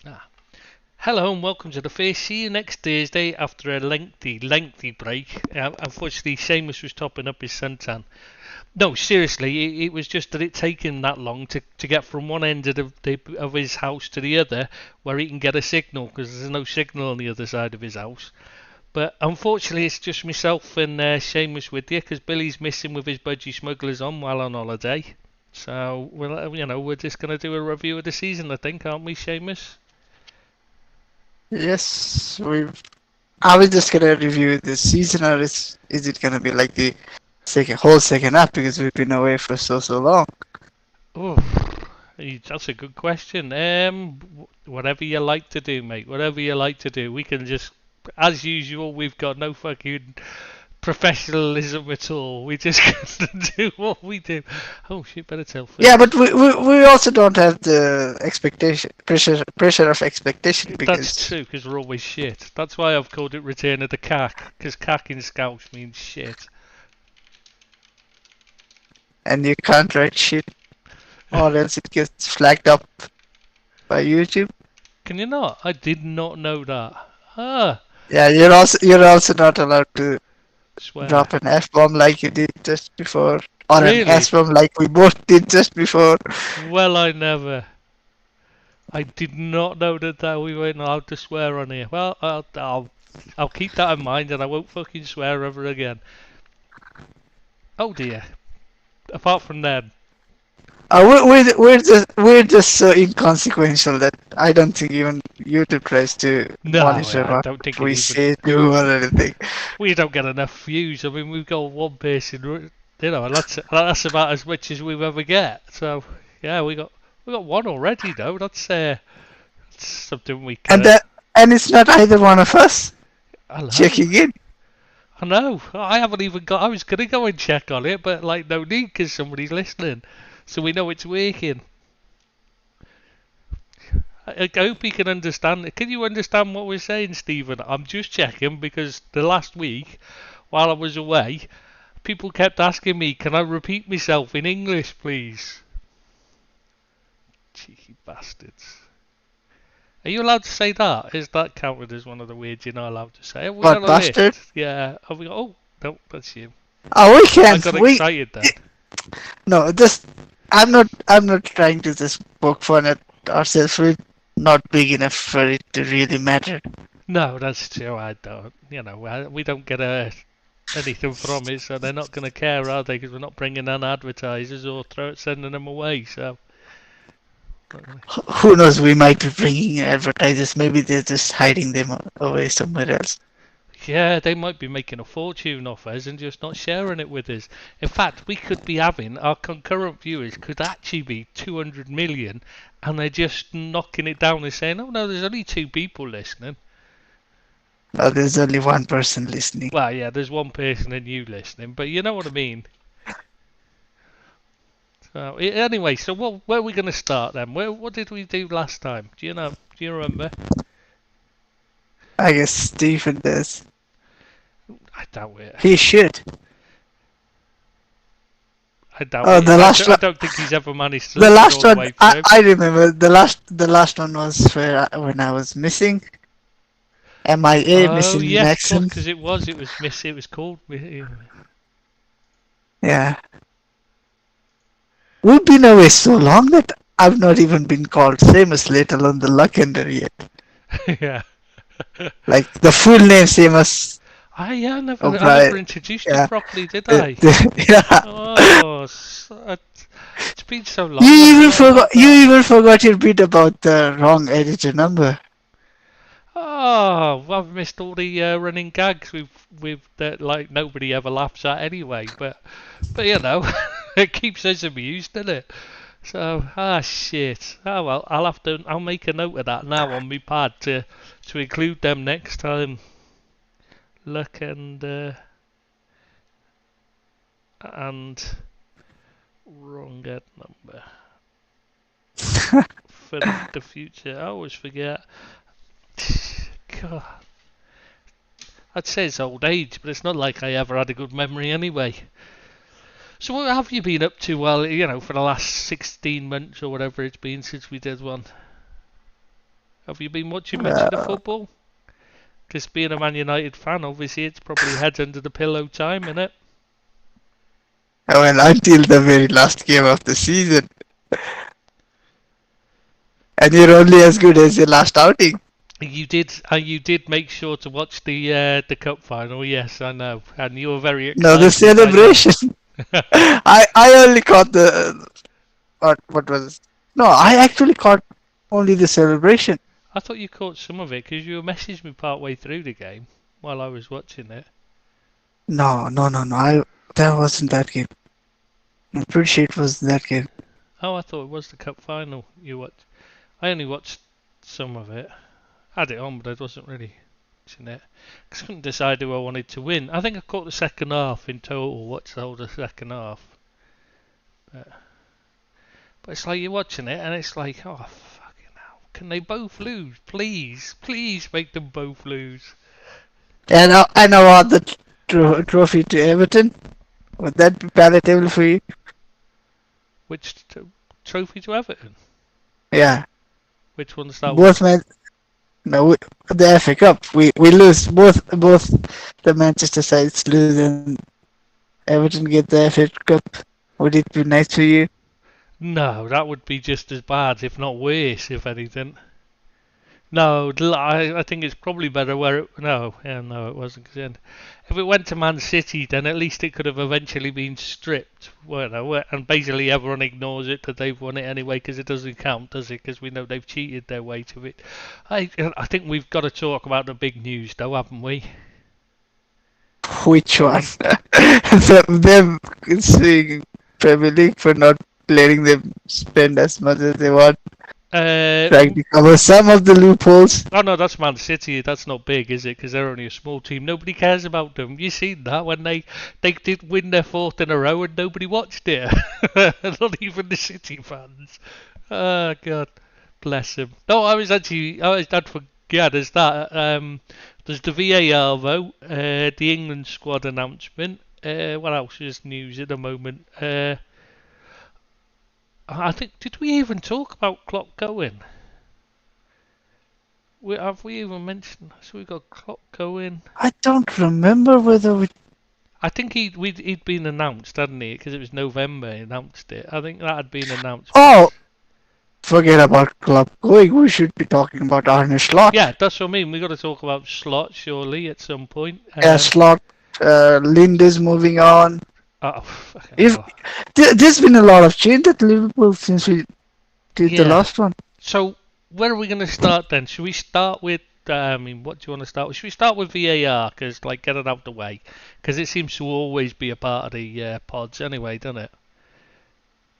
Ah. Hello and welcome to the face. See you next Thursday after a lengthy break. Unfortunately, Seamus was topping up his suntan. No, seriously, it was just that it taken that long to get from one end of his house to the other where he can get a signal because there's no signal on the other side of his house. But unfortunately, it's just myself and Seamus with you because Billy's missing with his budgie smugglers on while on holiday. So, we're just going to do a review of the season, I think, aren't we, Seamus? Yes, we've. Are we just gonna review the season, or is it gonna be like the second half because we've been away for so long? Oh, that's a good question. Whatever you like to do, mate. Whatever you like to do. We can just, as usual, we've got no fucking professionalism at all. We just gonna do what we do. Oh shit, better tell Yeah, Phil. but we also don't have the expectation pressure of expectation That's because true, because we're always shit. That's why I've called it Return of the Cack, because cack in Scouse means shit. and you can't write shit or else it gets flagged up by YouTube. Can you not? I did not know that. Ah, Yeah, you're also not allowed to swear. drop an F bomb like you did just before, or an Really? S bomb like we both did just before. Well, I never. I did not know that we weren't allowed to swear on here. Well, I'll keep that in mind and I won't fucking swear ever again. Oh dear. Apart from that, We're just so inconsequential that I don't think even YouTube tries to no, monitor I what don't think it we even. say, do, or anything. We don't get enough views. I mean, we've got one person, and that's about as much as we've ever get. So yeah, we got one already though. That's something we And can. that and it's not either one of us I know. checking in. I know. I haven't even got. I was gonna go and check on it, but like no need because somebody's listening, so we know it's working. I hope you can understand. Can you understand what we're saying, Stephen? I'm just checking because the last week, while I was away, people kept asking me, "Can I repeat myself in English, please?" Cheeky bastards. Are you allowed to say that? Is that counted as one of the words you're not allowed to say? Have we got What a bastard? list? Yeah. Have we got? Oh, no, that's you. Oh, we I can. got We excited then. no. Just I'm not trying to just poke fun at ourselves. We're not big enough for it to really matter. No, that's true. I don't. We don't get anything from it, so they're not going to care, are they? Because we're not bringing in advertisers or sending them away. So Who knows? We might be bringing advertisers. Maybe they're just hiding them away somewhere else. yeah, they might be making a fortune off us and just not sharing it with us. In fact, we could be having our concurrent viewers could actually be 200 million, and they're just knocking it down and saying, "Oh no, there's only two people listening." There's only one person listening. Well, yeah, there's one person and you listening, but you know what I mean. So anyway, so where are we going to start then? What did we do last time? Do you know? Do you remember? I guess Stephen does. I doubt it. He should. I doubt Oh, it. the last I one. don't think he's ever managed to The listen last all the one. way I, through. I remember the last one was when I was missing. MIA, Oh missing in yes, of course, action. because it was miss. It was called. Yeah. We've been away so long that I've not even been called Seamus, let alone the Luckender yet. Yeah. Like the full name Seamus Yeah, I O'Brien. never introduced you Yeah. properly, did I? Yeah. Oh, it's been so You long. I even forgot forgot. about You that. even forgot your bit about the wrong editor number. Oh, well, I've missed all the running gags with that like nobody ever laughs at anyway. But it keeps us amused, doesn't it? So shit. Oh well, I'll make a note of that now on my pad to include them next time. Look and wrong ad number for the future. I always forget. God, I'd say it's old age, but it's not like I ever had a good memory anyway. So what have you been up to? Well, for the last 16 months or whatever it's been since we did one. Have you been watching much of the Uh, football? Because being a Man United fan, obviously it's probably heads under the pillow time, innit? well, until the very last game of the season, and you're only as good as your last outing. You did make sure to watch the cup final. Yes, I know, and you were very No, the excited. I know. celebration. I only caught the what was it? No, I actually caught only the celebration. I thought you caught some of it because you messaged me part way through the game while I was watching it. No, no, no, no. I that wasn't that game. I'm pretty sure it was that game. Oh, I thought it was the cup final. You watched. I only watched some of it. Had it on, but I wasn't really watching it. 'Cause I couldn't decide who I wanted to win. I think I caught the second half in total. Watched the whole of the second half. But, but it's like you're watching it and it's like, oh fucking hell! Can they both lose? Please, please make them both lose. And I want the trophy to Everton. Would that be palatable for you? Which trophy to Everton? Yeah, Which one's that one? both men. No, the FA Cup. We lose both. The Manchester sides lose and Everton get the FA Cup. Would it be nice for you? No, that would be just as bad, if not worse, if anything. No, I think it's probably better where it. No, yeah, no, it wasn't. 'Cause then if it went to Man City, then at least it could have eventually been stripped. And basically everyone ignores it that they've won it anyway because it doesn't count, does it? Because we know they've cheated their way to it. I think we've got to talk about the big news, though, haven't we? Which one? them suing Premier League for not letting them spend as much as they want, Uh, trying to cover some of the loopholes. Oh no, that's Man City. That's not big, is it? Because they're only a small team. Nobody cares about them. You seen that when they did win their fourth in a row and nobody watched it. Not even the City fans. Oh God, bless him. No, I was that for yeah. There's that. There's the VAR vote. The England squad announcement. What else is news at the moment? I think did we even talk about Klopp going? Have we even mentioned? So we got Klopp going. I don't remember whether we. I think he'd been announced, hadn't he? Because it was November he announced it. I think that had been announced. Oh, forget about club going. We should be talking about Arne Slot. Yeah, that's what I mean. We got to talk about Slot surely at some point. Yeah, Slot. Lind is moving on. Oh, fucking If hell. there's been a lot of change at Liverpool since we did the Yeah. last one. So where are we going to start then? Should we start with? I mean, what do you want to start with? Should we start with VAR? Because like get it out the way. Because it seems to always be a part of the pods anyway, doesn't it?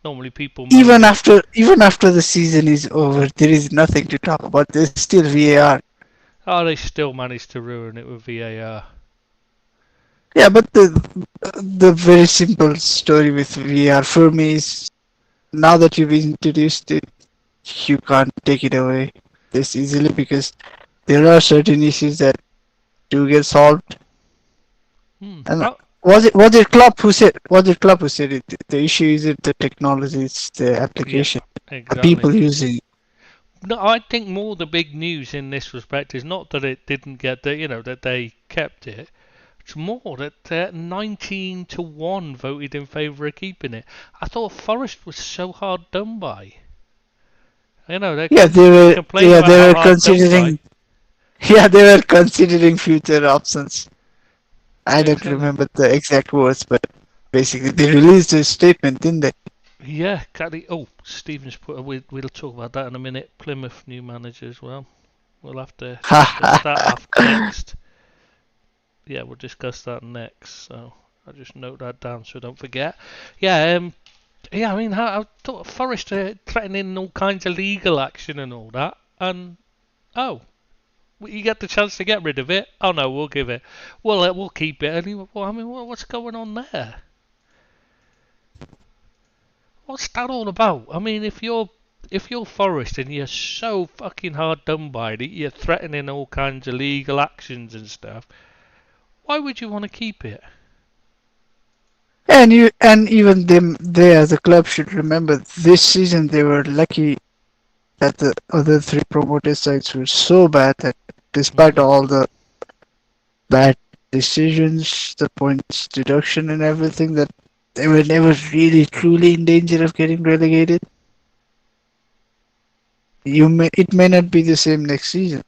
Normally people moan. Even after the season is over, there is nothing to talk about. There's still VAR. Oh, they still managed to ruin it with VAR. Yeah, but the very simple story with VR for me is now that you've introduced it, you can't take it away this easily because there are certain issues that do get solved. And Oh, was it Klopp who said it? The issue isn't the technology, it's the yeah, application, the exactly. people using it. No, I think more the big news in this respect is not that it didn't get that they kept it. It's more that 19 to 1 voted in favour of keeping it. I thought Forest was so hard done by. They Yeah, complain about they how were hard done by. considering yeah, they were considering future options. I don't Exactly. remember the exact words, but basically they released a statement, didn't they? Yeah, exactly. Oh, Stevens put. We'll talk about that in a minute. Plymouth new manager as well. We'll have to discuss that after next. Yeah, we'll discuss that next. So I'll just note that down so I don't forget. Yeah, yeah. I mean, I thought Forest threatening all kinds of legal action and all that, and oh, you get the chance to get rid of it. Oh no, we'll give it. Well, we'll keep it. Well, I mean, what's going on there? What's that all about? I mean, if you're Forest and you're so fucking hard done by that you're threatening all kinds of legal actions and stuff, why would you want to keep it? And even they as a club should remember this season they were lucky that the other three promoted sites were so bad that despite Mm. all the bad decisions, the points deduction and everything, that they were never really truly in danger of getting relegated. It may not be the same next season.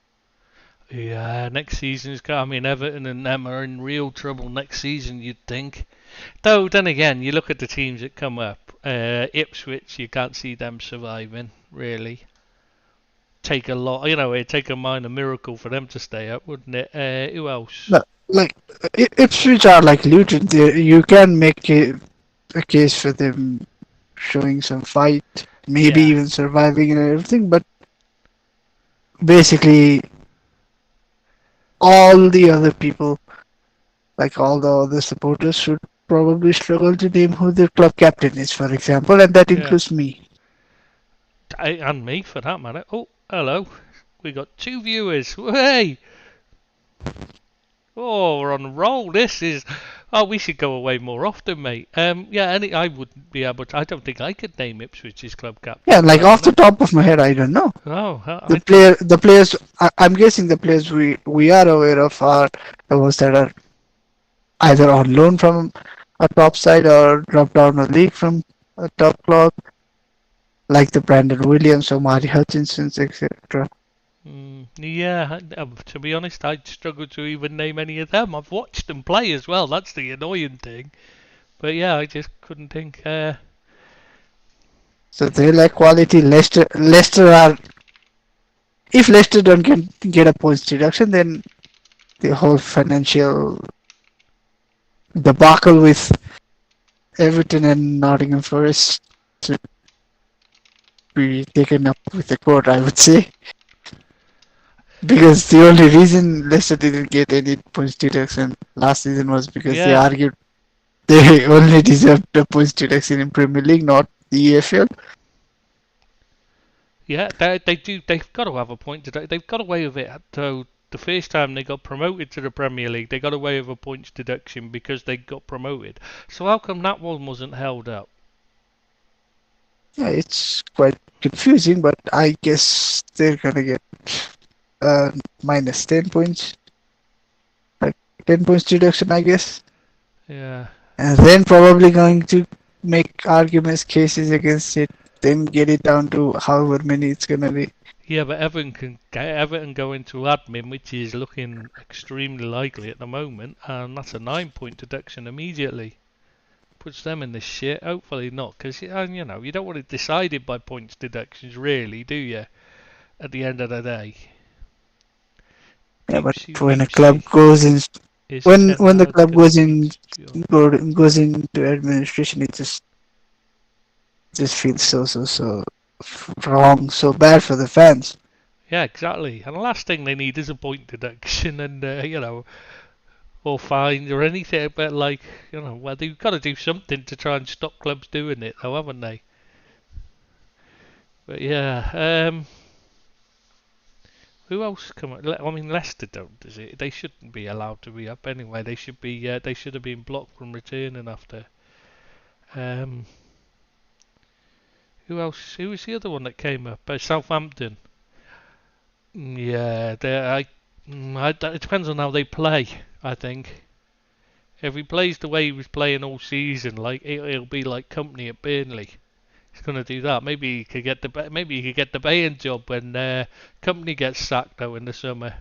Yeah, next season's got. I mean, Everton and them are in real trouble next season. You'd think. Though, then again, you look at the teams that come up. Ipswich, you can't see them surviving. Really, take a lot. It'd take a minor miracle for them to stay up, wouldn't it? Who else? No, like Ipswich are like Luton. You can make a case for them showing some fight, maybe Yeah, even surviving and everything, but basically all the other people, like all the other supporters, should probably struggle to name who their club captain is, for example, and that yeah. includes me. And me for that matter. Oh, hello. We got 2 viewers. Hey! Oh, we're on a roll. This is. Oh, we should go away more often, mate. Yeah, I wouldn't be able to. I don't think I could name Ipswich's club Yeah, captain for like that off the matter. top of my head, I don't know. Oh, The I don't. players. I'm guessing the players we are aware of are the ones that are either on loan from a top side or dropped down a league from a top club, like the Brandon Williams or Marty Hutchinsons, etc. Yeah, to be honest, I'd struggle to even name any of them. I've watched them play as well. That's the annoying thing. But yeah, I just couldn't think. So they lack quality. Leicester are. If Leicester don't get a points deduction, then the whole financial debacle with Everton and Nottingham Forest should be taken up with the court, I would say. Because the only reason Leicester didn't get any points deduction last season was because they Yeah, argued they only deserved the points deduction in Premier League, not the EFL. yeah, they do. They've got to have a point today. They've got away with it. Though the first time they got promoted to the Premier League, they got away with a points deduction because they got promoted. So how come that one wasn't held up? Yeah, it's quite confusing, but I guess they're gonna get uh, minus 10 points, like 10 points deduction, I guess. Yeah, And then probably going to make arguments, cases against it, then get it down to however many it's gonna be. yeah, but Everton go into admin, which is looking extremely likely at the moment, and that's a 9 point deduction immediately. Puts them in the shit. Hopefully not, because you don't want it decided by points deductions, really, do you? At the end of the day, Yeah, but when a club Ipswich goes in, is when Ten the club Hag. goes into administration, it just feels so wrong, so bad for the fans. Yeah, exactly. And the last thing they need is a point deduction and or fines or anything. But well, they've got to do something to try and stop clubs doing it, though, haven't they? But yeah, who else come up? I mean, Leicester don't, does it? They shouldn't be allowed to be up anyway. They should be. They should have been blocked from returning after. Um, who else? Who was the other one that came up? Southampton. Yeah, it depends on how they play. I think if he plays the way he was playing all season, like it'll be like Company at Burnley. He's gonna do that. Maybe he could get the Bayern job when Company gets sacked though in the summer.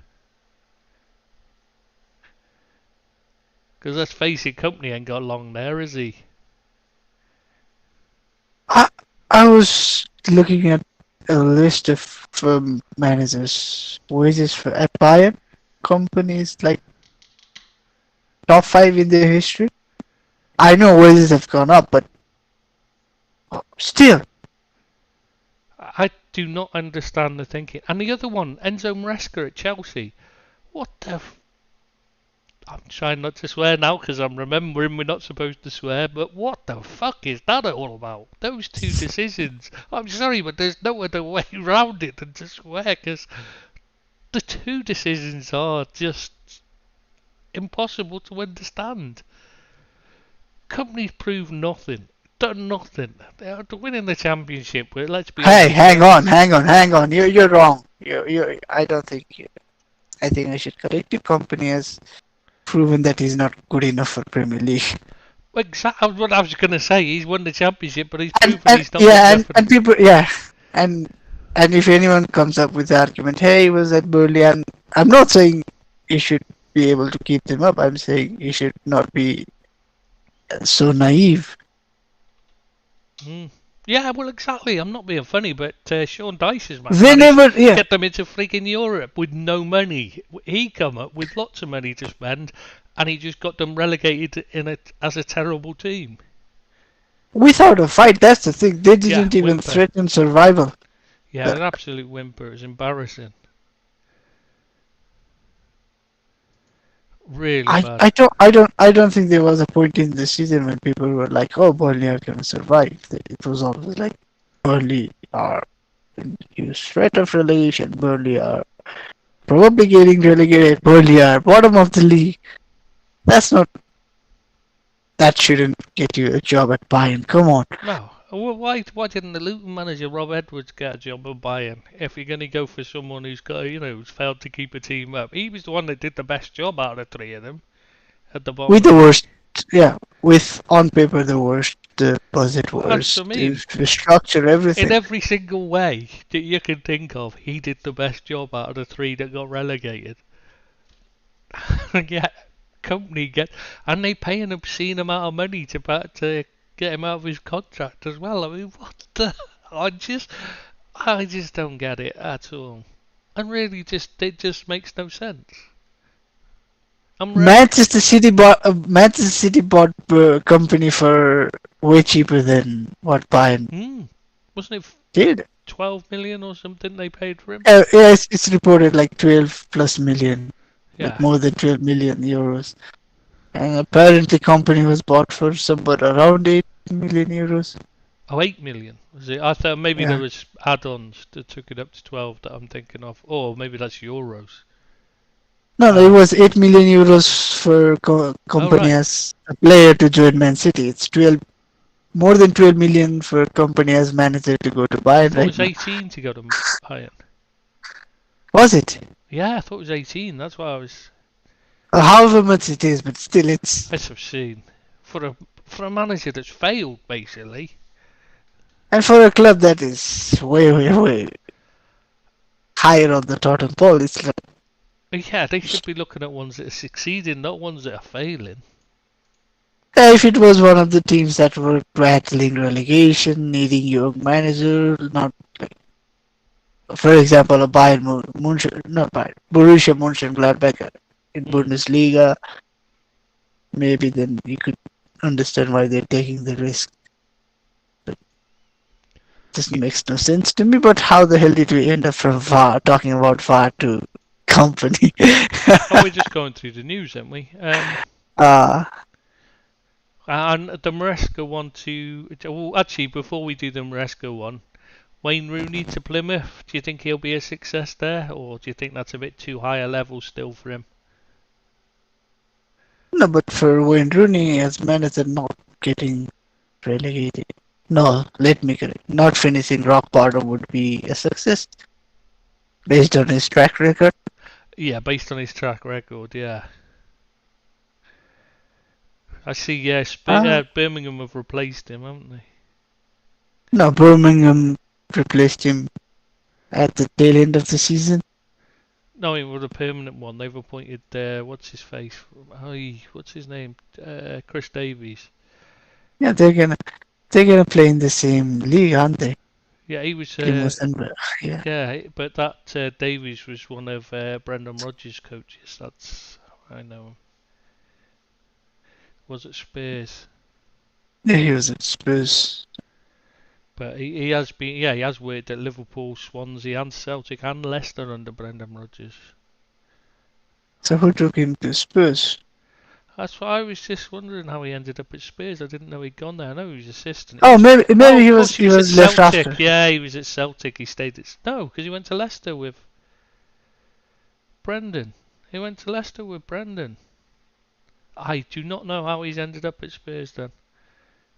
Because let's face it, Company ain't got long there, is he? I I was looking at a list of managers' wages for at Bayern companies, like top five in their history. I know wages have gone up, but still, I do not understand the thinking. And the other one, Enzo Maresca at Chelsea. What the? I'm trying not to swear now because I'm remembering we're not supposed to swear. But what the fuck is that all about? Those two decisions. I'm sorry, but there's no other way around it than to swear because the two decisions are just impossible to understand. Companies prove nothing. done nothing. They're winning the championship. But let's be Hey, honest. hang on. You're wrong. I don't think. I think I should correct you. Company has proven that he's not good enough for Premier League. Exactly what I was going to say. He's won the championship, but he's And, proven and he's not good yeah, enough for the. and people, yeah, and and if anyone comes up with the argument, hey, he was at Burnley, and I'm not saying he should be able to keep them up. I'm saying he should not be so naive. Mm. Yeah, well, exactly. I'm not being funny, but Sean Dyche's man They managed never, to yeah, get them into freaking Europe with no money. He come up with lots of money to spend, and he just got them relegated as a terrible team. without a fight. That's the thing. They Yeah, didn't even whimper. threaten survival. Yeah, Uh, an absolute whimper. It's embarrassing. Really bad. I don't think there was a point in the season when people were like, "Oh, Burnley are gonna survive." It was always like, "Burnley are in huge threat of relegation. Burnley are probably getting relegated. Burnley are bottom of the league." That's not. That shouldn't get you a job at Bayern. Come on. No. Well, why didn't the Luton manager Rob Edwards get a job at Bayern? If you're going to go for someone who's got, who's failed to keep a team up, he was the one that did the best job out of the three of them at the bottom With of the the league. worst, yeah, with on paper the worst, the budget Well, that's what worst, I mean. the structure, In everything. every single way that you can think of, he did the best job out of the three that got relegated. Yeah, company get, and they pay an obscene amount of money to get him out of his contract as well. I mean, what the? I just don't get it at all. And really, it just makes no sense. Manchester City bought company for way cheaper than what Bayern Hmm. Wasn't it did. 12 million or something they paid for him? Yeah, it's reported like 12 plus million, like Yeah. more than 12 million euros. And apparently, company was bought for somewhere around 8 million euros. Oh, 8 million was it? I thought maybe there Yeah. was add-ons that took it up to 12 that I'm thinking of. Or maybe that's euros. No, no, it Uh, was 8 million euros for oh, company right. as a player to join Man City. It's 12, more than 12 million for company as manager to go to I Bayern thought it right was now. 18 to go to Bayern. Was it? Yeah, I thought it was 18. That's why I was. However much it is, but still it's. That's obscene for a manager that's failed basically. And for a club that is way higher on the totem pole, it's like, Yeah, they should be looking at ones that are succeeding, not ones that are failing. if it was one of the teams that were battling relegation, needing young manager, not like, for example, a Bayern Munchen, not Bayern, Borussia Mönchengladbach in Mm. Bundesliga, maybe then you could understand why they're taking the risk. But this makes no sense to me. But how the hell did we end up from VAR, talking about VAR to company? Oh, we're just going through the news, aren't we? uh, And the Maresca one to. Well, actually, before we do the Maresca one, Wayne Rooney to Plymouth. Do you think he'll be a success there, or do you think that's a bit too high a level still for him? no, but for Wayne Rooney as manager not getting relegated. No, let me correct. Not finishing rock bottom would be a success based on his track record. Yeah, based on his track record, yeah. I see. Yeah, Uh, Birmingham have replaced him, haven't they? no, Birmingham replaced him at the tail end of the season. No, it was a permanent one. They've appointed what's his face? What's his name? Chris Davies. Yeah, they're gonna play in the same league, aren't they? Yeah, he was. Plymouth and yeah. Yeah, but that Davies was one of Brendan Rodgers' coaches. That's I know him. Was it Spurs? Yeah, he was at Spurs. But he has been. Yeah, he has worked at Liverpool, Swansea, and Celtic, and Leicester under Brendan Rodgers. So who took him to Spurs? That's why I was just wondering how he ended up at Spurs. I didn't know he'd gone there. I know he was assistant. He Oh, was. Oh, maybe of course he he was at was left Celtic. after. Yeah, he was at Celtic. He stayed at no, because he went to Leicester with Brendan. He went to Leicester with Brendan. I do not know how he's ended up at Spurs then.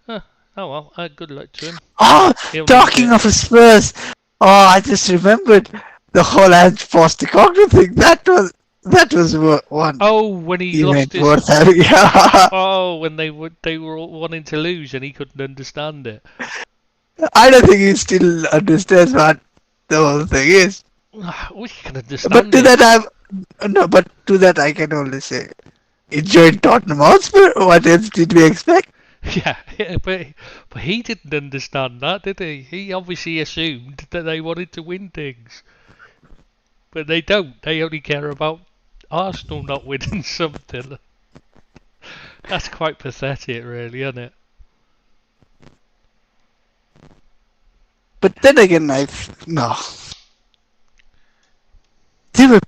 Huh. Oh well, good luck to him. Oh, He'll need talking it. of Spurs. Oh, I just remembered the whole Ange Postecoglou thing. That was one Oh, when he lost event his. worth having. Yeah. Oh, when they were all wanting to lose and he couldn't understand it. I don't think he still understands what the whole thing is. We can But understand to it. that I can only say enjoyed Tottenham Hotspur. What else did we expect? Yeah, but he didn't understand that, did he? He obviously assumed that they wanted to win things, but they don't. They only care about Arsenal not winning something. That's quite pathetic, really, isn't it? But then again, no. They were,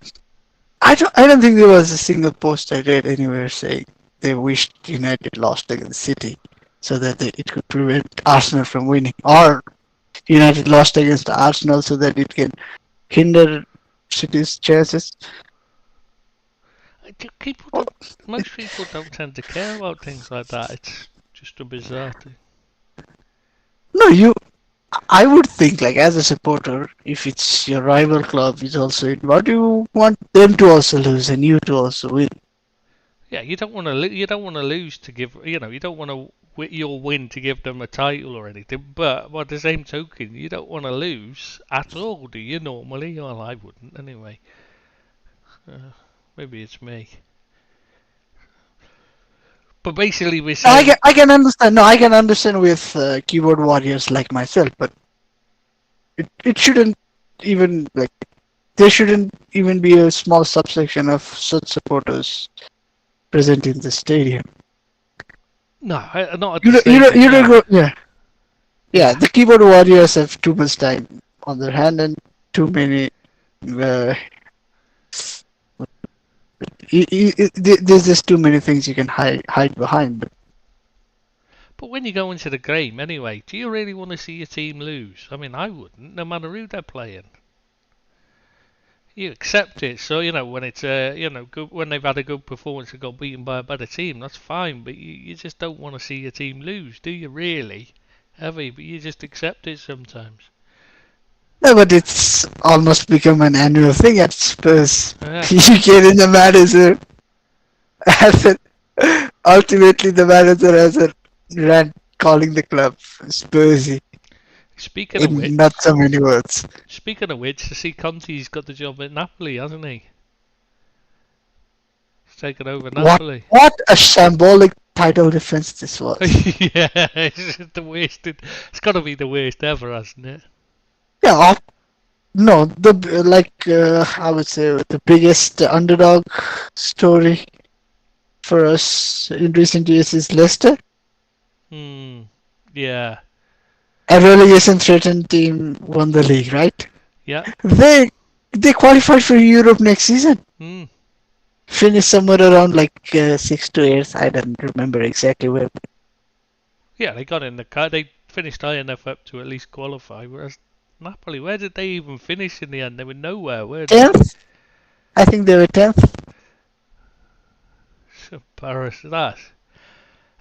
I don't think there was a single post I read anywhere saying they wished United lost against City so that it could prevent Arsenal from winning, or United lost against Arsenal so that it can hinder City's chances. People don't. Most people don't tend to care about things like that. It's just a bizarre thing. No, I would think, like, as a supporter, if it's your rival club is also involved, you want them to also lose and you to also win. Yeah, you don't want to. You don't want to lose to give. You don't want to your win to give them a title or anything. But by the same token, you don't want to lose at all, do you? Normally, well, I wouldn't anyway. Uh, Maybe it's me. But basically, we're No, saying, I can understand. No, I can understand with keyboard warriors like myself, but it shouldn't even like there shouldn't even be a small subsection of such supporters present in the stadium. no, not at the You stadium. don't No, go. Yeah, yeah. yeah. The keyboard warriors have too much time on their hand and too many. Uh, there's just too many things you can hide behind. But when you go into the game anyway, do you really want to see your team lose? I mean, I wouldn't, no matter who they're playing. You accept it, so when it's good, when they've had a good performance and got beaten by a better team, that's fine. But you just don't want to see your team lose, do you? Really, ever? But you just accept it sometimes. No, but it's almost become an annual thing at Spurs. Yeah. You get in the manager, and then ultimately the manager has a rant calling the club Spursy Speaking of in not which, so many words. I see Conte's got the job at Napoli, hasn't he? He's taken over What Napoli. what a shambolic title defense this was. Yeah, it's just the worst. It's got to be the worst ever, hasn't it? Yeah, no, I would say the biggest underdog story for us in recent years is Leicester. Hmm. Yeah. A relegation threatened team won the league, right? Yeah. They they qualified for Europe next season. Hmm. Finished somewhere around like 6 to 8. I don't remember exactly where. Yeah, they got in the car. They finished high enough up to at least qualify. Whereas Napoli, where did they even finish in the end? They were nowhere, were they? 10th? I think they were 10th. So Paris, that.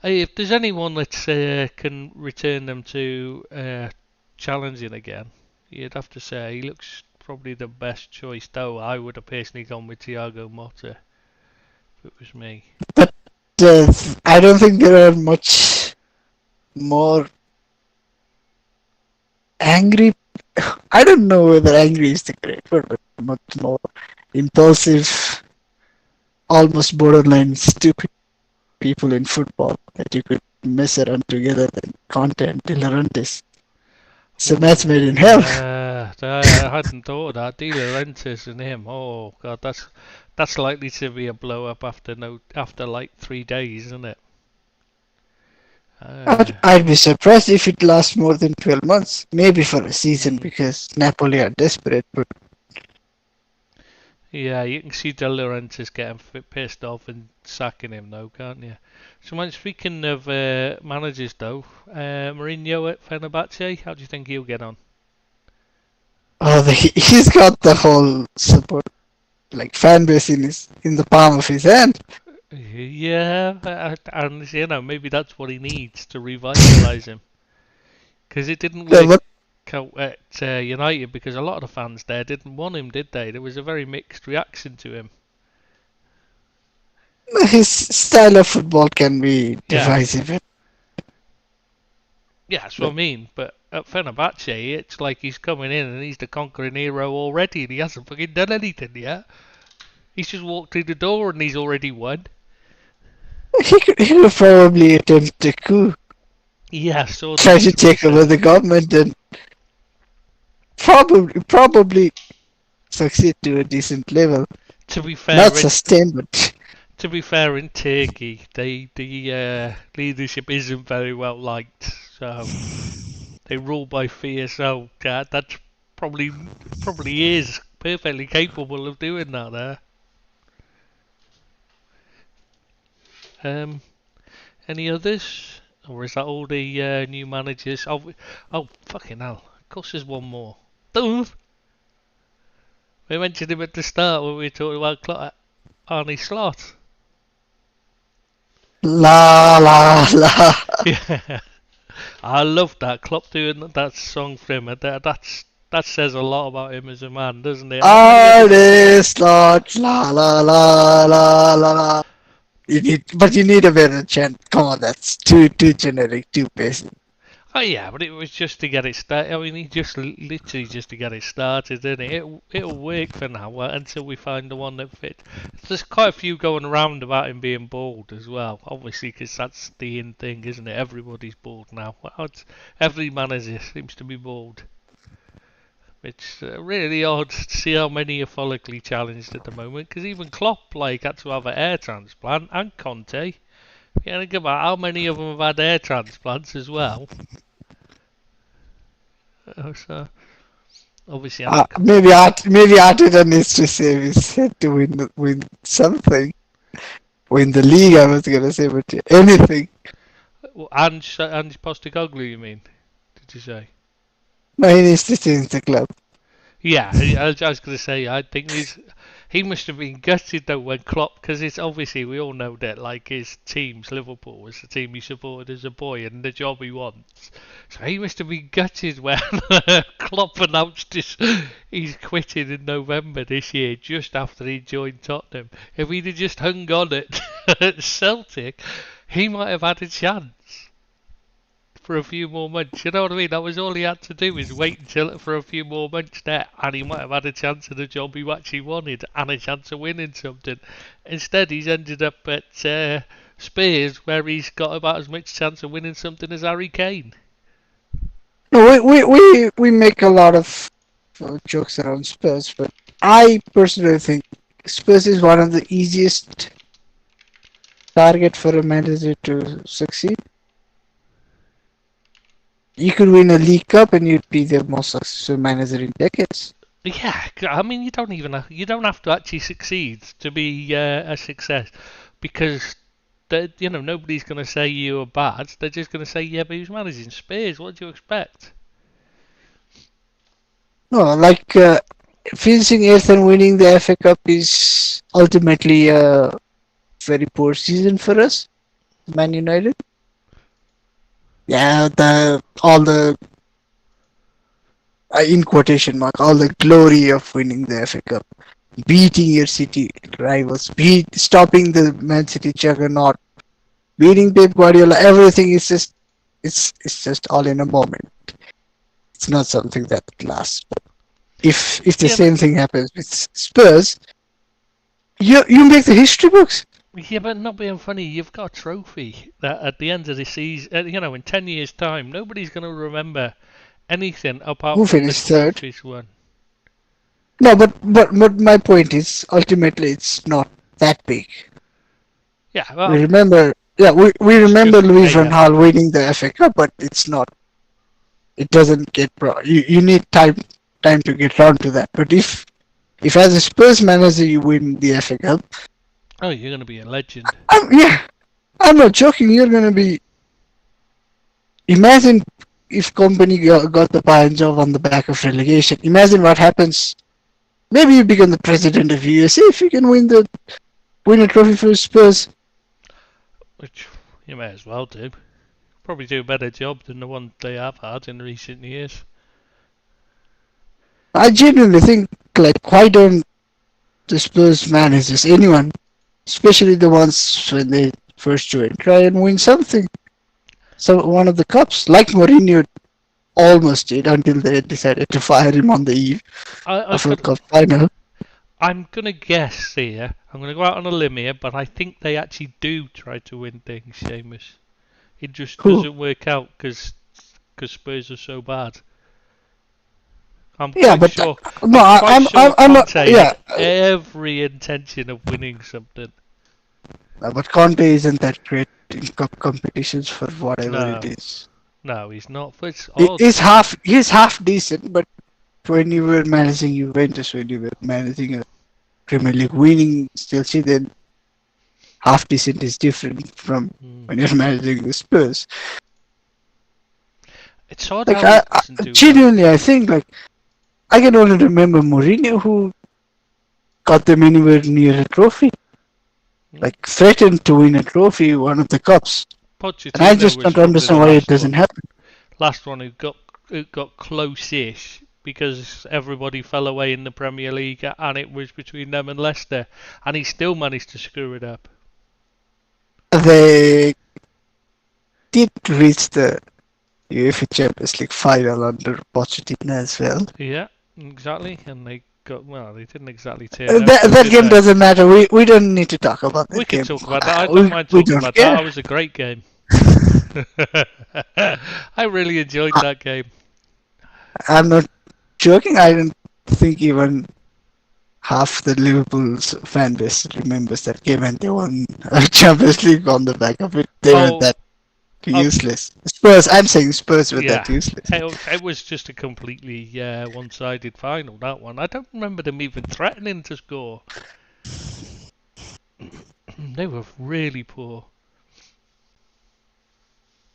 Hey, if there's anyone that can return them to challenging again, you'd have to say he looks probably the best choice. Though I would have personally gone with Thiago Motta if it was me. But I don't think there are much more angry. I don't know whether angry is the correct word, but much more impulsive, almost borderline stupid people in football that you could mess around together than Conte and De Laurentiis. It's a match made Oh in hell. yeah, I hadn't thought of that. De Laurentiis and him. Oh god, that's likely to be a blow up after like 3 days, isn't it? Uh, I'd be surprised if it lasts more than 12 months. Maybe for a season mm, because Napoli are desperate, but yeah, you can see De Laurentiis getting pissed off and sacking him though, can't you? So, man, speaking of managers though, Mourinho at Fenerbahce, how do you think he'll get on? he's got the whole support, like fan base in the palm of his hand. Yeah, and maybe that's what he needs to revitalise him. Because it didn't Yeah, work but out at United because a lot of the fans there didn't want him, did they? There was a very mixed reaction to him. his style of football can be Yeah, divisive. yeah, that's what I Like, mean. But at Fenerbahce, it's like he's coming in and he's the conquering hero already, and he hasn't fucking done anything yet. He's just walked through the door and he's already won. he could probably attempt a coup, Yeah, I saw the try to tweet he take over sent. the government, and probably succeed to a decent level. To be Not fair, sustain, but in Turkey, the leadership isn't very well liked. So they rule by fear. So that's probably is perfectly capable of doing that there. Um, any others? Or is that all the new managers? Oh, fucking hell. Of course there's one more. Dude, we mentioned him at the start when we were talking about Arnie Slot. la la la. Yeah, I love that. Klopp doing that song for him. That says a lot about him as a man, doesn't it? All he had to do. Artist lot la la la la la la. You need a better chant. Come on, that's too generic, too basic. Oh yeah, but it was just to get it started. I mean, he just literally just to get it started, didn't it? It'll work for now until we find the one that fits. There's quite a few going around about him being bald as well. Obviously, because that's the in thing, isn't it? Everybody's bald now. Well, every manager seems to be bald. It's really odd to see how many are follically challenged at the moment. Because even Klopp had to have an hair transplant, and Conte. You think about how many of them have had hair transplants as well. So obviously, Maybe Arteta needs to save his head to win something. Win the league, I was gonna say, but anything. well, and Postecoglou, you mean? Did you say? No, he needs to change the club. Yeah, I was going to say. I think he must have been gutted though when Klopp, because it's obviously we all know that his team's Liverpool was the team he supported as a boy and the job he wants. So he must have been gutted when Klopp announced he's quitting in November this year, just after he joined Tottenham. If he'd have just hung on at Celtic, he might have had a chance for a few more months. You know what I mean? That was all he had to do is wait until for a few more months there, and he might have had a chance at the job he actually wanted and a chance of winning something. Instead, he's ended up at Spurs, where he's got about as much chance of winning something as Harry Kane. No, we make a lot of jokes around Spurs, but I personally think Spurs is one of the easiest target for a manager to succeed. You could win a League Cup and you'd be the most successful manager in decades. Yeah, I mean you don't have to actually succeed to be a success, because nobody's going to say you were bad. They're just going to say yeah, but he was managing Spurs. What do you expect? No, like finishing eighth and winning the FA Cup is ultimately a very poor season for us, Man United. Yeah, the all the in quotation mark all the glory of winning the FA Cup, beating your city rivals, stopping the Man City juggernaut, beating Pep Guardiola. Everything is just it's just all in a moment. It's not something that lasts. If the Yeah, but same thing happens with Spurs, you make the history books. Yeah, but not being funny, you've got a trophy that at the end of the season, in 10 years' time, nobody's going to remember anything apart Who from the finished third? trophies won. No, but my point is ultimately it's not that big. Yeah, We well, remember, yeah, we it's remember just, Louis van yeah. Gaal winning the FA Cup, but it's not. It doesn't get you need time to get around to that. But if as a Spurs manager you win the FA Cup, Oh, you're going to be a legend. yeah, I'm not joking. You're gonna be. Imagine if company got the Bayern job on the back of relegation. Imagine what happens. Maybe you become the president of USA if you can win a trophy for Spurs. Which you may as well do. Probably do a better job than the one they have had in recent years. I genuinely think, like, why don't the Spurs managers, anyone, especially the ones when they first joined, try and win something? So one of the cups, like Mourinho almost did until they decided to fire him on the eve I of a could. cup final. I'm gonna guess here. I'm gonna go out on a limb here, but I think they actually do try to win things, Seamus. It just Who? doesn't work out because Spurs are so bad. I'm Yeah, quite but sure. no, I'm quite sure I'm not. Conte Yeah, had every intention of winning something. but Conte isn't that great in cup competitions for whatever it No, is. no, he's not. But it's odd. He's half decent, but when you were managing Juventus, when you were managing a Premier League winning Chelsea, then half decent is different from Mm. when you're managing the Spurs. It's odd Like how he doesn't do that. genuinely, I think like I can only remember Mourinho who got them anywhere near a trophy, Mm. like threatened to win a trophy, one of the cups, and I Pochettino just was don't probably the understand why it doesn't happen. last one who got close-ish because everybody fell away in the Premier League and it was between them and Leicester, and he still managed to screw it up. They did reach the UEFA Champions League final under Pochettino as well. Yeah, exactly. And they didn't exactly tear up, though, That did game they? doesn't matter. We don't need to talk about We that could game. talk about that. I don't mind We talking don't about that. That care. was a great game. I really enjoyed I, that game. I'm not joking. I don't think even half the Liverpool's fan base remembers that game, and they won a Champions League on the back of it. They were Oh, that uh, useless. Spurs. I'm saying Spurs were yeah. that useless. It was just a completely one-sided final, that one. I don't remember them even threatening to score. They were really poor.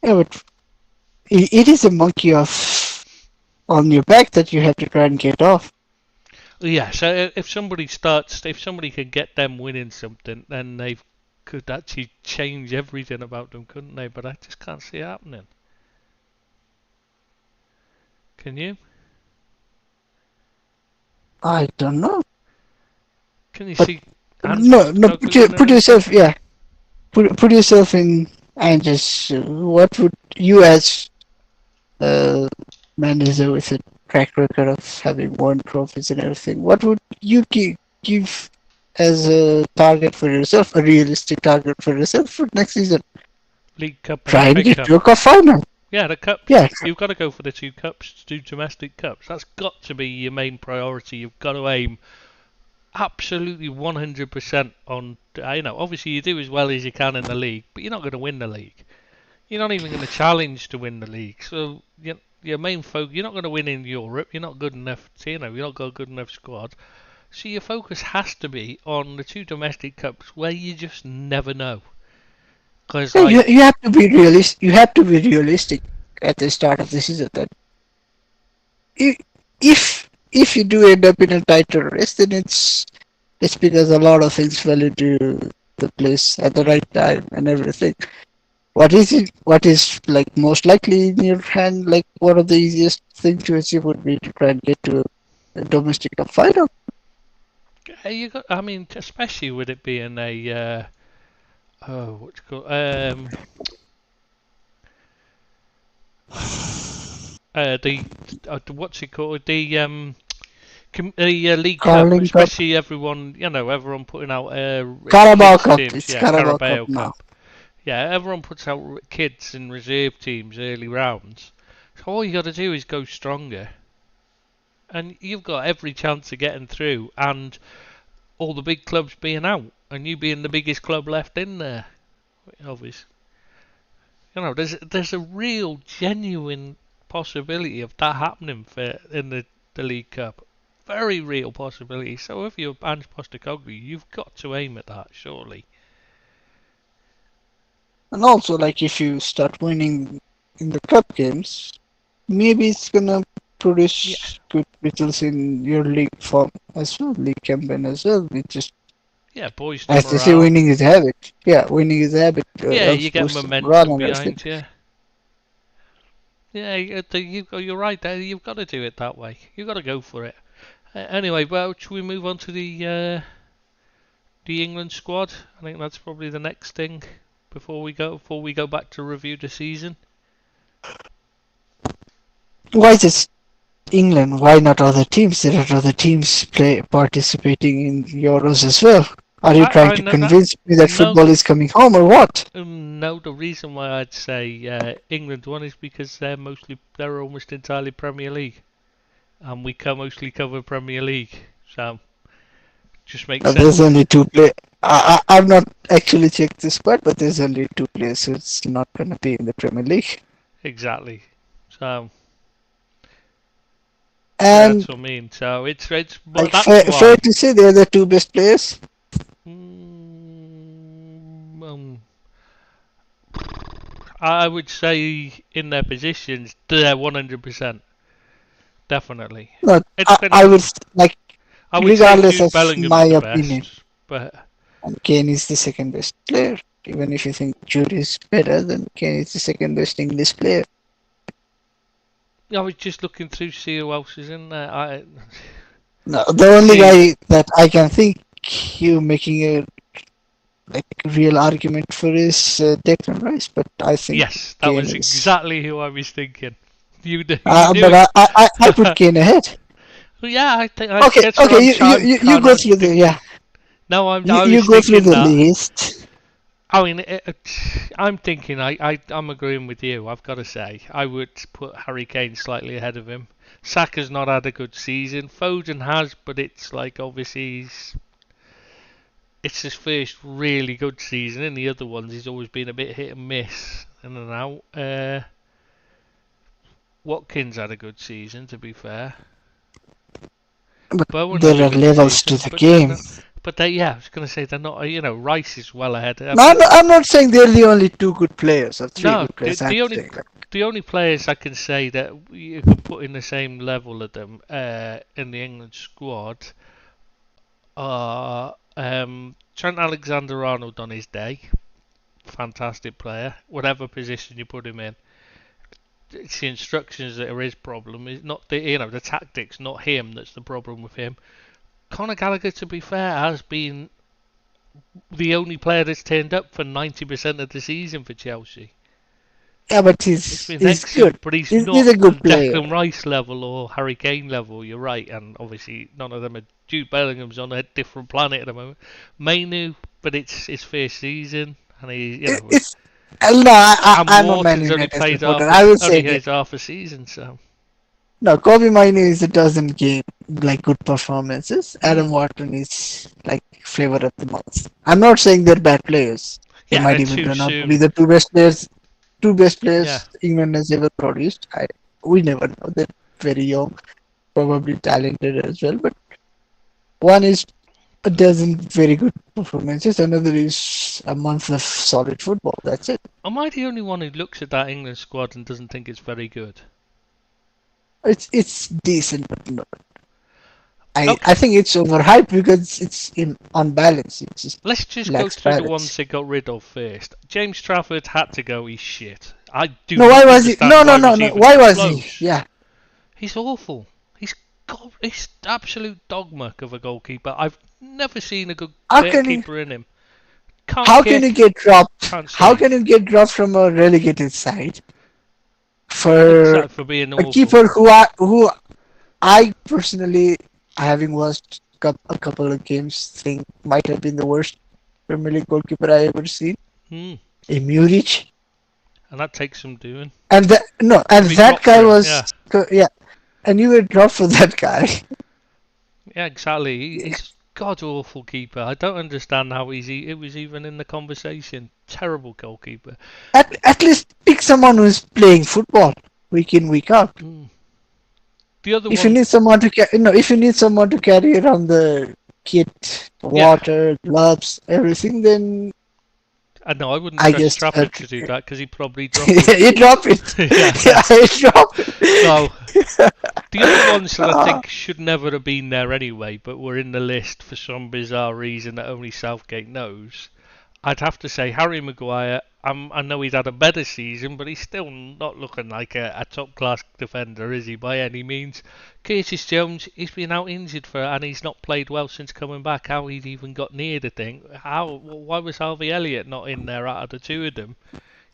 Yeah, but it is a monkey off on your back that you have to try and get off. Yeah, so if somebody can get them winning something, then they could actually change everything about them, couldn't they? But I just can't see it happening. Can you? I don't know. Can you But see no. Postecoglou winning Put yourself. anything? Yeah. Put yourself in and just what would you as a manager with a track record of having won trophies and everything, what would you give as a target for yourself, a realistic target for yourself for next season? League Cup and Try and FA get Cup. to a cup final. Yeah, the cups. Yeah. You've got to go for the two cups, two domestic cups. That's got to be your main priority. You've got to aim absolutely 100% on. Obviously you do as well as you can in the league, but you're not going to win the league. You're not even going to challenge to win the league. So your main focus, you're not going to win in Europe. You're not good enough. You're not got a good enough squad. So your focus has to be on the two domestic cups where you just never know. Because Yeah, you have to be realistic. You have to be realistic at the start of the season. That if you do end up in a title race, then it's because a lot of things fell into the place at the right time and everything. What is it? What is like most likely in your hand? Like one of the easiest thing to achieve would be to try and get to a domestic cup final. you got. I mean, especially with it being a what's it called the what's it called the League Cup, Carling Cup, especially everyone putting out Carabao kids Cup. teams, It's yeah, Carabao Cup Carabao now. Cup, yeah, everyone puts out kids and reserve teams early rounds. So all you got to do is go stronger, and you've got every chance of getting through, and all the big clubs being out, and you being the biggest club left in there, obviously. There's a real genuine possibility of that happening in the League Cup. Very real possibility. So if you're Ange Postecoglou, you've got to aim at that, surely. And also, like if you start winning in the cup games, maybe it's gonna Yeah, produce good results in your league form as well, league campaign as well. It just, yeah, boys the as they say, morale. winning is a habit. Yeah, winning is a habit. Yeah, Helps you get boost the morale momentum and everything. behind you. Yeah, you're right there. You've got to do it that way. You've got to go for it. Anyway, well, should we move on to the England squad? I think that's probably the next thing before we go back to review the season. Why just England? Why not other teams? There are other teams participating in Euros as well. Are you trying I to know that. convince me that No, football is coming home or what? no. The reason why I'd say England one is because they're almost entirely Premier League, and we mostly cover Premier League, so just makes There's sense. only two play. I've not actually checked the squad, but there's only two players who's not going to be in the Premier League. Exactly. So And that's what I mean. So it's well, like that's fair why. to say they're the two best players. Mm, I would say in their positions they're 100%, definitely. No, It's kind I would of like, I would say regardless Jude of my Bellingham's the opinion, best, but Kane is the second best player. Even if you think Jude is better, then Kane is the second best English player. I was just looking through to see who else is in there. No, the only See, guy that I can think you making a like real argument for is Declan Rice, but I think yes, that Kane was is. exactly who I was thinking. You knew But it. I put Kane ahead. Well, yeah, I think Okay, that's what okay, I'm you kind go of through the thinking. yeah. No, I You was go through thinking the that. list. I mean, I'm thinking. I'm agreeing with you. I've got to say, I would put Harry Kane slightly ahead of him. Saka's not had a good season. Foden has, but it's like obviously it's his first really good season. In the other ones, he's always been a bit hit and miss, in and out. Watkins had a good season, to be fair. But Bowen had a there are good levels to season, the game. yeah, I was gonna say they're not. Rice is well ahead. No, I'm not saying they're the only two good players or three No, good players. I'm saying like, the only players I can say that you could put in the same level of them in the England squad are Trent Alexander-Arnold on his day, fantastic player, whatever position you put him in. It's the instructions that are his problem. It's not the tactics, not him. That's the problem with him. Conor Gallagher, to be fair, has been the only player that's turned up for 90% of the season for Chelsea. yeah, but It's been he's good. excellent, but he's He's not a good player. Declan Rice level or Harry Kane level. You're right, and obviously none of them are. Jude Bellingham's on a different planet at the moment. Mainu, but it's his first season, and It's no, and I'm a Man Morton's only United played supporter. I will say that half a season, so. no, Kobe Minu is a dozen game like good performances. Mm. Adam Wharton is like flavor of the month. I'm not saying they're bad players. They Yeah, might they're even too turn out to be soon. the two best Yeah, players England has ever produced. We never know. They're very young, probably talented as well. But one is a dozen very good performances. Another is a month of solid football. That's it. am I the only one who looks at that England squad and doesn't think it's very good? It's decent, but no. I Okay, think it's overhyped because it's in on balance. It just let's just go lacks through the ones balance. they got rid of first. James Trafford had to go. He's shit. I do No, why not was he? understand why No, was he no. even Why was he? close. Yeah, He's awful. He's absolute dogmuck of a goalkeeper. I've never seen a good how can he? keeper in him. Can't How can you kick, get dropped? can't How can save. you get dropped from a relegated side for Except for being a awful. keeper who I personally, having watched a couple of games, think might have been the worst Premier League goalkeeper I ever seen. Hmm. A Muric, And that takes some doing. and that no, and To be that dropped for guy him, was yeah. yeah, and you were dropped for that guy. Yeah, exactly. He's god awful keeper. I don't understand how it was even in the conversation. Terrible goalkeeper. At least pick someone who's playing football week in week out. Hmm. The other If you one, need someone to if you need someone to carry around the kit, yeah. water, gloves, everything, then I know I wouldn't I trust guess Trafford to do that because he'd probably drop him. you drop it. Yeah, Yeah, yeah. you drop So it. the other ones that I Ah, think should never have been there anyway, but were in the list for some bizarre reason that only Southgate knows, I'd have to say Harry Maguire. I know he's had a better season, but he's still not looking like a top class defender, is he, by any means? Curtis Jones, he's been out injured and he's not played well since coming back. How he's even got near the thing? Why was Harvey Elliott not in there out of the two of them?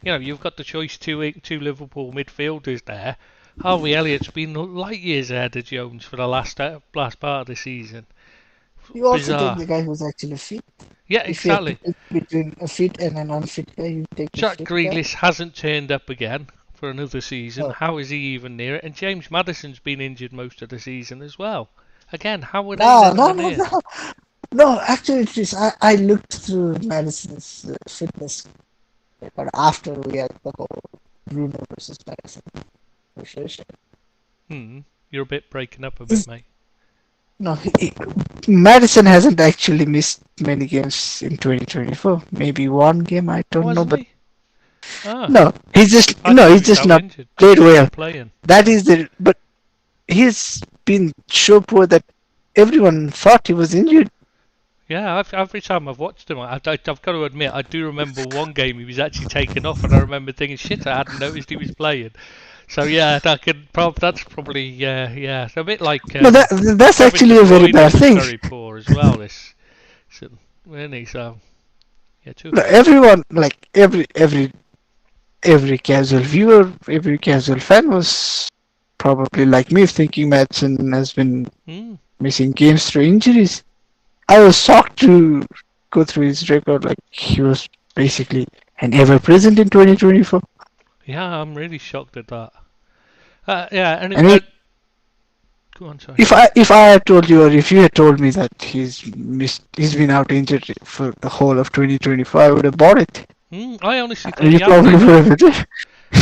You know, you've got the choice two Liverpool midfielders there. Harvey Elliott's been light years ahead of Jones for the last part of the season. You also take Bizarre. the guy who's actually fit. Yeah, If you have to exactly. pick between a fit and an unfit guy, you take the Jack fit guy. Grealish hasn't turned up again for another season. No, How is he even near it? And James Maddison's been injured most of the season as well. Again, how are they no, nowhere no, no, near? no. No, actually, it is. I looked through Madison's fitness record after we had the whole Bruno versus Madison conversation. You're a bit breaking up a bit, mate. No, Madison hasn't actually missed many games in 2024. Maybe one game, I Oh, don't know, hasn't but he? Ah, no, he's I thought he he's was just out not injured. played He's well. been playing. That is but he's been so poor that everyone thought he was injured. Yeah, every time I've watched him, I've got to admit, I do remember one game he was actually taken off, and I remember thinking, shit, I hadn't noticed he was playing. So yeah, that's probably yeah, it's a bit like No, that's Kevin actually De a very Bruyne bad was thing. very poor as well. Wasn't he? So yeah, No, tough. everyone, like every casual viewer, every casual fan was probably like me, thinking Madsen has been Mm, missing games through injuries. I was shocked to go through his record. Like he was basically an ever present in 2024. yeah, I'm really shocked at that. Yeah, and And go on, sorry. if I had told you, or if you had told me that he's been out injured for the whole of 2024, I would have bought it. I honestly thought And he you had probably been. would have.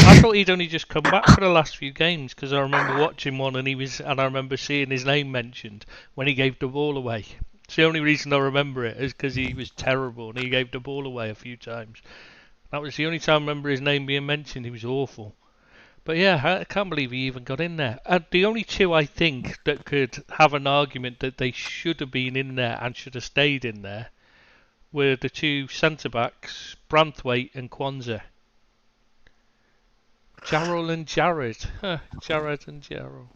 I thought he'd only just come back for the last few games because I remember watching one and I remember seeing his name mentioned when he gave the ball away. It's the only reason I remember it is because he was terrible and he gave the ball away a few times. That was the only time I remember his name being mentioned. He was awful. But yeah, I can't believe he even got in there. And the only two I think that could have an argument that they should have been in there and should have stayed in there were the two centre backs, Branthwaite and Kwanzaa. Jarrell and Jared. Jared and Jarrell.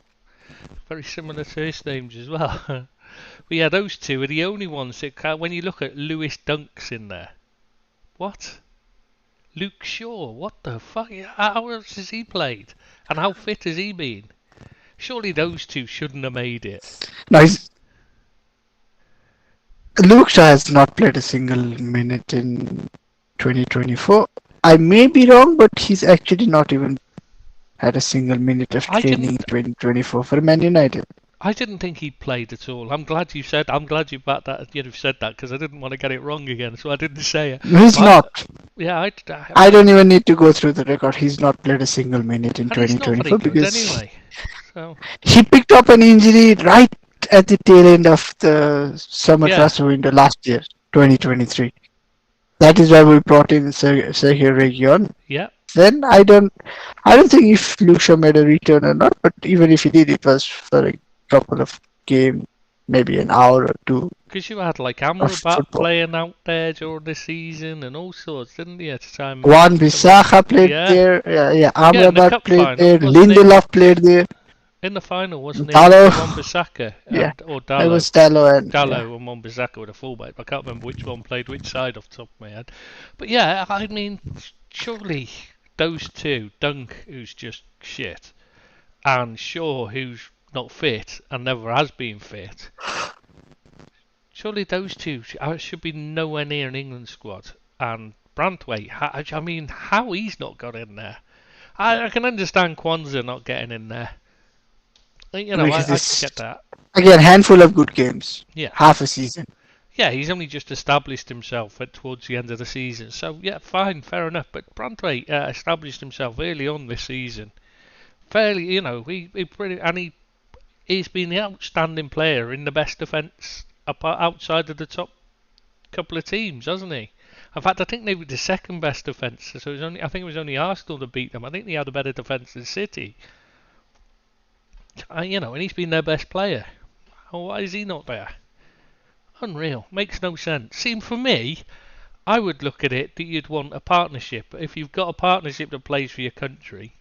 Very similar first names as well. But yeah, those two are the only ones that when you look at Lewis Dunk's in there. What? Luke Shaw, what the fuck? How else has he played? And how fit has he been? Surely those two shouldn't have made it. No, Luke Shaw has not played a single minute in 2024. I may be wrong, but he's actually not even had a single minute of I training in didn't 2024 for Man United. I didn't think he played at all. I'm glad you said that you've said that because I didn't want to get it wrong again, so I didn't say it. He's But not. yeah, I don't even need to go through the record. He's not played a single minute in and he's not very 2024 good because anyway. So he picked up an injury right at the tail end of the summer yeah, transfer window last year, 2023. That is why we brought in Sergio Region. yeah. Then I don't think if Luke Shaw made a return or not, but even if he did, it was for a couple of games, maybe an hour or two Because you had like of Amrabat football. playing out there during the season and all sorts, didn't you? At the time, Wan Bissaka played yeah, there. Yeah, yeah. In the Amrabat cup played final, there. wasn't it? Lindelof played there. In the final, wasn't it? Dallo, Wan-Bissaka yeah, or it Dallo? was Dallo and yeah. Dallo and Wan-Bissaka were the fullback. I can't remember which one played which side off the top of my head. But yeah, I mean, surely those two, Dunk, who's just shit, and Shaw, who's not fit and never has been fit, surely those two should be nowhere near an England squad. And Branthwaite, I mean, how he's not got in there? I can understand Kwanzaa not getting in there. You know, Because I can it's get that. again handful of good games, Yeah. half a season. Yeah, he's only just established himself towards the end of the season. So, yeah, fine, fair enough. But Branthwaite established himself early on this season. Fairly, you know, he's been the outstanding player in the best defence outside of the top couple of teams, hasn't he? In fact, I think they were the second best defence. So I think it was only Arsenal that beat them. I think they had a better defence than City. You know, and he's been their best player. Oh, why is he not there? Unreal. Makes no sense. See, for me, I would look at it that you'd want a partnership. If you've got a partnership that plays for your country,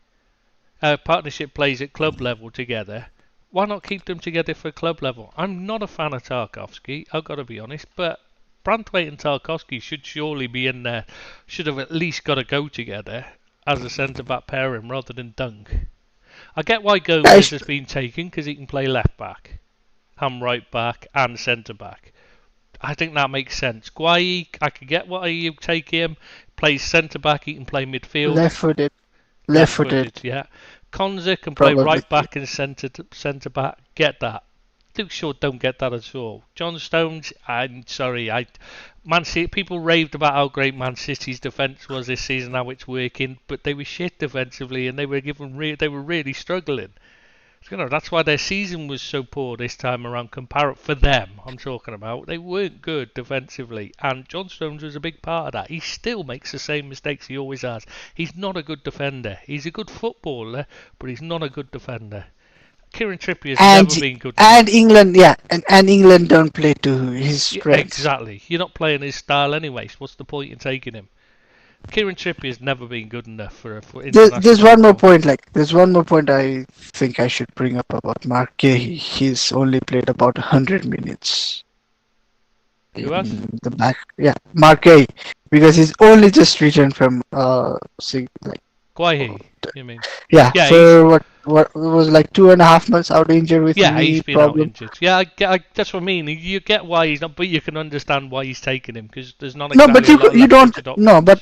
a partnership plays at club level together, why not keep them together for club level? I'm not a fan of Tarkovsky, I've got to be honest, but Branthwaite and Tarkovsky should surely be in there, should have at least got to go together as a centre-back pairing rather than Dunk. I get why Gomez has been taken because he can play left back, and right back, and centre back. I think that makes sense. Guayi, I could get why you take him. Plays centre back, he can play midfield. Left-footed. Left-footed, yeah. Konza can play Probably. right back and centre back. Get that. Luke Shaw don't get that at all. John Stones, I'm sorry, Man City, people raved about how great Man City's defence was this season, how it's working, but they were shit defensively and they were really struggling. That's why their season was so poor this time around. For them, I'm talking about. They weren't good defensively, and John Stones was a big part of that. He still makes the same mistakes he always has. He's not a good defender. He's a good footballer, but he's not a good defender. Kieran Trippier's never been good. And England, and England don't play to his strengths. Exactly. You're not playing his style anyway, so what's the point in taking him? Kieran Trippier's never been good enough for international. There's one more point. There's one more point I think I should bring up about Mark Gay. He's only played about 100 minutes. Who has? The back, yeah, Mark Gay, because he's only just returned from Guahi, you mean? Yeah, for what was like 2.5 months out injured with knee he's been problem. out injured. Yeah, that's what I mean. You get why he's not, but you can understand why he's taking him because there's not. No, but you don't. No, but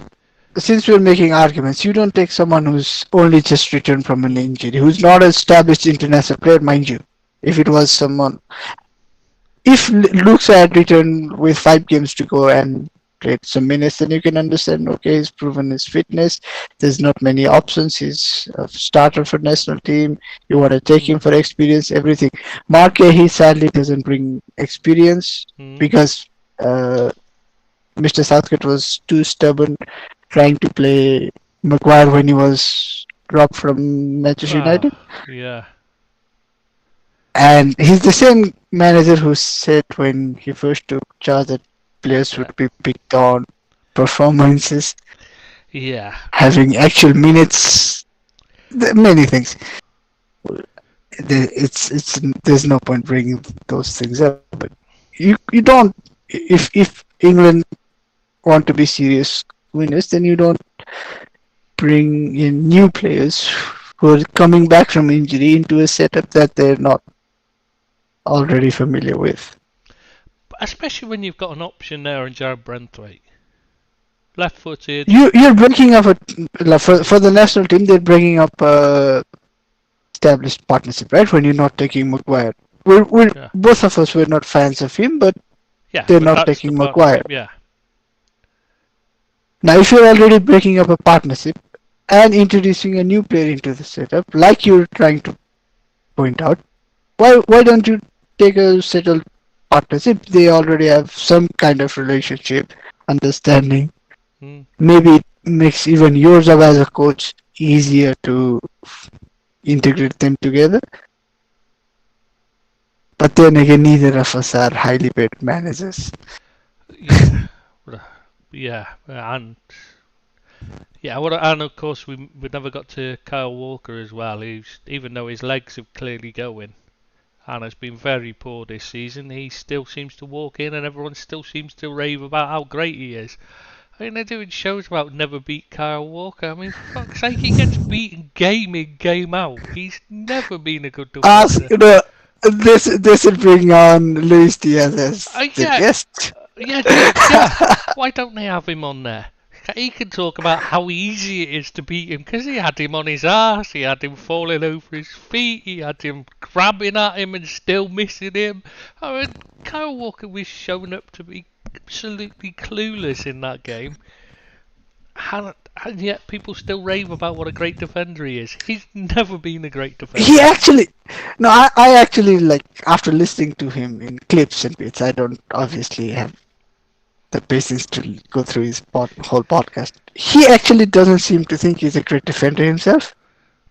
since we're making arguments, you don't take someone who's only just returned from an injury, who's not an established international player, mind you. If it was someone, if Luke had returned with 5 games to go and played some minutes, then you can understand. Okay, he's proven his fitness. There's not many options. He's a starter for national team. You want to take him for experience, everything. Mark, he sadly doesn't bring experience because Mr. Southgate was too stubborn trying to play Maguire when he was dropped from Manchester United. Yeah. And he's the same manager who said when he first took charge that players would be picked on performances. Yeah. Having actual minutes. Many things. There's no point bringing those things up. But you don't. If England want to be serious winners, then you don't bring in new players who are coming back from injury into a setup that they're not already familiar with. Especially when you've got an option there in Jared Branthwaite. Left-footed. You're breaking up for the national team. They're bringing up established partnership, right? When you're not taking Maguire. Both of us were not fans of him, but they're not taking Maguire. Yeah. Now, if you're already breaking up a partnership and introducing a new player into the setup, like you're trying to point out, why don't you take a settled partnership? They already have some kind of relationship, understanding. Maybe it makes even your job as a coach easier to integrate them together. But then again, neither of us are highly paid managers. Yeah, and of course we never got to Kyle Walker as well. Who's, even though his legs are clearly going, and has been very poor this season, he still seems to walk in, and everyone still seems to rave about how great he is. I mean, they're doing shows about never beat Kyle Walker. I mean, for fuck's sake, he gets beaten game in, game out. He's never been a good defender. This will bring on Luis Diaz as the guest. Yeah. Why don't they have him on there? He can talk about how easy it is to beat him because he had him on his ass, he had him falling over his feet, he had him grabbing at him and still missing him. I mean, Kyle Walker was shown up to be absolutely clueless in that game. And yet people still rave about what a great defender he is. He's never been a great defender. I actually like, after listening to him in clips and bits, I don't obviously have the patience to go through his whole podcast. He actually doesn't seem to think he's a great defender himself.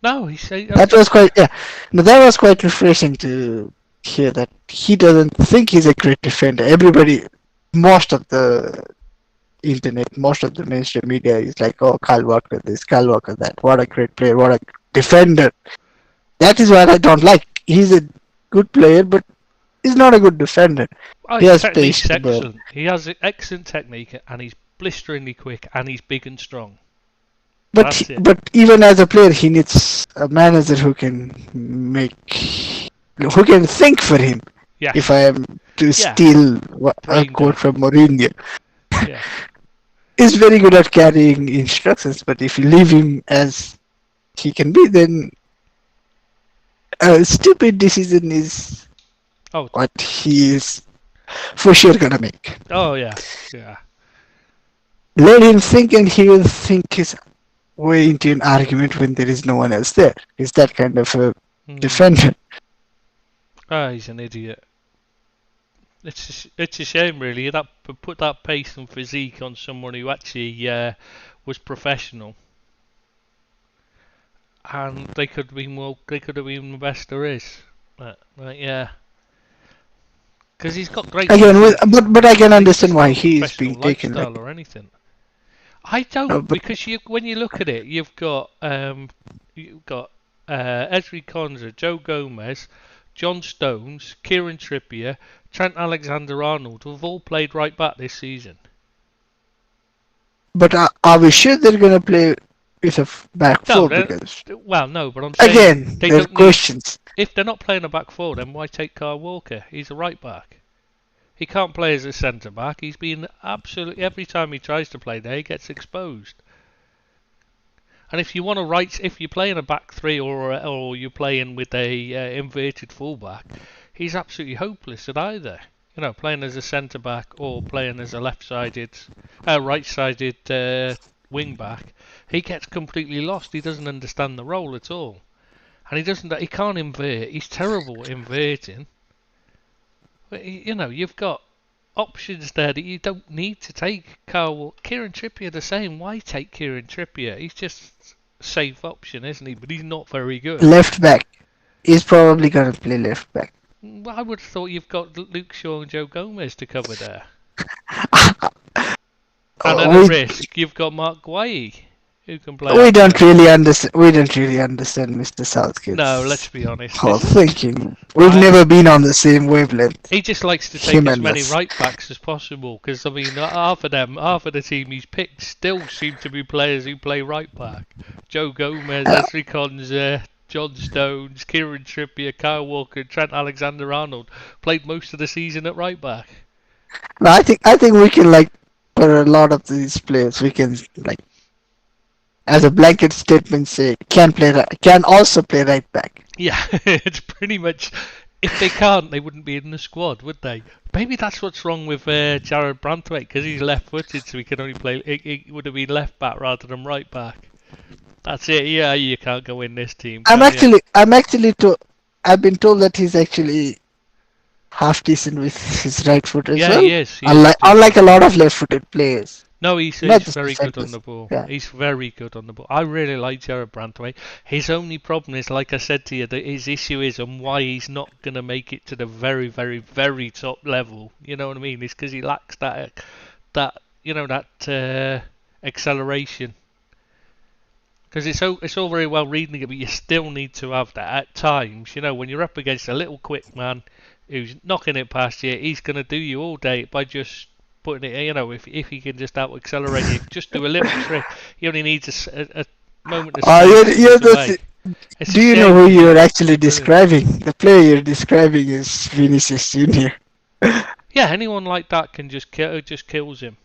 No, he said that was quite refreshing to hear that he doesn't think he's a great defender. Most of the internet, most of the mainstream media is like, oh, Kyle Walker this, Kyle Walker that. What a great player, what a defender. That is what I don't like. He's a good player, but he's not a good defender. Oh, He his has pace technique's to burn. excellent. He has excellent technique, and he's blisteringly quick, and he's big and strong. But That's it. but even as a player, he needs a manager who can who can think for him. If I Yes. am to Yeah. steal a Brain quote dead. from Mourinho, Yeah. he's very good at carrying instructions. But if you leave him as he can be, then a stupid decision is Oh. what he is for sure gonna make. Oh yeah. Yeah. Let him think, and he will think his way into an argument when there is no one else there. He's that kind of a Hmm. defender. Ah, he's an idiot. It's a shame, really. That put that pace and physique on someone who actually was professional, and they could have been well. They could have been the best there is. But yeah, because he's got great Again, physique. but I can But he's understand just why not a he is professional being taken. lifestyle Like, or anything. I don't, but because when you look at it, you've got Ezri Konsa, Joe Gomez, John Stones, Kieran Trippier, Trent Alexander-Arnold, who've all played right back this season. are we sure they're gonna play with a back No, four? Because well, no, but I'm saying again, they there are don't need. questions. If they're not playing a back four, then why take Kyle Walker? He's a right back. He can't play as a centre back. He's been absolutely every time he tries to play there, he gets exposed. And if you want to if you're playing a back three or you're playing with a inverted fullback, he's absolutely hopeless at either. You know, playing as a centre back or playing as a right-sided wing back, he gets completely lost. He doesn't understand the role at all, and he can't invert. He's terrible at inverting. But you know, you've got options there that you don't need to take. Kieran Trippier the same. Why take Kieran Trippier? He's just a safe option, isn't he? But he's not very good. Left back, he's probably gonna play left back. Well, I would have thought you've got Luke Shaw and Joe Gomez to cover there. And at a we risk, you've got Mark Guay, who can play we up don't there. really understand. We don't really understand Mr. No, let's Southgate's be honest. whole This is, thinking. We've I, never been on the same wavelength. he just likes to take Him as and many us. right backs as possible. Because I mean, half of the team he's picked still seem to be players who play right back. Joe Gomez, Uh, Ezri Konsa, John Stones, Kieran Trippier, Kyle Walker, Trent Alexander-Arnold played most of the season at right back. no, I think we can like for a lot of these players we can like as a blanket statement say can also play right back. Yeah, it's pretty much. If they can't, they wouldn't be in the squad, would they? Maybe that's what's wrong with Jared Brantwaite, because he's left-footed, so he can only play. He would have been left back rather than right back. That's it. Yeah, you can't go in this team, I'm can you? actually I've been told that he's actually half decent with his right foot as Yeah, well. he is. He is Unlike decent. a lot of left-footed players, No, he's not just very good on defenders. the ball. Yeah. He's very good on the ball. I really like Jared Brantwaite. His only problem is, like I said to you, that his issue is and why he's not going to make it to the very, very, very top level. You know what I mean? It's because he lacks that acceleration. Because it's all very well reading it, but you still need to have that at times. You know, when you're up against a little quick man who's knocking it past you, he's going to do you all day by just putting it. You know, if he can just out accelerate you, just do a little trick. He only needs a moment of Uh, space you're, to you're put away. the, It's a do you know shame who because you're actually he's brilliant. describing? The player you're describing is Vinicius Junior. Yeah, anyone like that can just just kills him.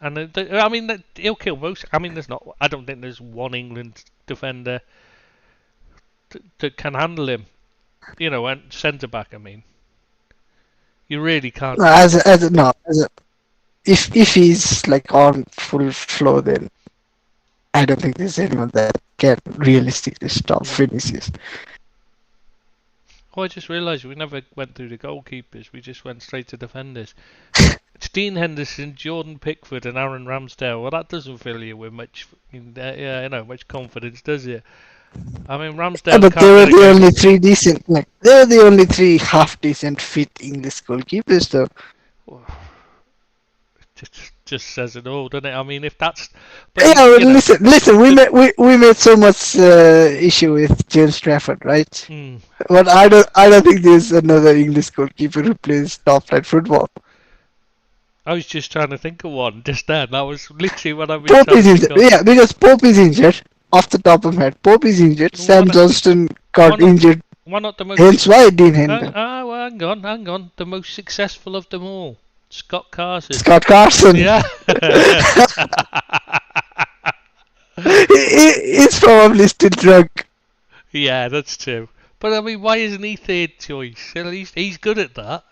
And I mean, he'll kill most. I mean, there's not. I don't think there's one England defender that can handle him. You know, and centre back. I mean, you really can't. No, no, if he's like on full flow, then I don't think there's anyone that can realistically stop Vinicius. Oh, I just realised we never went through the goalkeepers. We just went straight to defenders. It's Dean Henderson, Jordan Pickford, and Aaron Ramsdale. Well, that doesn't fill you with much, much confidence, does it? I mean, Ramsdale But they can't were get a the game. only three decent, like they were the only three half decent fit English goalkeepers, though. Just just says it all, doesn't it? I mean, if that's, but Yeah, well, you know, listen. We made so much issue with James Trafford, right? mm, But I don't think there's another English goalkeeper who plays top flight football. I was just trying to think of one just then. That was literally what I've been Pope trying to is think injured. of. Yeah, because Pope is injured. Off the top of my head, Pope is injured. Why Sam not? Johnston Why got not? injured. Why not the most? Hence why Dean Henderson. Well, hang on. The most successful of them all, Scott Carson. Scott Carson. Yeah. He's probably still drunk. Yeah, that's true. But I mean, why isn't he third choice? At least he's good at that.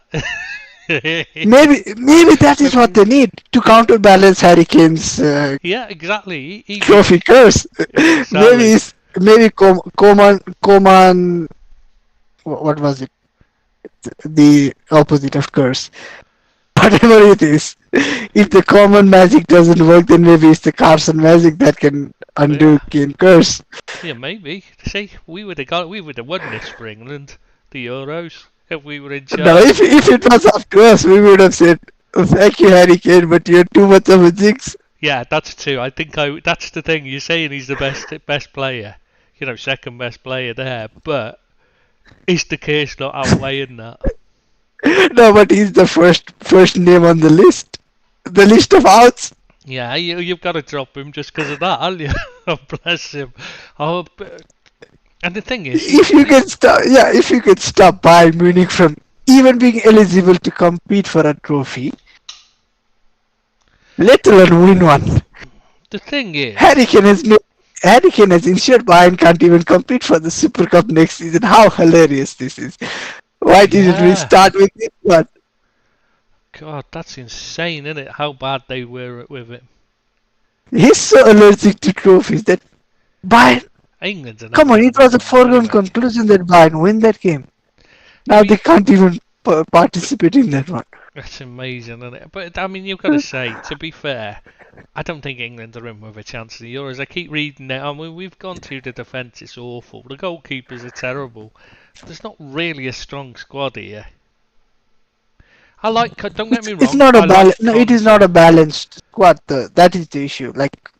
Maybe that is what they need to counterbalance Harry Kane's Yeah, exactly. He trophy curse. exactly. Maybe Coman. What was it? The opposite of curse. Whatever it is, if the common magic doesn't work, then maybe it's the Carson magic that can undo Yeah, Kane curse. yeah, maybe. See, we would have won this for England, the Euros, if we were in Now, charge. if it was up to us, we would have said, "Oh, thank you, Harry Kane, but you're too much of a jinx." Yeah, that's true. I think that's the thing. You're saying he's the best player, second best player there, but is the case not outweighing that? No, but he's the first name on the list of outs. Yeah, you've got to drop him just because of that, haven't you? Oh, bless him. Oh, and the thing is, If you can stop Bayern Munich from even being eligible to compete for a trophy, let alone win one. the thing is, Harry Kane has ensured Bayern can't even compete for the Super Cup next season. How hilarious this is! Why didn't we yeah, start with this one? God, that's insane, isn't it? How bad they were with it. He's so allergic to trophies that Bayern. England's are Come never on, going to it win was a one foregone anyway. conclusion that Bayern win that game. Yeah, Now they can't even participate in that one. that's amazing, isn't it? But I mean, you've got to say, to be fair, I don't think England are in with a chance of the Euros. I keep reading it. I mean, we've gone through the defence; it's awful. The goalkeepers are terrible. There's not really a strong squad here. I like. Don't get me It's wrong. not a I like No, it is not a Conte, balanced squad. That is the issue.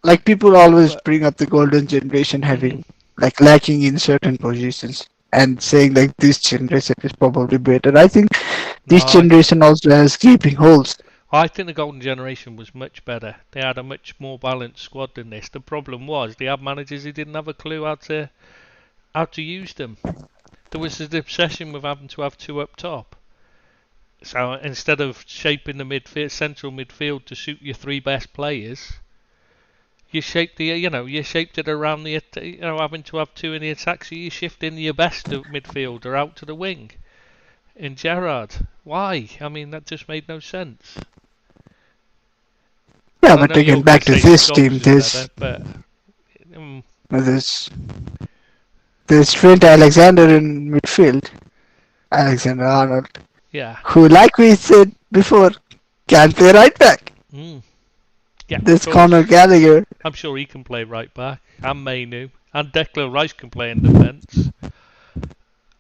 Like people always but bring up the golden generation mm, having like lacking in certain positions and saying like this generation is probably better. I think no, this generation also has gaping holes. I think the Golden Generation was much better. They had a much more balanced squad than this. The problem was they had managers who didn't have a clue how to use them. There was an obsession with having to have two up top. So instead of shaping the central midfield to suit your three best players, you shaped it around having to have two in the attack. So you shift in your best midfielder out to the wing. In Gerrard, why? I mean, that just made no sense. Yeah, And I but know you're again, going to back to say this team, Scholes is better, but um, there's there's Trent Alexander in midfield, Alexander Arnold, yeah, who, like we said before, can play right back. mm, yeah, of There's Conor course. Gallagher. I'm sure he can play right back, and Mainu, and Declan Rice can play in defence.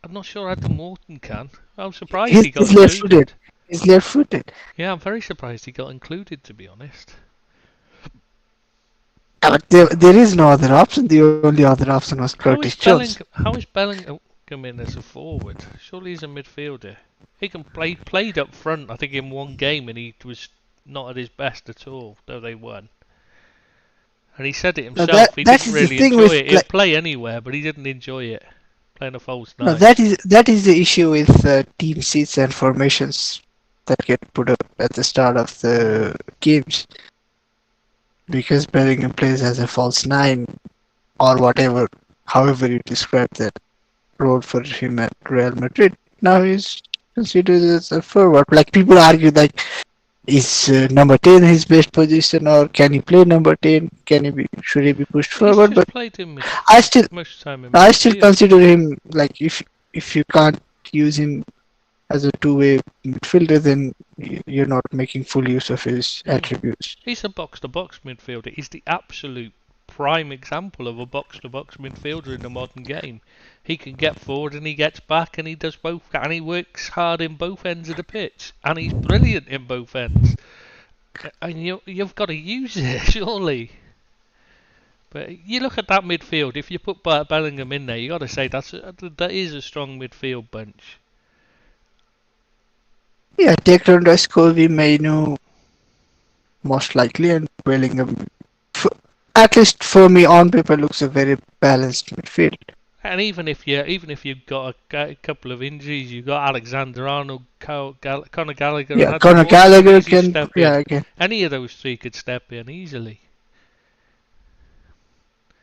I'm not sure Adam Morton can. I'm surprised he got He's left-footed. included. He's left-footed. Yeah, I'm very surprised he got included, to be honest. But there is no other option. The only other option was Curtis Jones. How is Bellingham in as a forward? Surely he's a midfielder. He can played up front, I think, in one game, and he was not at his best at all, though they won. And he said it Now himself. He that didn't is the really thing enjoy with it. He'd play anywhere, but he didn't enjoy it. Playing a false no, nine. that is the issue with team seats and formations that get put up at the start of Mm. the games. Because Bellingham plays as a false nine or whatever, however you describe that role for him at Real Madrid. Now he's considered as a forward. Like people argue, like is number 10 his best position, or can he play number 10? Should he be pushed He's forward? just But played in I still most of the time in I still midfield. consider him like if you can't use him as a two-way midfielder, then you're not making full use of his Mm. attributes. He's a box-to-box midfielder. He's the absolute prime example of a box-to-box midfielder in the modern game. He can get forward and he gets back and he does both, and he works hard in both ends of the pitch, and he's brilliant in both ends. and you've got to use it surely. But you look at that midfield. If you put Bellingham in there, you got to say that is a strong midfield bunch. Yeah, Declan Rice, Colby, Mainu, most likely, and Bellingham. F- At least for me, on paper, looks a very balanced midfield. And even if you've got a couple of injuries, you've got Alexander Arnold, Conor Gallagher, and Yeah, Adam Conor Ward could Gallagher easily can. step in. Yeah, again. Any of those three could step in easily.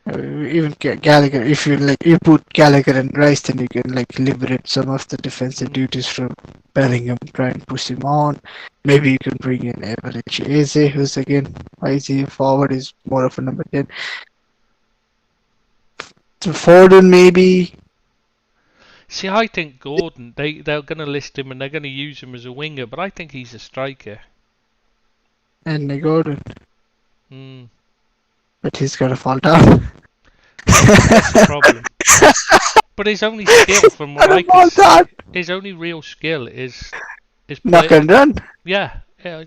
Even Gallagher, if you like, you put Gallagher and Rice, then you can like liberate some of the defensive Mm. duties from Bellingham, try and push him on. Maybe you can bring in Average Eze, who's again Eze forward is more of a number 10. To Foden maybe, See, I think Gordon, they're going to list him and they're going to use him as a winger, but I think he's a striker. and Gordon, Mm. but he's gonna fall down. That's the problem. But his only skill, from what Gonna I can fall see, down. his only real skill is Knock play. and run. Yeah,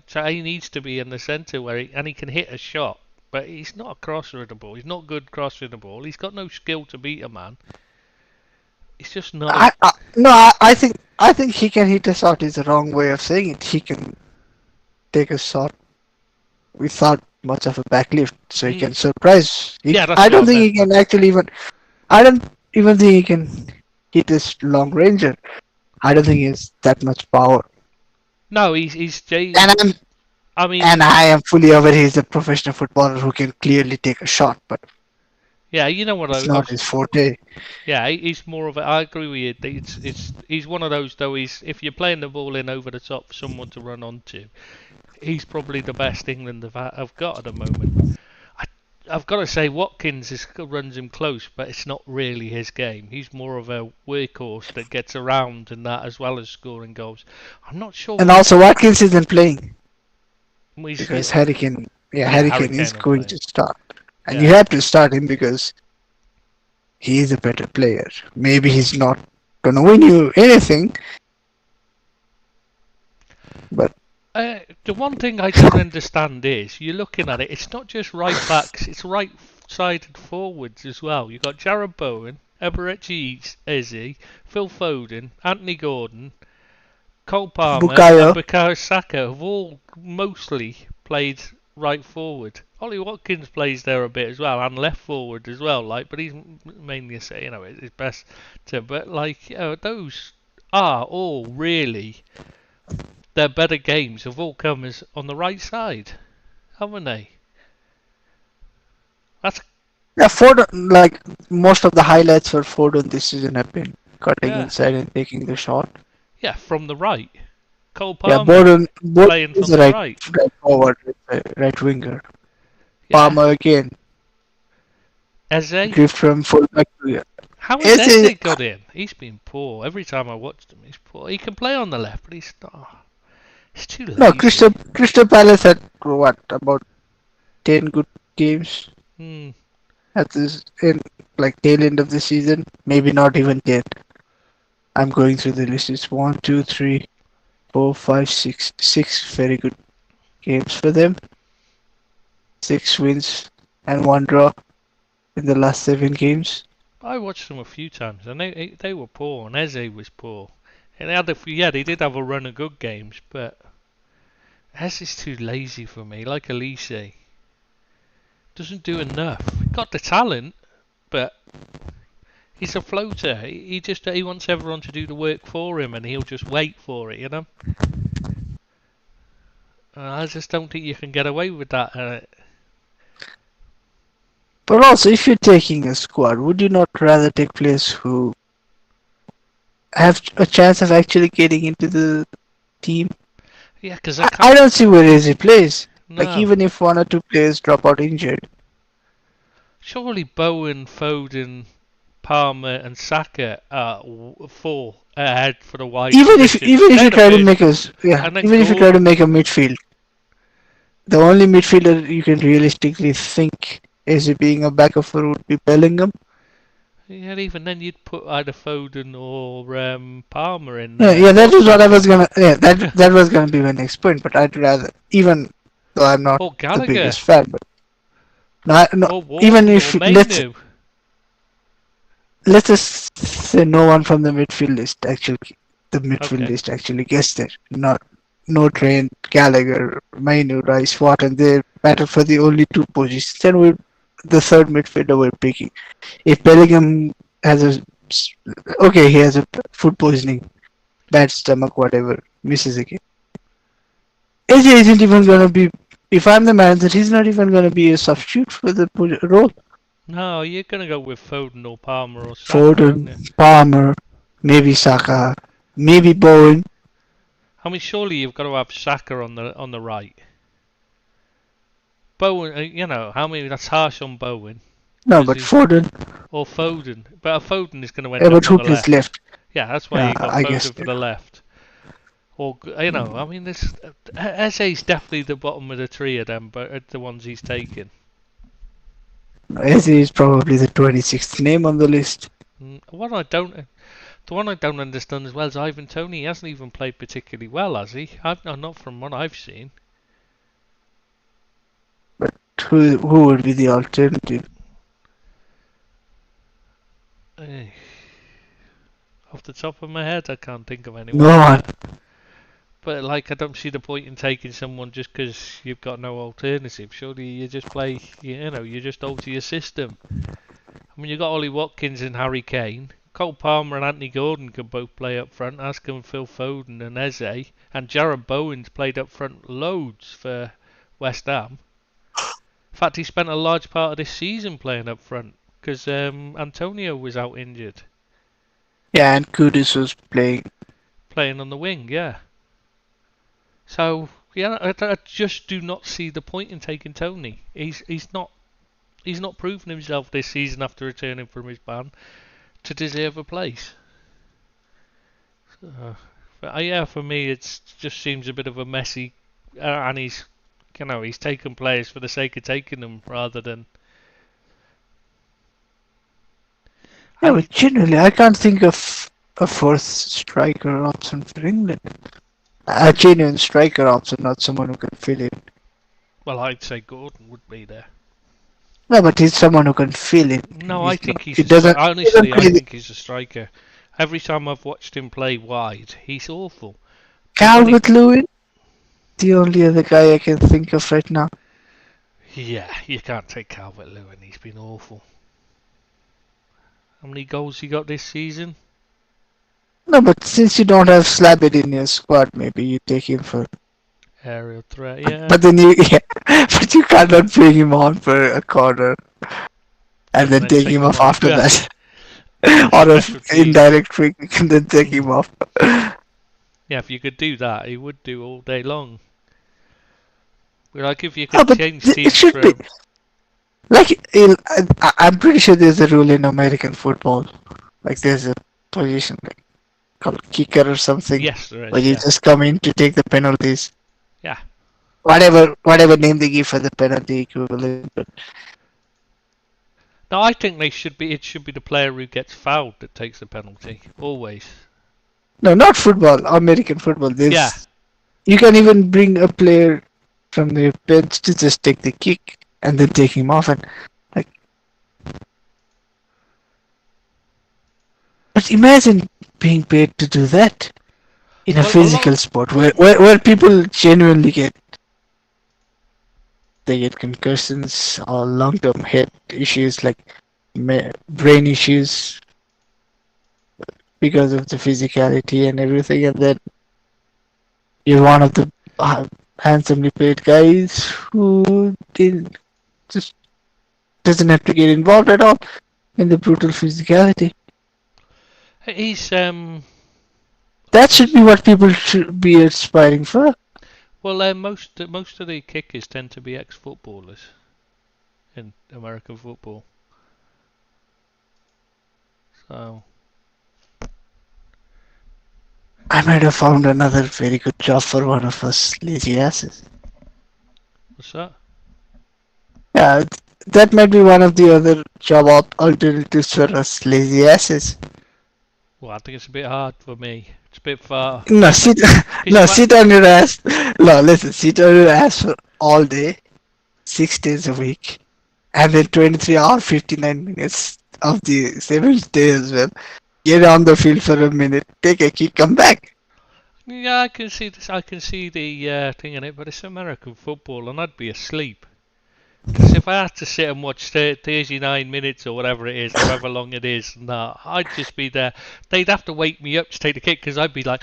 so he needs to be in the centre and he can hit a shot, but he's not a crosser of the ball. He's not good crossing the ball. He's got no skill to beat a man. He's just not a. No, I think he can hit a shot. Is the wrong way of saying it. He can take a shot without much of a backlift, so he Mm, can surprise. yeah, that's I what I don't think he meant. can actually even. I don't even think he can hit this long ranger. I don't think he has that much power. No, he's. And I'm I mean, and I am fully aware he's a professional footballer who can clearly take a shot, but yeah, you know what it's I not was. his forte. Yeah, he's more of a. I agree with you. He's one of those though. If you're playing the ball in over the top for someone to run onto, he's probably the best England have got at the moment. I, I've got to say Watkins runs him close, but it's not really his game. He's more of a workhorse that gets around and that as well as scoring goals. I'm not sure And what also Watkins isn't playing he's. because Harry Yeah, Harry Kane is Kane will going play. to start, and you Yeah. have to start him because he is a better player. Maybe he's not gonna win you anything, but The one thing I don't understand is you're looking at it. It's not just right backs; it's right-sided forwards as well. You've got Jared Bowen, Eberechi Eze, Phil Foden, Anthony Gordon, Cole Palmer, and Bukayo. Bukayo Saka have all mostly played right forward. Ollie Watkins plays there a bit as well, and left forward as well. But he's mainly his best to. But those are all really their better games have all come as on the right side, haven't they? That's Yeah, Foden, like most of the highlights for Foden this season have been cutting yeah, inside and taking the shot. yeah, from the right. Cole Yeah, Palmer Borden playing is from a the right. right forward, right winger. Yeah, Palmer again, Eze. drift from fullback to How has Eze. Eze got in? He's been poor. Every time I watched him, he's poor. He can play on the left, but he's not. He's too No, lazy. Crystal Palace had what about 10 good games Hmm. at this in like tail end of the season. Maybe not even 10. I'm going through the list. It's 1, 2, 3, 4, 5, 6 very good games for them. 6 wins and 1 draw in the last 7 games. I watched them a few times, and they were poor, and Eze was poor. And they had a few, yeah, they did have a run of good games, but Eze's too lazy for me. Like Elise, doesn't do enough. Got the talent, but he's a floater. He wants everyone to do the work for him, and he'll just wait for it. I just don't think you can get away with that. But also, if you're taking a squad, would you not rather take players who have a chance of actually getting into the team? Yeah, because I don't see where Eze plays. Like no. even if 1 or 2 players drop out injured, Surely Bowen, Foden, Palmer, and Saka are four ahead for the wide position. even if They're you the try to first, make us yeah, and then even if you try to Gordon. make a midfield, the only midfielder you can realistically think is being a backup for would be Bellingham. Yeah, even then you'd put either Foden or Palmer in Yeah, there, yeah, or that was what I Saka. was gonna. Yeah, that was gonna be my next point. But I'd rather even though I'm not Or the Gallagher. biggest fan. But no, Or even Wharton. Or if Mainu. let's just say no one from the midfield Okay. list actually gets there. Not no Trent, Gallagher, Mainu, Rice, Watt, they battle for the only two positions. Then we the third midfielder we're picking. If Bellingham has a okay, he has a food poisoning, bad stomach, whatever, misses again. AJ isn't even gonna be. If I'm the manager, he's not even gonna be a substitute for the role. No, you're going to go with Foden or Palmer or Saka, aren't you? Foden, Palmer, maybe Saka, maybe Bowen. I mean, surely you've got to have Saka on the right. Bowen, how many? That's harsh on Bowen No, because but he's Foden. or Foden, but Foden is going to Yeah, end but up on who the plays left. left? Yeah, that's why Yeah, you got I guess. Foden for the left. Or I mean, this Eze's definitely the bottom of the tree of them, but the ones he's taken. Eze is probably the 26th name on the list. The one I don't understand as well is Ivan Toney. He hasn't even played particularly well, has he? Not from what I've seen. But who would be the alternative? Eh, Off the top of my head, I can't think of No anyone. one. But like, I don't see the point in taking someone just because you've got no alternative. Surely you just play, you just alter your system. I mean, you've got Ollie Watkins and Harry Kane. Cole Palmer and Anthony Gordon can both play up front, as can Phil Foden and Eze. And Jarrod Bowen's played up front loads for West Ham. In fact, he spent a large part of this season playing up front because Antonio was out injured, Yeah, and Kudus was playing on the wing. Yeah. So yeah, I just do not see the point in taking Tony. He's not proven himself this season after returning from his ban to deserve a place. But yeah, for me, it just seems a bit of a messy, and he's taken players for the sake of taking them rather than. Yeah, And but generally, I can't think of a fourth striker option for England. A genuine striker option, not someone who can fill in. well, I'd say Gordon would be there. No, but he's someone who can fill in. No, I think he's It a doesn't. striker. He doesn't Honestly, I really. think he's a striker. Every time I've watched him play wide, he's awful. But when he, Calvert-Lewin, the only other guy I can think of right now. yeah, you can't take Calvert-Lewin. He's been awful. How many goals he got this season? No, but since you don't have Slabbit in your squad, maybe you take him for. Aerial threat, yeah. But then you, yeah, but you cannot bring him on for a corner and then take him off after Yeah, that, for or an special teams. indirect free kick and then take him off. Yeah, if you could do that, he would do all day long. But like if you No, could but change it teams should be from like I'm pretty sure there's a rule in American football, like there's a position like called kicker or something, yes, there where is, you yeah, just come in to take the penalties, yeah. whatever name they give for the penalty equivalent. But No, I think they should be. It should be the player who gets fouled that takes the penalty always. no, not football. American football. Yeah, You can even bring a player from the bench to just take the kick and then take him off and like. But imagine being paid to do that in a well, a lot. physical sport where people genuinely get concussions or long-term head issues like brain issues because of the physicality and everything, and then you're one of the handsomely paid guys who just doesn't have to get involved at all in the brutal physicality. He's That should be what people should be aspiring for. well, most of the kickers tend to be ex-footballers in American football. So I might have found another very good job for one of us lazy asses. what's that? Yeah, that might be one of the other job alternatives for us lazy asses. Well, I think it's a bit hard for me. It's a bit far. No, sit, 'Cause no, sit on your ass. No, listen, sit on your ass all day, 6 days a week, and then 23 hours, 59 minutes of the seventh day as well. Get on the field for a minute, take a kick, come back. Yeah, I can see this. I can see the thing in it, but it's American football, and I'd be asleep. Because if I had to sit and watch 39 minutes or whatever it is, however long it is, nah, I'd just be there. They'd have to wake me up to take the kick because I'd be like,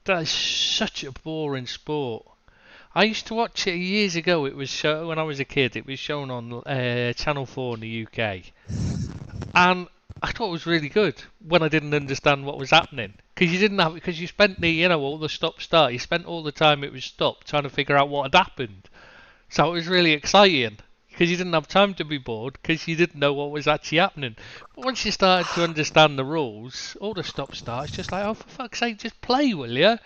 that is such a boring sport. I used to watch it years ago. It was when I was a kid. It was shown on Channel 4 in the UK, and I thought it was really good when I didn't understand what was happening. Because you didn't have, because you spent all the stop start. You spent all the time it was stopped trying to figure out what had happened. So it was really exciting because you didn't have time to be bored because you didn't know what was actually happening. But once you started to understand the rules, all the stop start, it's just like, oh, for fuck's sake, just play, will you?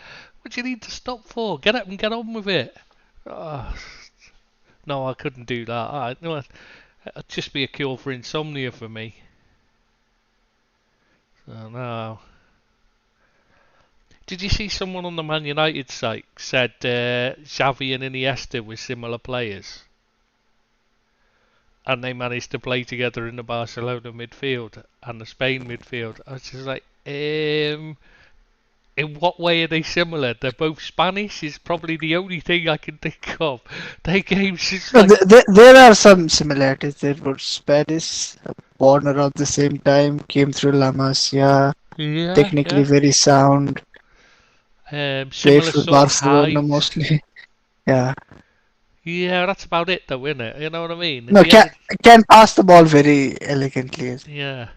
What do you need to stop for? Get up and get on with it. Oh, no, I couldn't do that. No, it'd just be a cure for insomnia for me. So, no. Did you see someone on the Man United site said Xavi and Iniesta were similar players? And they managed to play together in the Barcelona midfield and the Spain midfield. I was just like, in what way are they similar? They're both Spanish is probably the only thing I can think of. Their games just No, like... there are some similarities. They were Spanish, born around the same time, came through La Masia, Yeah, technically yeah. very sound, played Similar for sort of Barcelona height. mostly. Yeah. Yeah, that's about it though, isn't it? You know what I mean? No, The other... can pass the ball very elegantly. Yeah.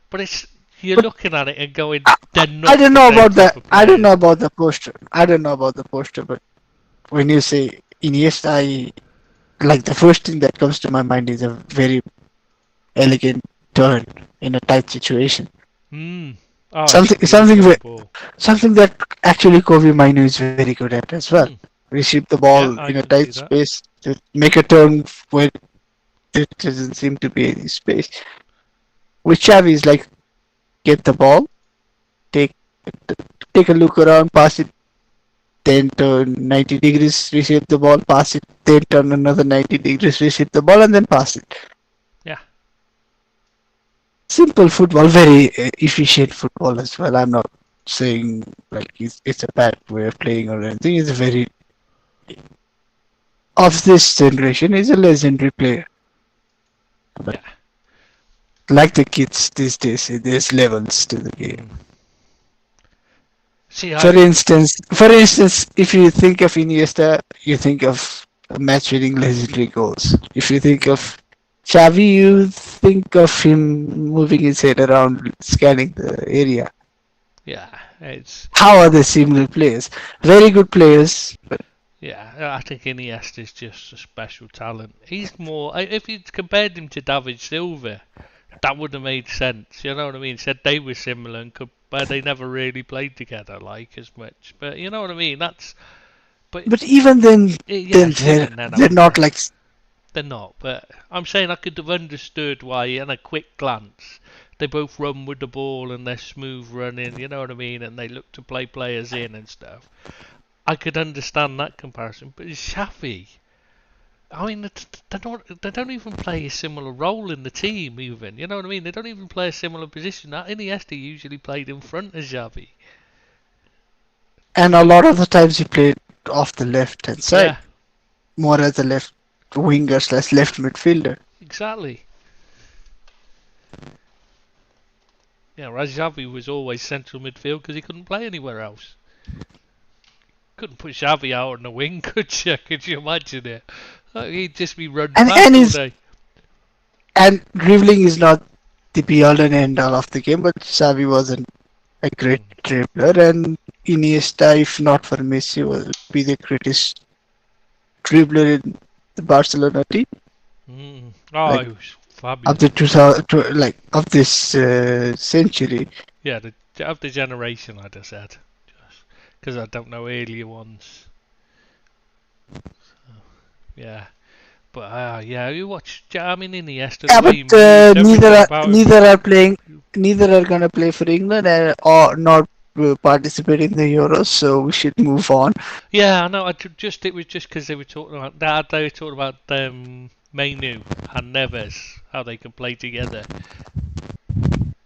But it's... You're But looking at it and going, I, I they're I not don't the know same about the type of I don't know players. about the poster. I don't know about the poster, but when you say Iniesta, like the first thing that comes to my mind is a very elegant turn in a tight situation. Hmm. Oh, it's a Something really something clever ve- ball. something that actually Kobe Mino is very good at as well. Hmm. Receive the Yeah, ball I in a can tight see that. space to make a turn where there doesn't seem to be any space. With Xavi is like get the ball, take take a look around, pass it, then turn 90 degrees, receive the ball, pass it, then turn another 90 degrees, receive the ball, and then pass it. Yeah. Simple football, very efficient football as well. I'm not saying like it's a bad way of playing or anything. It's a very of this generation. He's a legendary player. But Yeah. like the kids these days, there's levels to the game. Hmm. See, For instance, if you think of Iniesta, you think of match-winning legendary goals. If you think yeah, of Xavi, you think of him moving his head around, scanning the area. yeah, it's... How are they similar players? Very good players, but Yeah, I think Iniesta's just a special talent. He's more... If you compared him to David Silva, that would have made sense. You know what I mean? Said they were similar and but they never really played together like as much. But you know what I mean? That's... But but even then, then yes, they're even then I they're wouldn't not have... like. They're not, but I'm saying I could have understood why, in a quick glance, they both run with the ball and they're smooth running, you know what I mean, and they look to play players in and stuff. I could understand that comparison, but Shafi, I mean, they don't even play a similar role in the team, even, you know what I mean? They don't even play a similar position. That Iniesta usually played in front of Xavi. And a lot of the times he played off the left hand side, Yeah, more as a left winger slash left midfielder. exactly. Yeah, whereas Xavi was always central midfield because he couldn't play anywhere else. Couldn't put Xavi out on the wing, could you? Could you imagine it? Like, he'd just be run And and past all his day. and dribbling is not the be all and end all of the game, but Xavi wasn't a great Mm. dribbler, and Iniesta, if not for Messi, will be the greatest dribbler in the Barcelona team, Mm. Oh, like it was of the fabulous. 2000, like of this century. Yeah, of the generation, I'd have said. Just because I don't know earlier ones. Yeah. But, yeah, you watch, I mean, Iniesta, the Yeah, way but he moves, neither everything are about him. neither are playing, neither are gonna play for England or not. participate in the Euros, so we should move on. Yeah, I know. Just it was just because they were talking about that. They were talking about Mainu and Neves, how they can play together.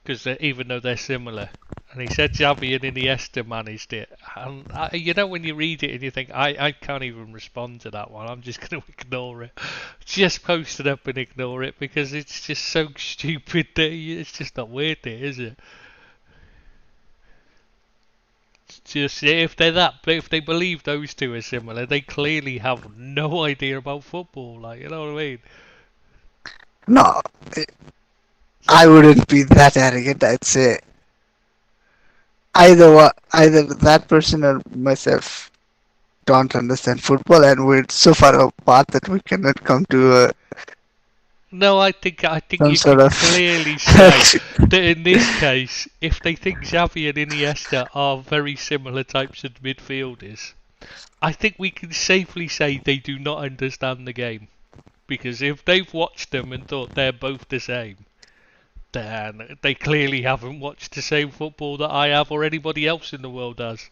Because even though they're similar, and he said Xavi and Iniesta managed it, and you know when you read it and you think I can't even respond to that one. I'm just going to ignore it. Just post it up and ignore it because it's just so stupid that it's just not worth it, is it? Just if they're that, if they believe those two are similar, they clearly have no idea about football. Like, you know what I mean? No, I wouldn't be that arrogant. I'd say either that person or myself don't understand football, and we're so far apart that we cannot come to No, I think some you sort can of. clearly say that in this case, if they think Xavi and Iniesta are very similar types of midfielders, I think we can safely say they do not understand the game. Because if they've watched them and thought they're both the same, then they clearly haven't watched the same football that I have or anybody else in the world has.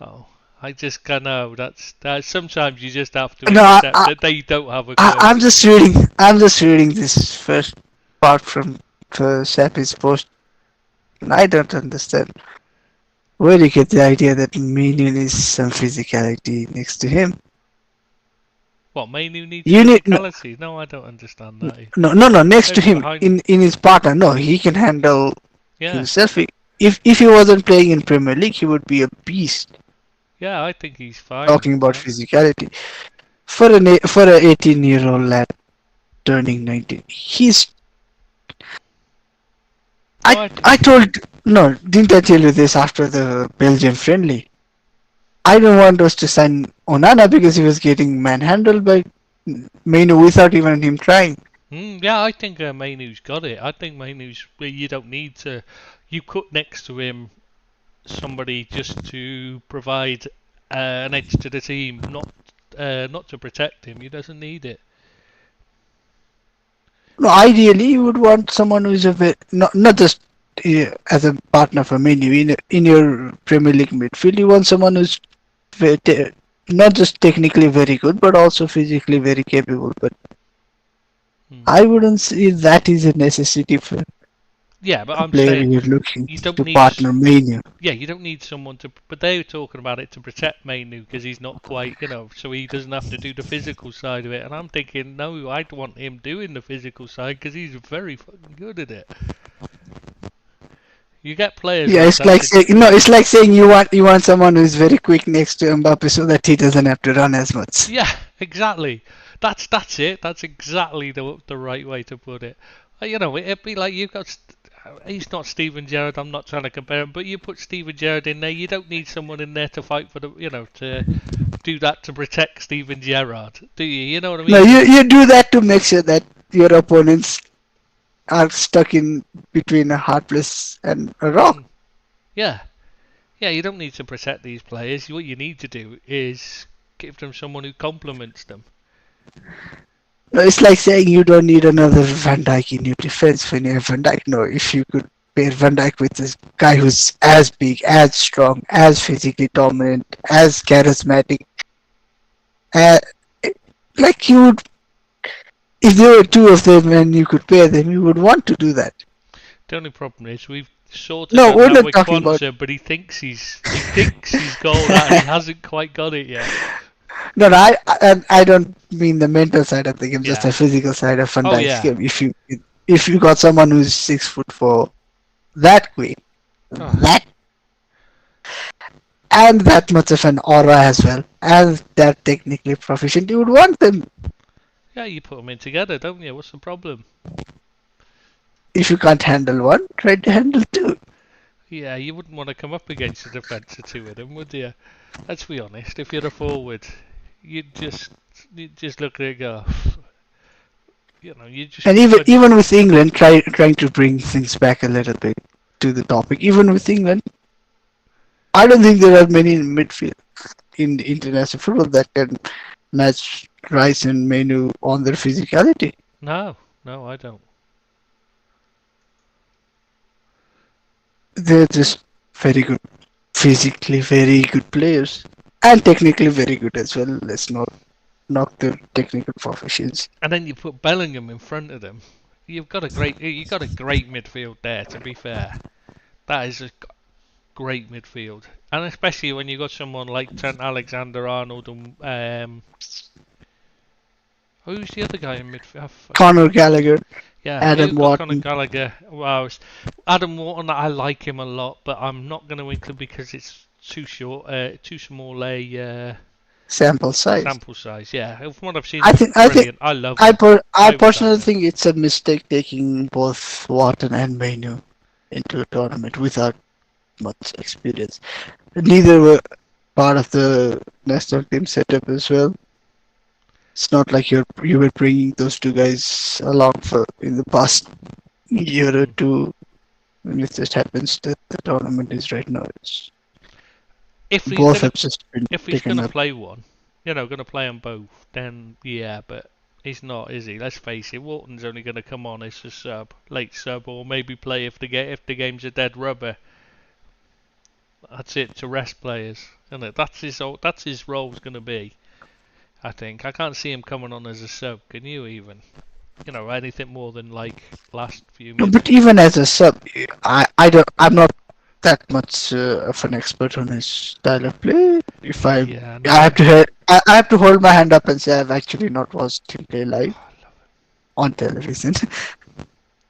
Oh, I just can't know. That's sometimes you just have to No, accept that they don't have a clue. I'm just reading. I'm just reading this first part from Sappy's post, and I don't understand where you get the idea that Minion is some physicality next to him. What, Mainu needs You need no, physicality? No, I don't understand that. no next to Maybe him behind. in his partner. No, he can handle Yeah, himself. If he wasn't playing in Premier League, he would be a beast. yeah, I think he's fine. Talking about physicality for a 18-year-old lad turning 19, he's. No, I I think. told no, didn't I tell you this after the Belgium friendly? I don't want us to sign Onana because he was getting manhandled by Mainu without even him trying. Yeah, I think Mainu's got it. I think Mainu's. You don't need to. You put next to him somebody just to provide an edge to the team, not to protect him. He doesn't need it. No, ideally, you would want someone who is a bit, not just as a partner for Menu in your Premier League midfield. You want someone who's not just technically very good, but also physically very capable. But Hmm. I wouldn't say that is a necessity for Yeah, but a I'm player saying you're looking you don't to need. partner Menu. Yeah, you don't need someone to. But they were talking about it to protect Mainu because he's not quite, so he doesn't have to do the physical side of it. And I'm thinking, no, I'd want him doing the physical side because he's very fucking good at it. You get players Yeah, like it's that like that saying it's like saying you want someone who's very quick next to Mbappe so that he doesn't have to run as much. yeah, exactly. That's it. That's exactly the right way to put it. It'd be like you've got. He's not Steven Gerrard. I'm not trying to compare him, but you put Steven Gerrard in there. You don't need someone in there to fight for to do that to protect Steven Gerrard, do you? You know what I No, mean? you do that to make sure that your opponents are stuck in between a hard place and a rock. Mm, yeah, yeah. You don't need to protect these players. What you need to do is give them someone who complements them. No, it's like saying you don't need another Van Dijk in your defense when you have Van Dijk. No, if you could pair Van Dijk with this guy who's as big, as strong, as physically dominant, as charismatic, uh, like you would, if there were two of them and you could pair them, you would want to do that. The only problem is we've sort of No, done we're that not with talking about. Kwanzaa, but he thinks he's got all that and he hasn't quite got it yet. No, I don't mean the mental side of the game, just Yeah. the physical side of Van Oh Dijk's yeah. game. If you got someone who's 6 foot four, that quick, Oh, that and that much of an aura as well, and that technically proficient, you would want them. yeah. You put them in together, don't you? What's the problem? If you can't handle one, try to handle two. Yeah, you wouldn't want to come up against a defence of two of them, would you? Let's be honest. If you're a forward, you'd just look at it and go, you just And couldn't. even with England trying to bring things back a little bit to the topic, even with England, I don't think there are many in midfield in international football that can match Rice and Menu on their physicality. No, no, I don't. they're just very good, physically very good players, and technically very good as well. Let's not knock their technical proficiency. And then you put Bellingham in front of them. You've got a great midfield there. To be fair, that is a great midfield, and especially when you got someone like Trent Alexander-Arnold and who's the other guy in midfield? Conor Gallagher, Yeah, Adam you've got Conor Wharton, Gallagher. Wow, Adam Wharton. I like him a lot, but I'm not going to include because it's too short, too small a sample size. sample size. Yeah, from what I've seen, I he's think I think brilliant. I love him. I I would sign personally him. think it's a mistake taking both Wharton and Mainu into a tournament without much experience. Neither were part of the national team setup as well. It's not like you were bringing those two guys along for in the past year or Mm. two. And it just happens that the tournament is right now. It's, If he's both gonna have just been if he's taken gonna up. play one, gonna play them both, then yeah, but he's not, is he? Let's face it. Wharton's only gonna come on as a sub, late sub, or maybe play if the game's a dead rubber. That's it to rest players, isn't it? That's his role's gonna be. I think I can't see him coming on as a sub. Can you even? Anything more than like last few No, but minutes. even as a sub, I'm not that much of an expert on his style of play. If Yeah, I no. have to I have to hold my hand up and say I've actually not watched him play live on television,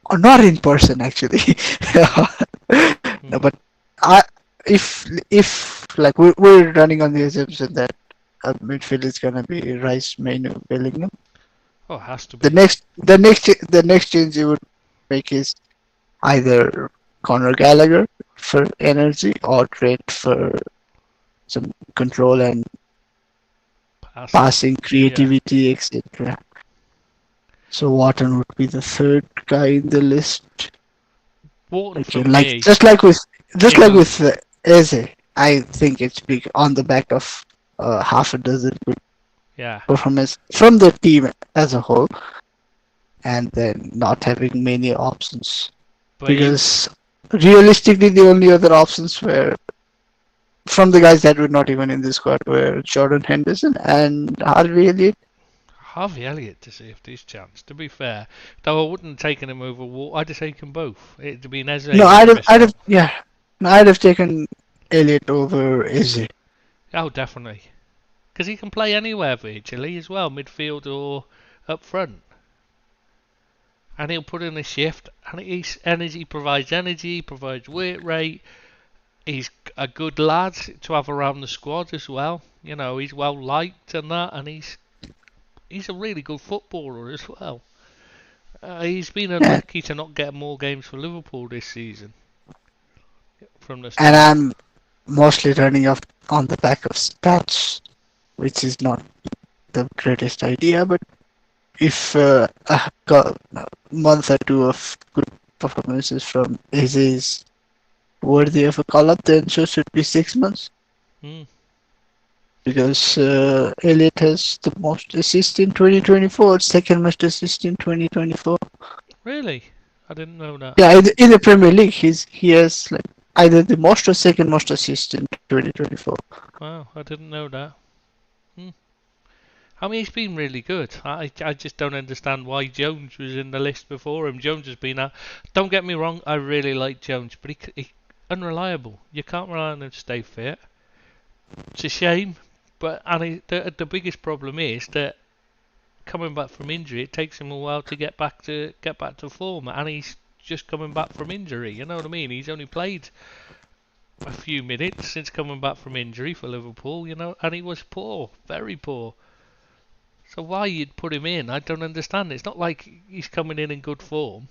or not in person actually. No, Mm. but I if like we're running on the assumption that midfield is gonna be Rice, Mainu, Bellingham. Oh, it has to The be. next the next change you would make is either Conor Gallagher for energy or Trent for some control and Passing. passing Yeah. creativity, etc. So Wharton would be the third guy in the list. Wharton for Okay, like me just is like a with Eze, I think it's big on the back of half a dozen good yeah, performance from the team as a whole, and then not having many options but you because realistically the only other options were from the guys that were not even in the squad were Jordan Henderson and Harvey Elliott. Harvey Elliott deserved his chance. To be fair, though I wouldn't have taken him over Wharton. I'd have taken both. It'd have been Eze No, would have I'd missed have, out. yeah, no, I'd have taken Elliott over Izzy. Oh, definitely, because he can play anywhere virtually as well, midfield or up front, and he'll put in a shift. And he's energy provides energy, provides work rate. He's a good lad to have around the squad as well. He's well liked and that, and he's a really good footballer as well. He's been Yeah, unlucky to not get more games for Liverpool this season from the and start. I'm mostly running off on the back of stats, which is not the greatest idea. But if a month or two of good performances from Izzy is worthy of a call up, then so should be 6 months. Hmm, Because Elliot has the most assists in 2024, second most assists in 2024. really? I didn't know that. Yeah, in the Premier League, he has like either the most or second most assists in 2024. Wow, I didn't know that. Hmm. I mean, he's been really good. I just don't understand why Jones was in the list before him. Jones has been out. Don't get me wrong, I really like Jones, but he unreliable. You can't rely on him to stay fit. It's a shame, but the biggest problem is that coming back from injury, it takes him a while to get back to form, and he's just coming back from injury. You know what I mean? He's only played a few minutes since coming back from injury for Liverpool. And he was poor, very poor. So why you'd put him in, I don't understand. It's not like he's coming in good form.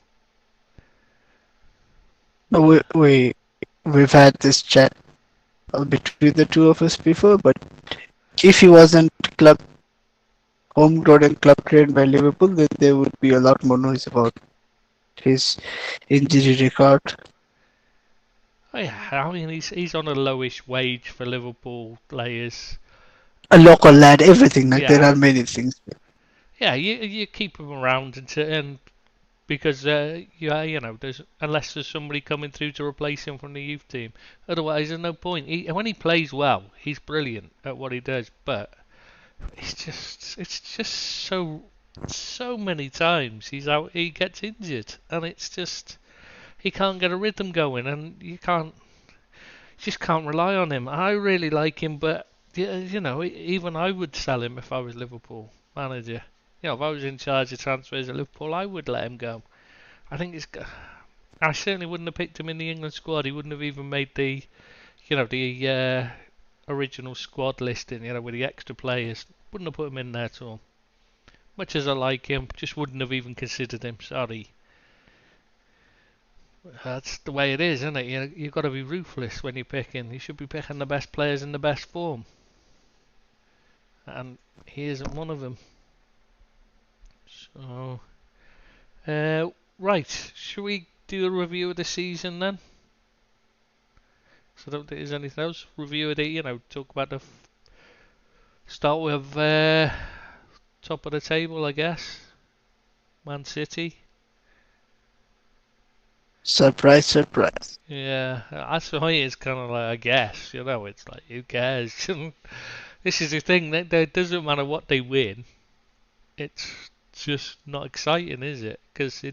No, we've had this chat between the two of us before, but if he wasn't club homegrown and club trained by Liverpool, then there would be a lot more noise about his injury record. Oh yeah, I mean he's on a lowish wage for Liverpool players. A local lad, everything. Like there Yeah, are many things. yeah. You keep him around and because there's unless there's somebody coming through to replace him from the youth team. Otherwise, there's no point. When he plays well, he's brilliant at what he does. But it's just so many times he gets injured, and it's just he can't get a rhythm going, and just can't rely on him. I really like him, but even I would sell him if I was Liverpool manager. If I was in charge of transfers at Liverpool, I would let him go. I think I certainly wouldn't have picked him in the England squad. He wouldn't have even made the original squad listing, with the extra players. Wouldn't have put him in there at all. Much as I like him, just wouldn't have even considered him. Sorry. That's the way it is, isn't it? You've got to be ruthless when you're picking. You should be picking the best players in the best form. And he isn't one of them. So, right. Should we do a review of the season then? So I don't think there's anything else. Review of the, talk about start with top of the table, I guess. Man City. Surprise, surprise. Yeah, that's why it's kind of like, I guess, it's like, who cares? This is the thing, that it doesn't matter what they win, it's just not exciting, is it? Because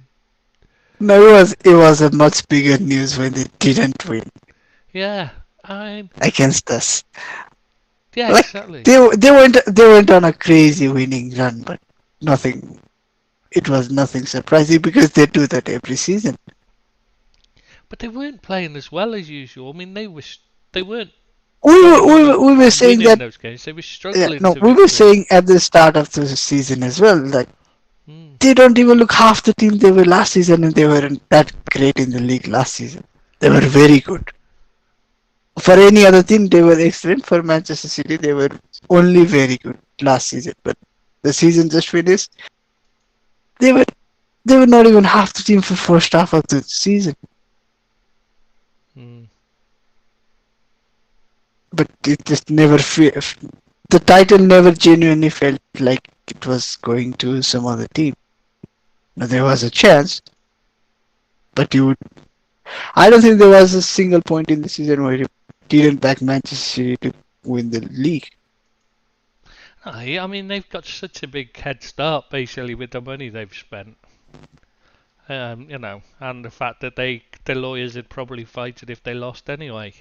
No, it was a much bigger news when they didn't win yeah, against us. yeah, Like exactly. they went on a crazy winning run, but nothing. It was nothing surprising because they do that every season. But they weren't playing as well as usual. I mean, they weren't We were, going on we and were, we were saying winning that. those games. They were Yeah, struggling no, to we were victory. saying at the start of the season as well, like Mm. they don't even look half the team they were last season, and they weren't that great in the league last season. They were very good. For any other team, they were excellent. For Manchester City, they were only very good last season. But the season just finished. They were they were not even half the team for first half of the season. Mm. But it just never the title never genuinely felt like it was going to some other team. Now, there was a chance, but you would. I don't think there was a single point in the season where you didn't back Manchester City to win the league. I mean, they've got such a big head start basically with the money they've spent. And the fact that the lawyers would probably fight it if they lost anyway.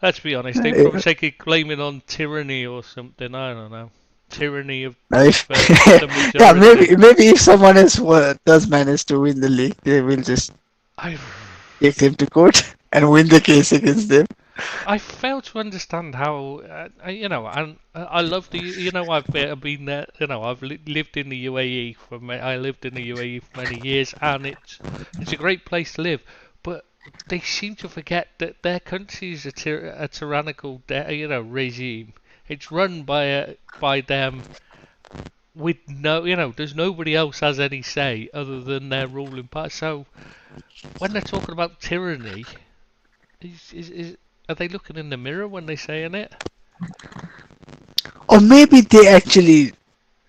Let's be honest, they probably take it claiming on tyranny or something. I don't know, tyranny of If, the yeah, majority. maybe if someone else does manage to win the league, they will just I take them to court and win the case against them. I fail to understand how and I love I've been there. I've lived in the UAE I lived in the UAE for many years, and it's a great place to live. But they seem to forget that their country is a tyrannical regime. It's run by them with no there's nobody else has any say other than their ruling party. So when they're talking about tyranny, is are they looking in the mirror when they saying it? Or maybe they actually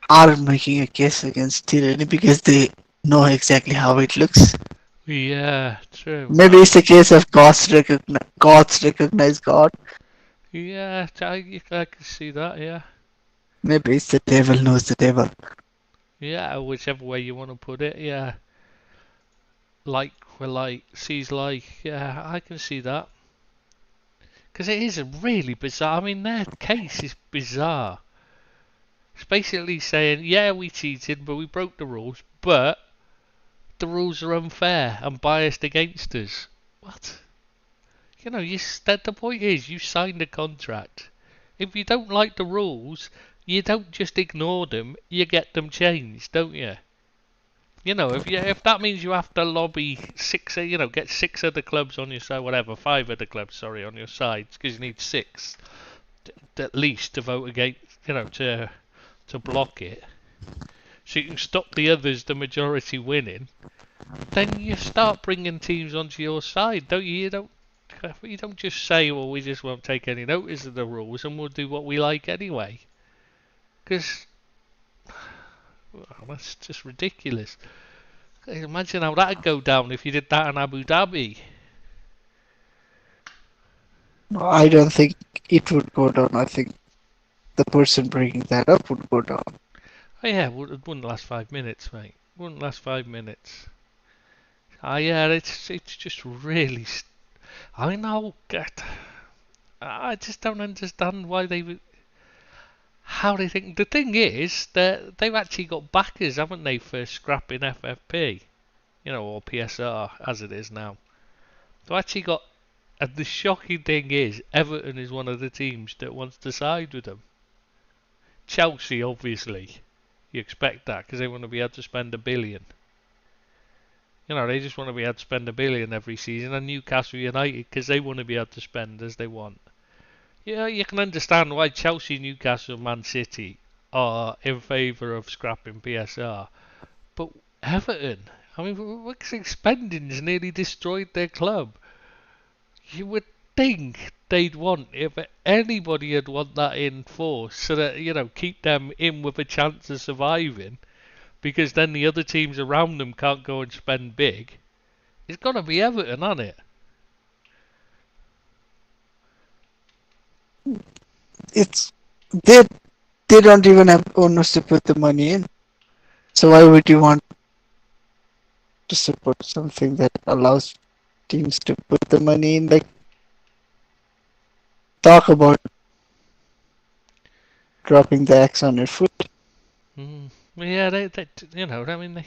are making a case against tyranny because they know exactly how it looks. Yeah, true. Maybe it's a case of gods recognize God. Yeah, I can see that. Yeah, Maybe it's the devil knows the devil. yeah. Whichever way you want to put it. Yeah, like for like, sees like. Yeah, I can see that. Because it is a really bizarre. I mean, their case is bizarre. It's basically saying, yeah, we cheated, but we broke the rules, but the rules are unfair and biased against us. What? The point is, you signed a contract. If you don't like the rules, you don't just ignore them. You get them changed, don't you? If that means you have to lobby get 6 other clubs on your side, whatever, 5 other clubs, sorry, on your sides, because you need 6 at least to vote against, to block it, so you can stop the others, the majority winning. Then you start bringing teams onto your side, don't you? You don't just say, well, we just won't take any notice of the rules and we'll do what we like anyway. Because Well, that's just ridiculous. Imagine how that'd go down if you did that in Abu Dhabi. I don't think it would go down. I think the person bringing that up would go down. Oh yeah, it wouldn't last 5 minutes, mate. Wouldn't last 5 minutes. Ah, yeah, it's just really. I know. I just don't understand why how they think. The thing is that they've actually got backers, haven't they, for scrapping FFP, or PSR as it is now. They've actually got. And the shocking thing is, Everton is one of the teams that wants to side with them. Chelsea, obviously, you expect that because they want to be able to spend £1 billion. They just want to be able to spend £1 billion every season, and Newcastle United because they want to be able to spend as they want. Yeah, you can understand why Chelsea, Newcastle, Man City are in favour of scrapping PSR, but Everton, I mean, Wick's spending's nearly destroyed their club. You would think they'd want, if anybody would want that in force, so that keep them in with a chance of surviving, because then the other teams around them can't go and spend big. It's got to be Everton, hasn't it? It's they they don't even have owners to put the money in. So why would you want to support something that allows teams to put the money in? Like, talk about dropping the axe on your foot. Mm. Yeah, I mean,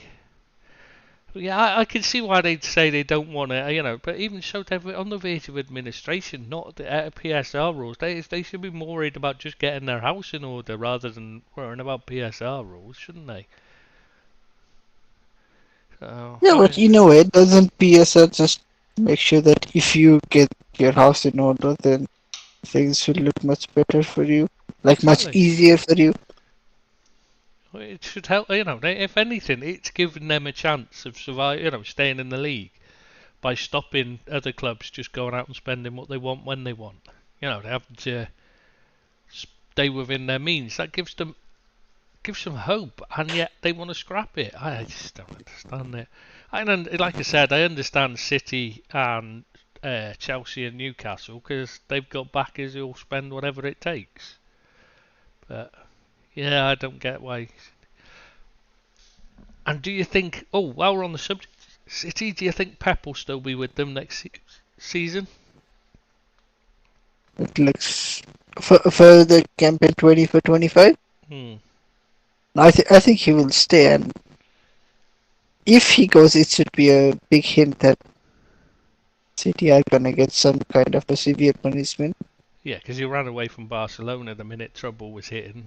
yeah, I can see why they'd say they don't want it, but even so, they're on the verge of administration, not the PSR rules. They should be more worried about just getting their house in order rather than worrying about PSR rules, shouldn't they? So, Yeah, I but mean, in a way, doesn't PSR just make sure that if you get your house in order, then things will look much better for you, like much exactly. easier for you? It should help, if anything, it's given them a chance of staying in the league by stopping other clubs just going out and spending what they want when they want. They have to stay within their means. That gives them hope, and yet they want to scrap it. I just don't understand it. And like I said, I understand City and Chelsea and Newcastle because they've got backers who'll spend whatever it takes. But yeah, I don't get why. And do you think? Oh, while we're on the subject, City, do you think Pep will still be with them next season? It looks for the campaign 20 for 25. Hmm. I think he will stay, and if he goes, it should be a big hint that City are gonna get some kind of a severe punishment. Yeah, because he ran away from Barcelona the minute trouble was heading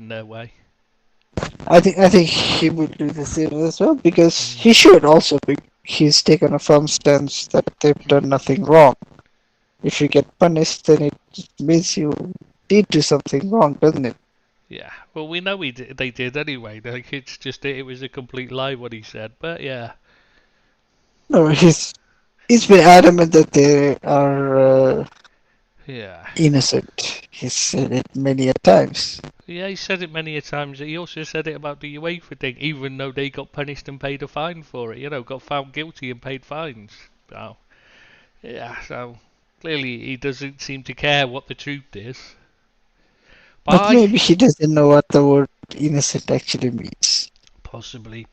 their way. I think he would do the same as well because Hmm. he should also be. He's taken a firm stance that they've done nothing wrong. If you get punished, then it means you did do something wrong, doesn't it? Yeah, well, we know they did anyway. Like, it's just it was a complete lie what he said. But yeah, No, he's been adamant that they are yeah, innocent. He's said it many a times. yeah. He said it many a times. He also said it about the UEFA thing, even though they got punished and paid a fine for it. Got found guilty and paid fines. So yeah, so clearly he doesn't seem to care what the truth is. But But maybe he doesn't know what the word innocent actually means. possibly.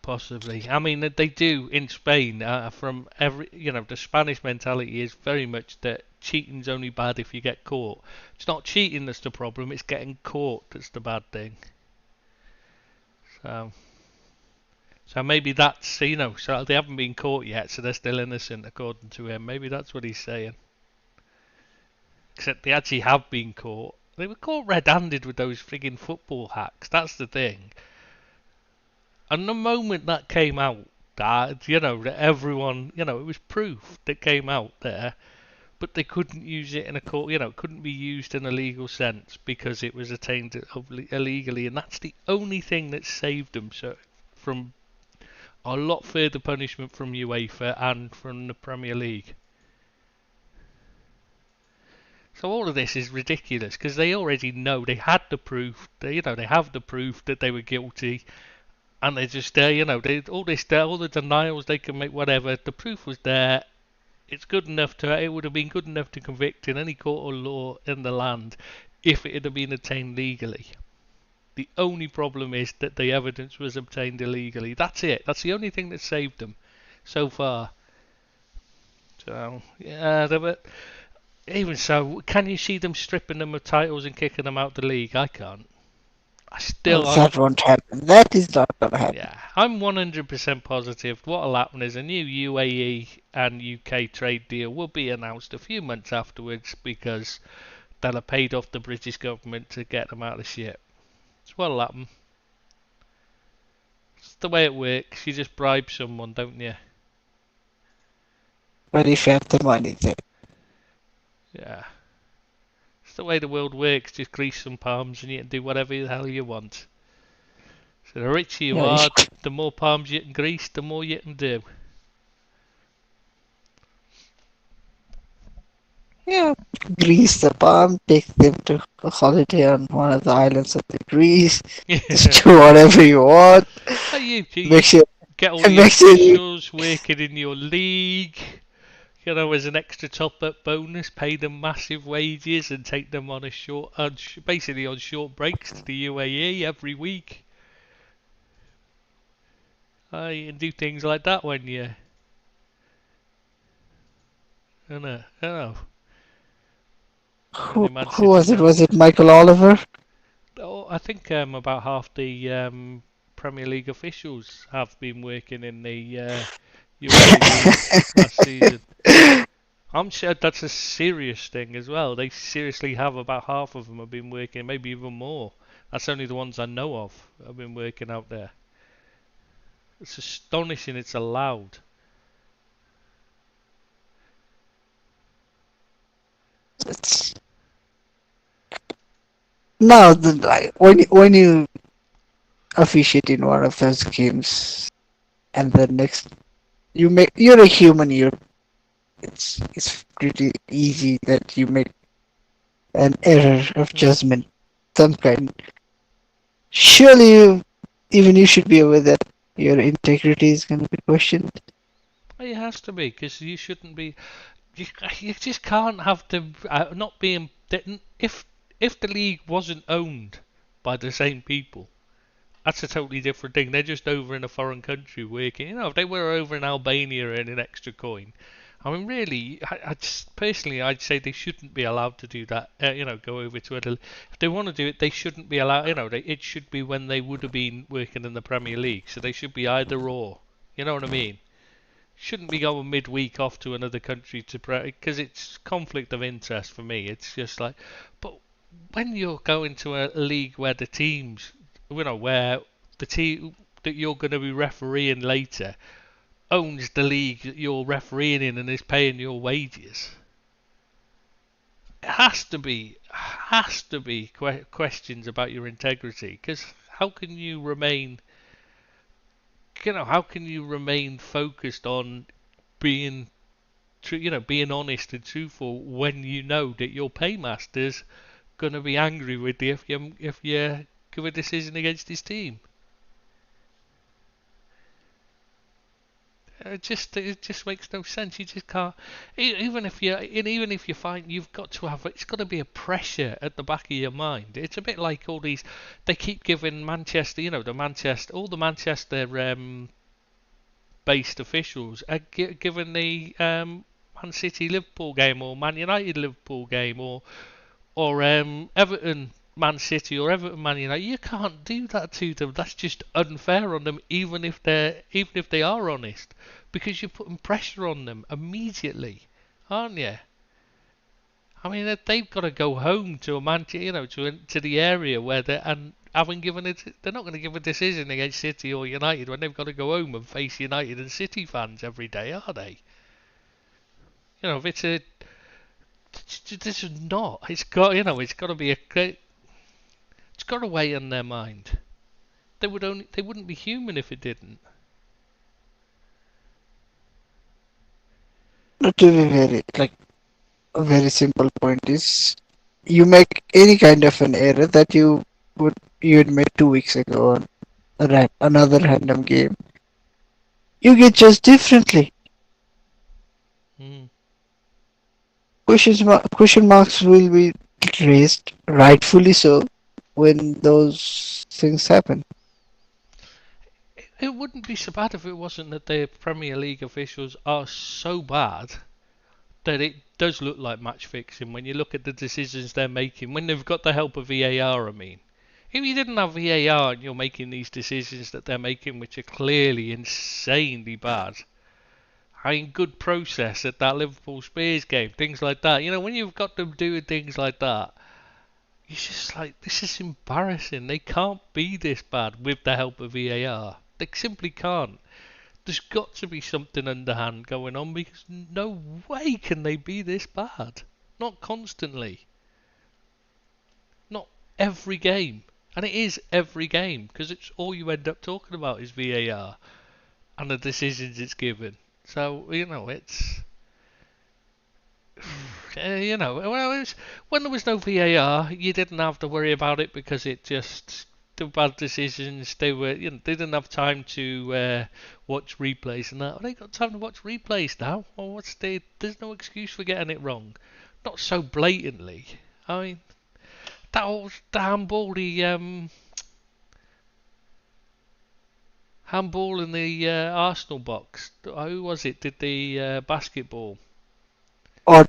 I mean, they do in Spain. From the Spanish mentality is very much that cheating's only bad if you get caught. It's not cheating that's the problem; it's getting caught that's the bad thing. So, so maybe that's so they haven't been caught yet, so they're still innocent according to him. Maybe that's what he's saying. Except they actually have been caught. They were caught red-handed with those frigging football hacks. That's the thing. And the moment that came out, that everyone, it was proof that came out there, but they couldn't use it in a court, it couldn't be used in a legal sense because it was attained illegally, and that's the only thing that saved them from a lot further punishment from UEFA and from the Premier League. So all of this is ridiculous because they already know they had the proof. They have the proof that they were guilty, and they're just there. All this there, all the denials they can make, whatever. The proof was there. It's good enough to. It would have been good enough to convict in any court of law in the land if it had been obtained legally. The only problem is that the evidence was obtained illegally. That's it. That's the only thing that saved them so far. So yeah, but even so, can you see them stripping them of titles and kicking them out the league? I can't. Well, that won't happen. That is not gonna happen. Yeah, I'm 100% positive what'll happen is a new UAE and UK trade deal will be announced a few months afterwards because they'll have paid off the British government to get them out of the shit. It's what'll happen. It's the way it works. You just bribe someone, don't you? But if you have the money, then Yeah. It's the way the world works. Just grease some palms and you can do whatever the hell you want. So the richer you yeah, are, the more palms you can grease, the more you can do. yeah, Greece the palm, take them to a holiday on one of the islands of the Greece. Just do whatever you want. You Make sure, get all the make sure you. officials working in your league. As an extra top-up bonus, pay them massive wages and take them on basically on short breaks to the UAE every week. You can do things like that when you, I know. When Who, the Man who City was it? now. Was it Michael Oliver? Oh, I think about half the Premier League officials have been working in the UAE League last season. I'm sure that's a serious thing as well. They seriously have about half of them have been working, maybe even more. That's only the ones I know of have been working out there. It's astonishing it's allowed. It's, now, like, when you officiate in one of those games, and the next you're a human. It's pretty easy that you make an error of Mm. judgment, some kind. Surely, even you should be aware that your integrity is going to be questioned. It has to be because you shouldn't be. You just can't have to not being. If the league wasn't owned by the same people, that's a totally different thing. They're just over in a foreign country working. If they were over in Albania earning extra coin, I mean, really, I just personally, I'd say they shouldn't be allowed to do that. Go over to Italy. If they want to do it, they shouldn't be allowed. It should be when they would have been working in the Premier League. So they should be either or. You know what I mean? Shouldn't be going midweek off to another country to because it's conflict of interest for me. It's just like, but when you're going to a league where the teams, where the team that you're going to be refereeing later owns the league that you're refereeing in and is paying your wages, it has to be questions about your integrity. Because how can you remain focused on being being honest and truthful when you know that your paymaster's gonna be angry with you if you give a decision against his team? It just makes no sense. You just can't. Even if you find you've got to have, it's got to be a pressure at the back of your mind. It's a bit like all these. They keep giving Manchester, all the Manchester based officials are given the Man City Liverpool game or Man United Liverpool game or Everton Man City or Everton Man United. You can't do that to them. That's just unfair on them, even if they are honest, because you're putting pressure on them immediately, aren't you? I mean, they've got to go home to a to the area where they're and having given it. They're not going to give a decision against City or United when they've got to go home and face United and City fans every day, are they? If it's a this is not. It's got to be it's got to weigh in their mind. They wouldn't be human if it didn't. Not to be very like a very simple point is you make any kind of an error that you had made 2 weeks ago another random game, you get judged differently. Mm. Question marks will be raised, rightfully so, when those things happen. It wouldn't be so bad if it wasn't that the Premier League officials are so bad that it does look like match fixing when you look at the decisions they're making when they've got the help of VAR. I mean, if you didn't have VAR and you're making these decisions that they're making, which are clearly insanely bad, I mean, good process at that Liverpool Spurs game, things like that. You know, when you've got them doing things like that, you're just like, this is embarrassing. They can't be this bad with the help of VAR. They simply can't. There's got to be something underhand going on because no way can they be this bad. Not constantly. Not every game. And it is every game because it's all you end up talking about is VAR and the decisions it's given. So, you know, it's you know, well, it was, when there was no VAR, you didn't have to worry about it because it just the bad decisions. They were, you know, they didn't have time to watch replays and that. They got time to watch replays now. Well, there's no excuse for getting it wrong. Not so blatantly. I mean, that old the handball, the handball in the Arsenal box. Who was it? Did the basketball? Or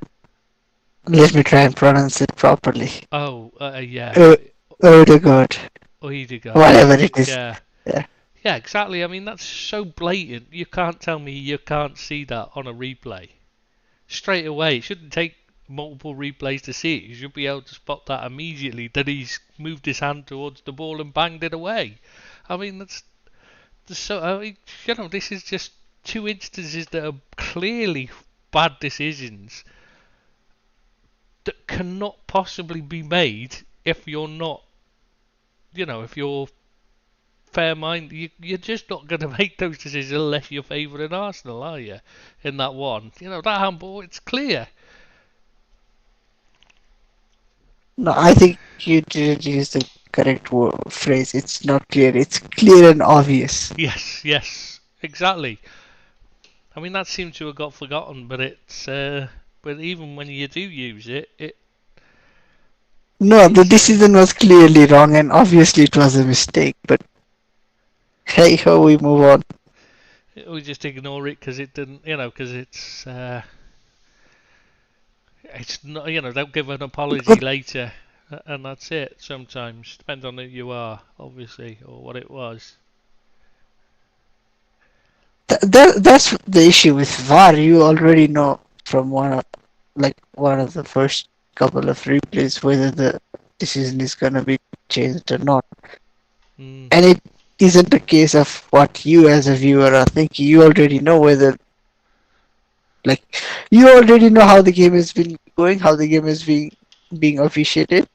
let me try and pronounce it properly. Oh, yeah. Oh, oh the god, Oedegaard, whatever yeah, it is. yeah, Yeah. yeah, exactly. I mean, that's so blatant. You can't tell me you can't see that on a replay straight away. It shouldn't take multiple replays to see it. You should be able to spot that immediately. That he's moved his hand towards the ball and banged it away. I mean, that's so. I mean, you know, this is just two instances that are clearly bad decisions that cannot possibly be made if you're not, you know, if you're fair mind, you're just not going to make those decisions unless you're favouring Arsenal, are you? In that one, you know, that handball, it's clear. No, I think you didn't use the correct phrase. It's not clear. It's clear and obvious. Yes, yes, exactly. I mean, that seems to have got forgotten, but it's but even when you do use it, No, the it's decision was clearly wrong, and obviously it was a mistake. But hey ho, we move on. we just ignore it because it didn't, you know, because it's not, you know, they'll give an apology But later, and that's it. Sometimes depends on who you are, obviously, or what it was. that's the issue with VAR. You already know from one of the first couple of replays whether the decision is gonna be changed or not. Mm, And it isn't a case of what you as a viewer are thinking. You already know whether like you already know how the game has been going, how the game is being officiated.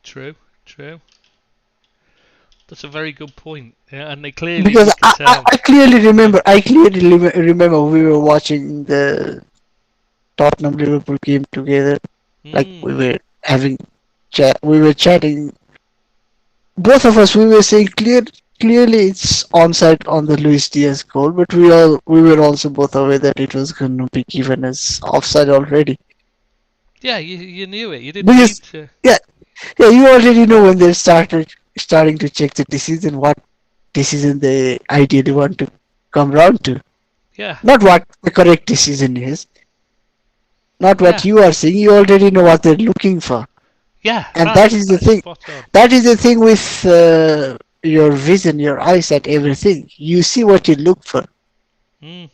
true, true. That's a very good point. Yeah, and they clearly Because you can tell. I clearly Yeah. remember remember we were watching the Tottenham Liverpool game together. Like Mm. we were having we were chatting. Both of us we were saying clearly it's onside on the Luis Diaz goal, but we were also both aware that it was going to be given as offside already. Yeah, you knew it. You didn't need Because to. yeah, yeah, you already know when they're starting to check the decision, what decision they ideally want to come round to. Yeah, Not what the correct decision is, not what yeah, you are saying. You already know what they're looking for, yeah. and That's spot on. that is the thing with your vision, your eyesight, everything. You see what you look for. Mm.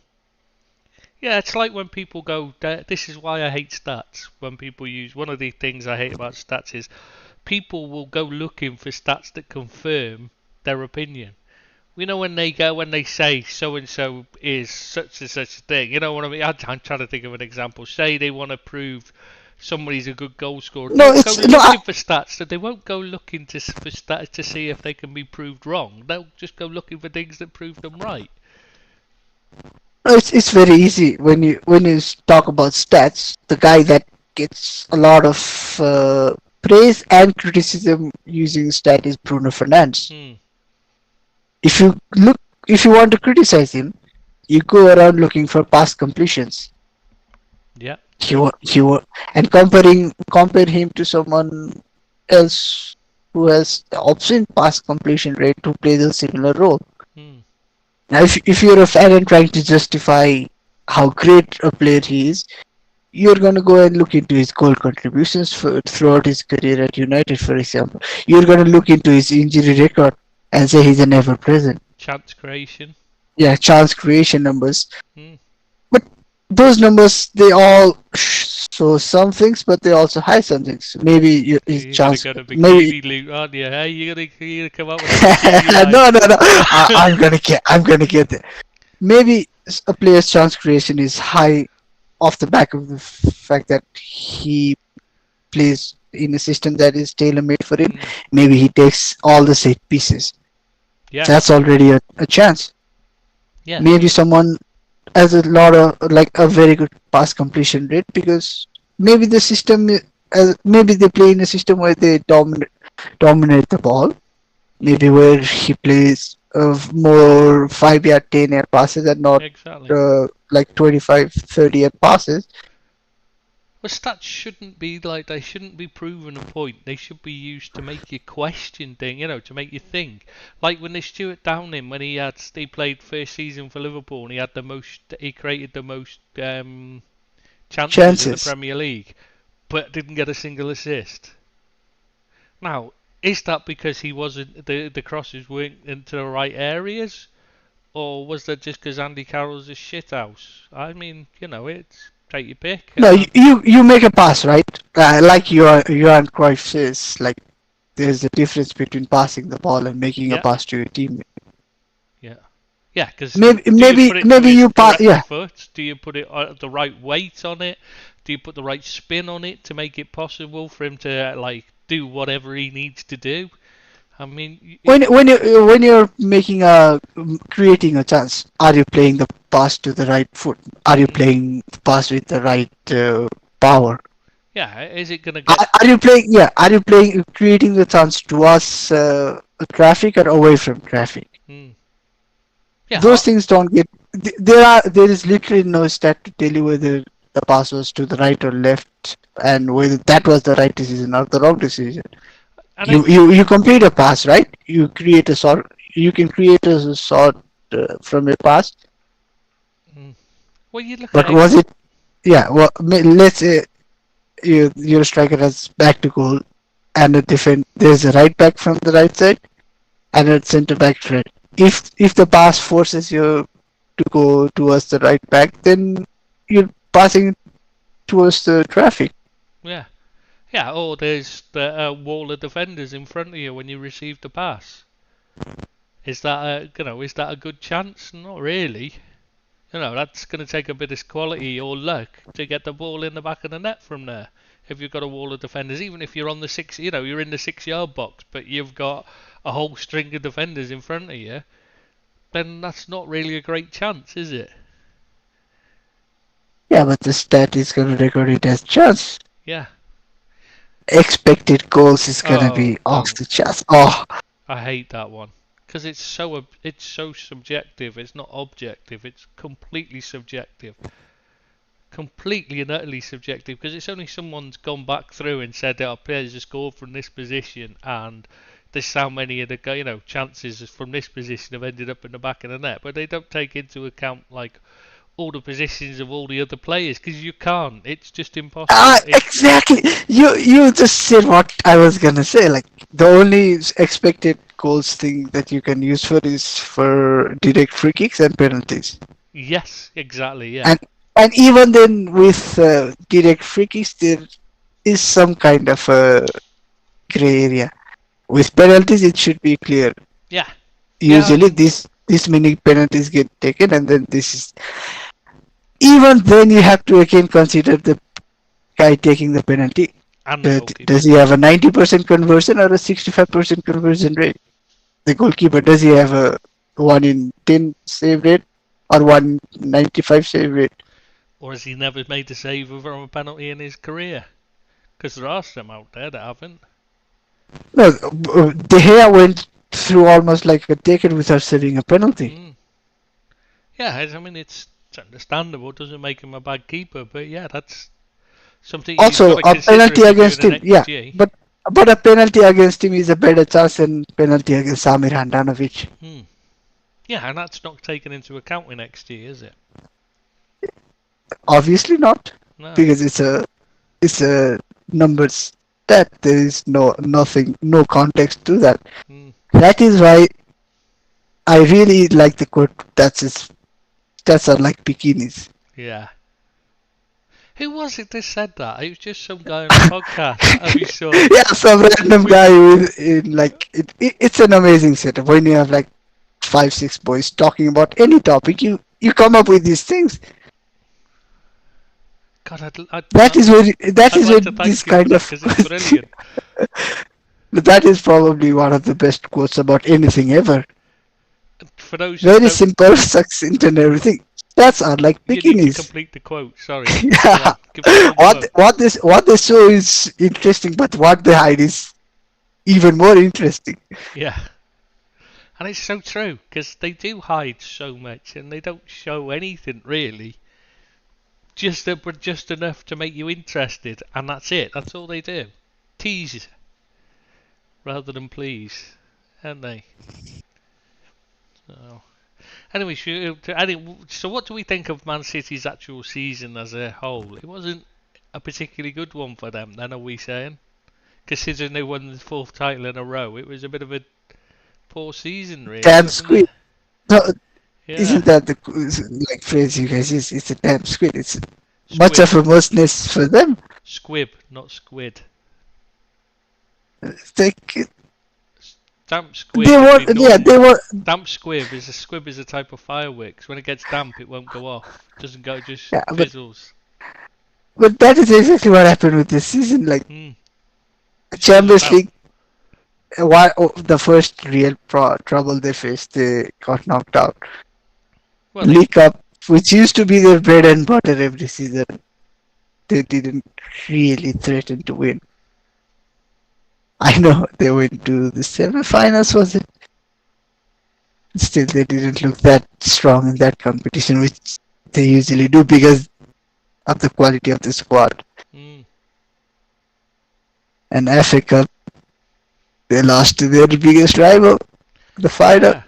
Yeah, it's like when people go. This is why I hate stats. When people use one of the things I hate about stats is people will go looking for stats that confirm their opinion. You know when they say so and so is such and such a thing. You know what I mean? I'm trying to think of an example. Say they want to prove somebody's a good goal scorer. No, They'll go it's no. looking for stats, so they won't go looking for stats to see if they can be proved wrong. They'll just go looking for things that prove them right. No, it's very easy when you talk about stats. The guy that gets a lot of praise and criticism using stat is Bruno Fernandes. Hmm. If you look, if you want to criticize him, you go around looking for pass completions. Yeah. And compare him to someone else who has the obscene pass completion rate to play the similar role. Hmm. Now, if you're a fan and trying to justify how great a player he is, you're going to go and look into his goal contributions throughout his career at United, for example. You're going to look into his injury record and say he's a never present. Chance creation. Yeah, chance creation numbers. Hmm. But those numbers, they all show some things, but they also hide some things. Maybe his You're gonna chance, go to maybe. bikini loot, aren't you? Hey, you're gonna come up with a bikini line. No, no, no. I'm gonna get there. Maybe a player's chance creation is high off the back of the fact that he plays in a system that is tailor made for him. Hmm. Maybe he takes all the set pieces. Yeah. That's already a chance. Yeah. Maybe someone has a lot of like a very good pass completion rate because maybe the system maybe they play in a system where they dominate the ball. Maybe where he plays more 5 yard 10 yard passes and not Exactly. like 25 30 yard passes. Well, stats shouldn't be like they shouldn't be proving a point. They should be used to make you question things, to make you think. Like when they Stuart Downing, when he played first season for Liverpool, and he created the most chances in the Chances. Premier League, but didn't get a single assist. Now, is that because he wasn't the crosses weren't into the right areas, or was that just because Andy Carroll's a shithouse? I mean, it's take your pick. No, you make a pass, right? Like Johan Cruyff says, like there's a difference between passing the ball and making a Yeah, pass to your teammate. yeah, yeah. Because Maybe do you maybe put it to maybe his you pass. correct Yeah. foot? Do you put it the right weight on it? Do you put the right spin on it to make it possible for him to like do whatever he needs to do? I mean, When you're making a creating a chance, are you playing the pass to the right foot? Are you mm, playing the pass with the right power? yeah, is it gonna get? Are you playing? Yeah. Are you playing creating the chance towards traffic or away from traffic? Mm, yeah, Those things don't get. There is literally no stat to tell you whether the pass was to the right or left, and whether that was the right decision or the wrong decision. and You complete a pass, right? You create a sort. You can create a sort from a pass, mm, well, you look but at was it? Yeah. Well, let's say your striker has back to goal, and a defend. There's a right back from the right side and a centre back right. If the pass forces you to go towards the right back, then you're passing towards the traffic. yeah, yeah. Or there's the wall of defenders in front of you when you receive the pass. Is that a good chance? Not really. That's going to take a bit of quality or luck to get the ball in the back of the net from there. If you've got a wall of defenders, even if you're on the you're in the 6 yard box, but you've got a whole string of defenders in front of you, then that's not really a great chance, is it? Yeah, but the stat is gonna record it as chance. Yeah. Expected goals is gonna Oh, be off don't. the chance. Oh, I hate that one because it's so subjective. It's not objective. It's completely subjective. Completely and utterly subjective because it's only someone's gone back through and said that players just scored from this position and this how many of the chances from this position have ended up in the back of the net, but they don't take into account like all the positions of all the other players because you can't. It's just impossible. exactly. You just said what I was gonna say. Like the only expected goals thing that you can use for is for direct free kicks and penalties. Yes, exactly. Yeah, And even then with direct free kicks, there is some kind of a gray area. With penalties, it should be clear. yeah, yeah. Usually, this many penalties get taken, and then this is even then you have to again consider the guy taking the penalty. And the goalkeeper. Does he have a 90% conversion or a 65% conversion rate? The goalkeeper, does he have a 1 in 10 save rate or 195 save rate? Or has he never made a save from a penalty in his career? Because there are some out there that haven't. No, De Gea went through almost like a decade without setting a penalty. Mm. Yeah, I mean it's understandable. It doesn't make him a bad keeper, but yeah, that's something you've got Also, to a consider penalty if you're doing against an him, yeah, XG. but a penalty against him is a better chance than penalty against Samir Handanovic. Hmm. Yeah, and that's not taken into account in XG, is it? Obviously not, No. because it's a numbers stat. There is nothing, no context to that. Hmm. That is why I really like the quote. Stats are like bikinis. Yeah. Who was it that said that? It was just some guy on a podcast that we saw. Yeah, some random With guy in like it's an amazing setup when you have like 5, 6 boys talking about any topic. You come up with these things. God, That is where that I'd is like where to this thank him for kind that of because it's brilliant. that is probably one of the best quotes about anything ever. For those that Very don't, simple, succinct, and everything. Stats are like you need to bikinis. complete the quote. Sorry. Go Yeah. on, give the full quote. What they show is interesting, but what they hide is even more interesting. Yeah. And it's so true because they do hide so much and they don't show anything really. But just enough to make you interested, and that's it. That's all they do. Tease rather than please, aren't they? So, anyway, so what do we think of Man City's actual season as a whole? It wasn't a particularly good one for them, then, are we saying? Considering they won the fourth title in a row, it was a bit of a poor season, really, Damn wasn't it? squid. No, Yeah, isn't that the like phrase you guys use? It's a damn squid. It's much squib, of a mostness for them. squib, not squid. It's like, Damp they squid would were, be yeah, normal. they were. Damp squib is a type of fireworks. When it gets damp, it won't go off. It doesn't go, it just Yeah, fizzles. but that is exactly what happened with this season. Like Hmm. Just fizzled Champions out. League, why the first real trouble they faced, they got knocked out. Well, they League Cup, which used to be their bread and butter every season, they didn't really threaten to win. I know they went to the semi-finals, was it? Still, they didn't look that strong in that competition, which they usually do because of the quality of the squad. hmm. And FA Cup, they lost to their biggest rival, the final. Yeah.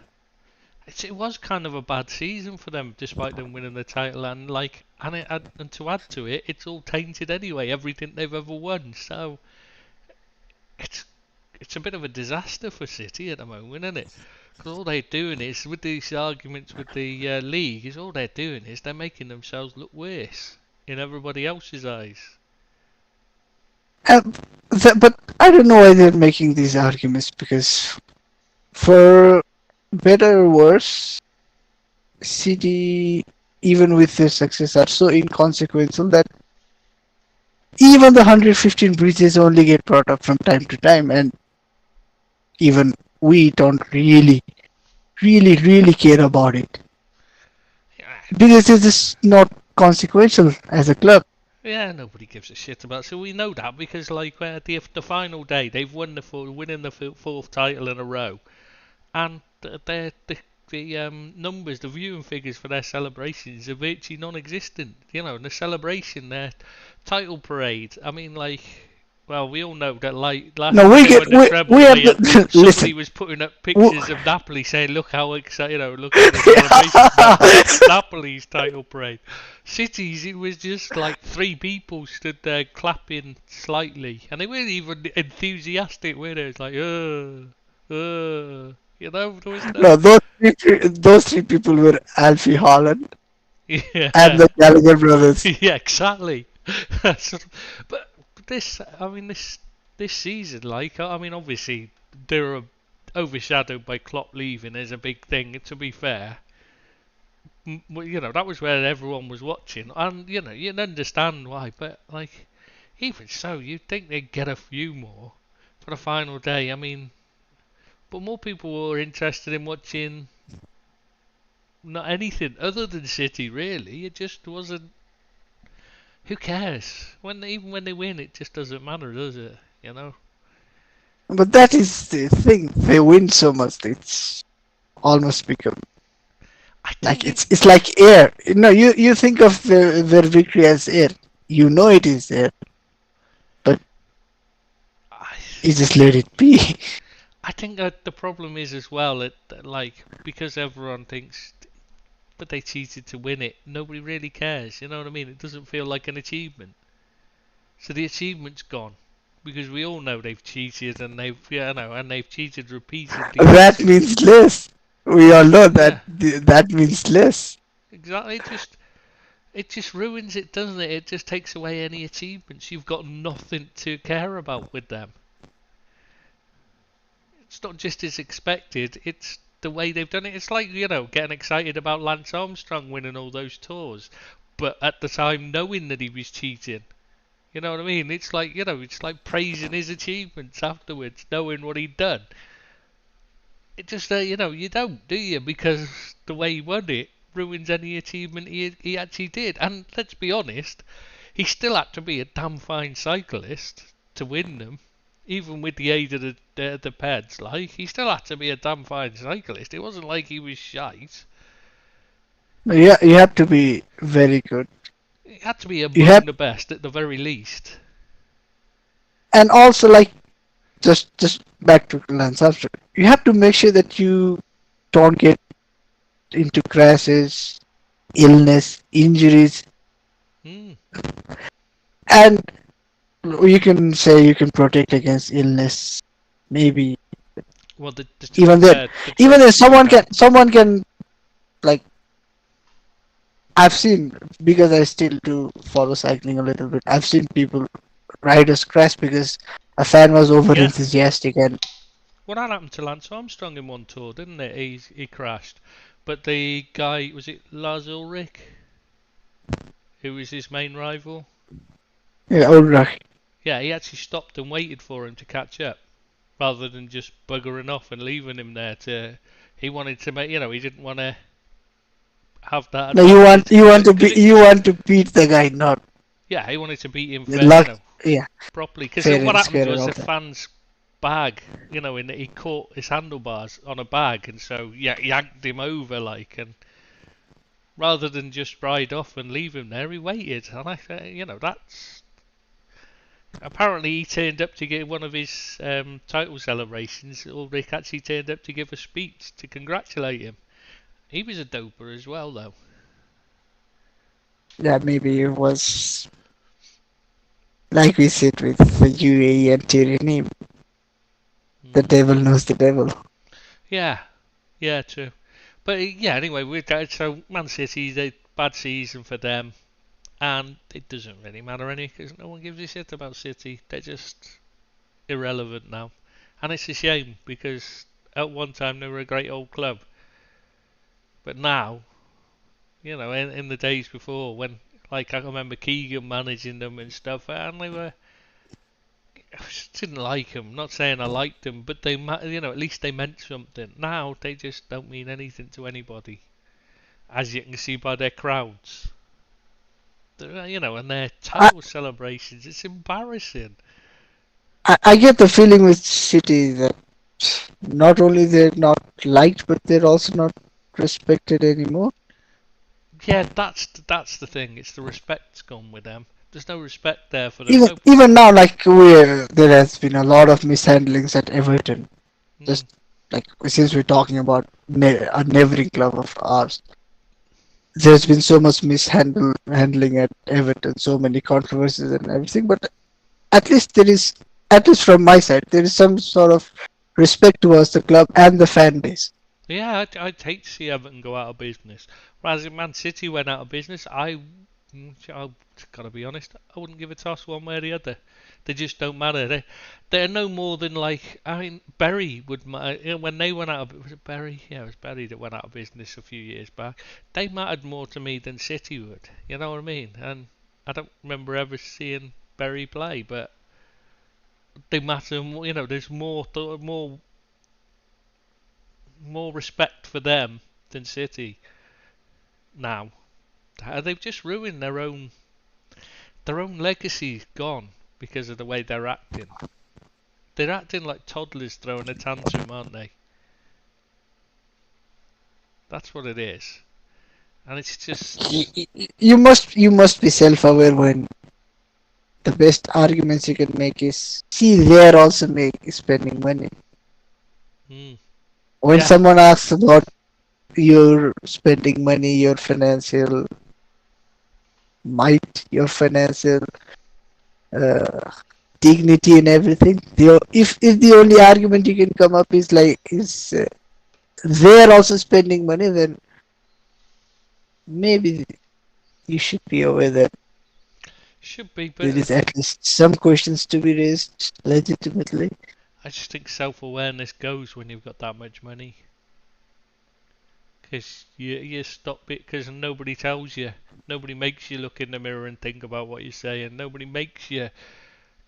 It was kind of a bad season for them, despite them winning the title, and to add to it, it's all tainted anyway. Everything they've ever won, so it's it's a bit of a disaster for City at the moment, isn't it? Because all they're doing is with these arguments with the league, is all they're doing is they're making themselves look worse in everybody else's eyes. And but I don't know why they're making these arguments because, for better or worse, City, even with their success, are so inconsequential that even the 115 bridges only get brought up from time to time, and even we don't really care about it Yeah, because it's just not consequential as a club. yeah, nobody gives a shit about. So we know that because like the final day, they've won winning the fourth title in a row, and the numbers, the viewing figures for their celebrations are virtually non-existent. You know, and the celebration, their title parade. I mean, like, well, we all know that like last No, time we they get won the treble, we have they had the somebody listen. was putting up w- pictures of Napoli saying, "Look how excited, look at the celebration of Napoli's title parade." Cities, it was just like three people stood there clapping slightly, and they weren't even enthusiastic, were they? It's like, you know, there was no, no, those three people were Alfie Holland and yeah, the Gallagher brothers. yeah, exactly. but this, I mean, this season, like, I mean, obviously they're overshadowed by Klopp leaving is a big thing. To be fair, well, you know, that was where everyone was watching, and you know, you can understand why. But like, even so, you'd think they'd get a few more for the final day. I mean, but more people were interested in watching not anything other than City. Really, it just wasn't. Who cares? Even when they win, it just doesn't matter, does it? You know. But that is the thing. They win so much. It's almost become I like think it. it's like air. No, you think of their victory as air. You know it is air, but I, you just let it be. I think that the problem is as well that like because everyone thinks, but they cheated to win it. Nobody really cares. You know what I mean? It doesn't feel like an achievement. So the achievement's gone because we all know they've cheated and they've cheated repeatedly That since. means less. We all know that Yeah, that means less. exactly. It just ruins it, doesn't it? It just takes away any achievements. You've got nothing to care about with them. It's not just as expected. It's the way they've done it. It's like getting excited about Lance Armstrong winning all those tours, but at the time knowing that he was cheating. You know what I mean? It's like praising his achievements afterwards, knowing what he'd done. It just, you don't, do you? Because the way he won it ruins any achievement he actually did. And let's be honest, he still had to be a damn fine cyclist to win them. Even with the aid of the pads, like, he still had to be a damn fine cyclist. It wasn't like he was shite. Yeah, you have to be very good. He had to be You have, among the best at the very least. and also like just back to Lance Armstrong. You have to make sure that you don't get into crashes, illness, injuries, Hmm. and you can say you can protect against illness. Maybe Well, the even then, even then, trophies we had. someone can like I've seen because I still do follow cycling a little bit. I've seen people riders crash because a fan was over Yeah. enthusiastic and Well, that happened to Lance Armstrong in one tour, didn't it? He crashed, but the guy, was it Lars Ulrich, who was his main rival? yeah, oh, right. Yeah, he actually stopped and waited for him to catch up, rather than just buggering off and leaving him there to. He wanted to make, he didn't want to have that No, advantage you want to beat the guy, not yeah, he wanted to beat him the fair, luck. Yeah, properly. Because fair what and happened square and was all the that. fans bag, in that he caught his handlebars on a bag, and so yeah, yanked him over like, and rather than just ride off and leave him there, he waited. And that's apparently he turned up to give one of his title celebrations. Ulrich actually turned up to give a speech to congratulate him. He was a doper as well, though. Yeah, maybe it was like we said with the UAE and Tyrion name. The Mm. devil knows the devil. Yeah, yeah, true. But yeah, anyway, so Man City's a bad season for them, and it doesn't really matter any because no one gives a shit about City. They're just irrelevant now, and it's a shame because at one time they were a great old club, but now, in the days before when, like, I remember Keegan managing them and stuff, and they were. I just didn't like them. Not saying I liked them, but at least they meant something. Now they just don't mean anything to anybody, as you can see by their crowds. And their I, title celebrations. It's embarrassing. I get the feeling with City that not only they're not liked, but they're also not respected anymore. Yeah, that's the thing. It's the respect's gone with them. There's no respect there for them. Even No. even now, like where there has been a lot of mishandlings at Everton. Mm, Just like since we're talking about a neighboring club of ours, there's been so much mishandling at Everton, so many controversies and everything. But at least there is, at least from my side, there is some sort of respect towards the club and the fan base. yeah, I'd hate to see Everton go out of business. Whereas if Man City went out of business, I gotta be honest, I wouldn't give a toss one way or the other. They just don't matter. They're no more than like, I mean, Bury would matter. When they went out of, was it Bury? Yeah, it was Bury that went out of business a few years back. They mattered more to me than City would. You know what I mean? And I don't remember ever seeing Bury play, but they matter more. There's more respect for them than City now. They've just ruined their own legacy, gone because of the way they're acting. they're acting like toddlers throwing a tantrum, aren't they? That's what it is, and it's just You must be self-aware when the best arguments you can make is see they're also spending money. mm, When yeah. someone asks about your spending money, your financial might, your financial uh, dignity and everything, if the only argument you can come up is they're also spending money, then maybe you should be aware that Should be, there but is at least some questions to be raised legitimately. I just think self-awareness goes when you've got that much money. Because you stop it because nobody tells you. Nobody makes you look in the mirror and think about what you're saying. Nobody makes you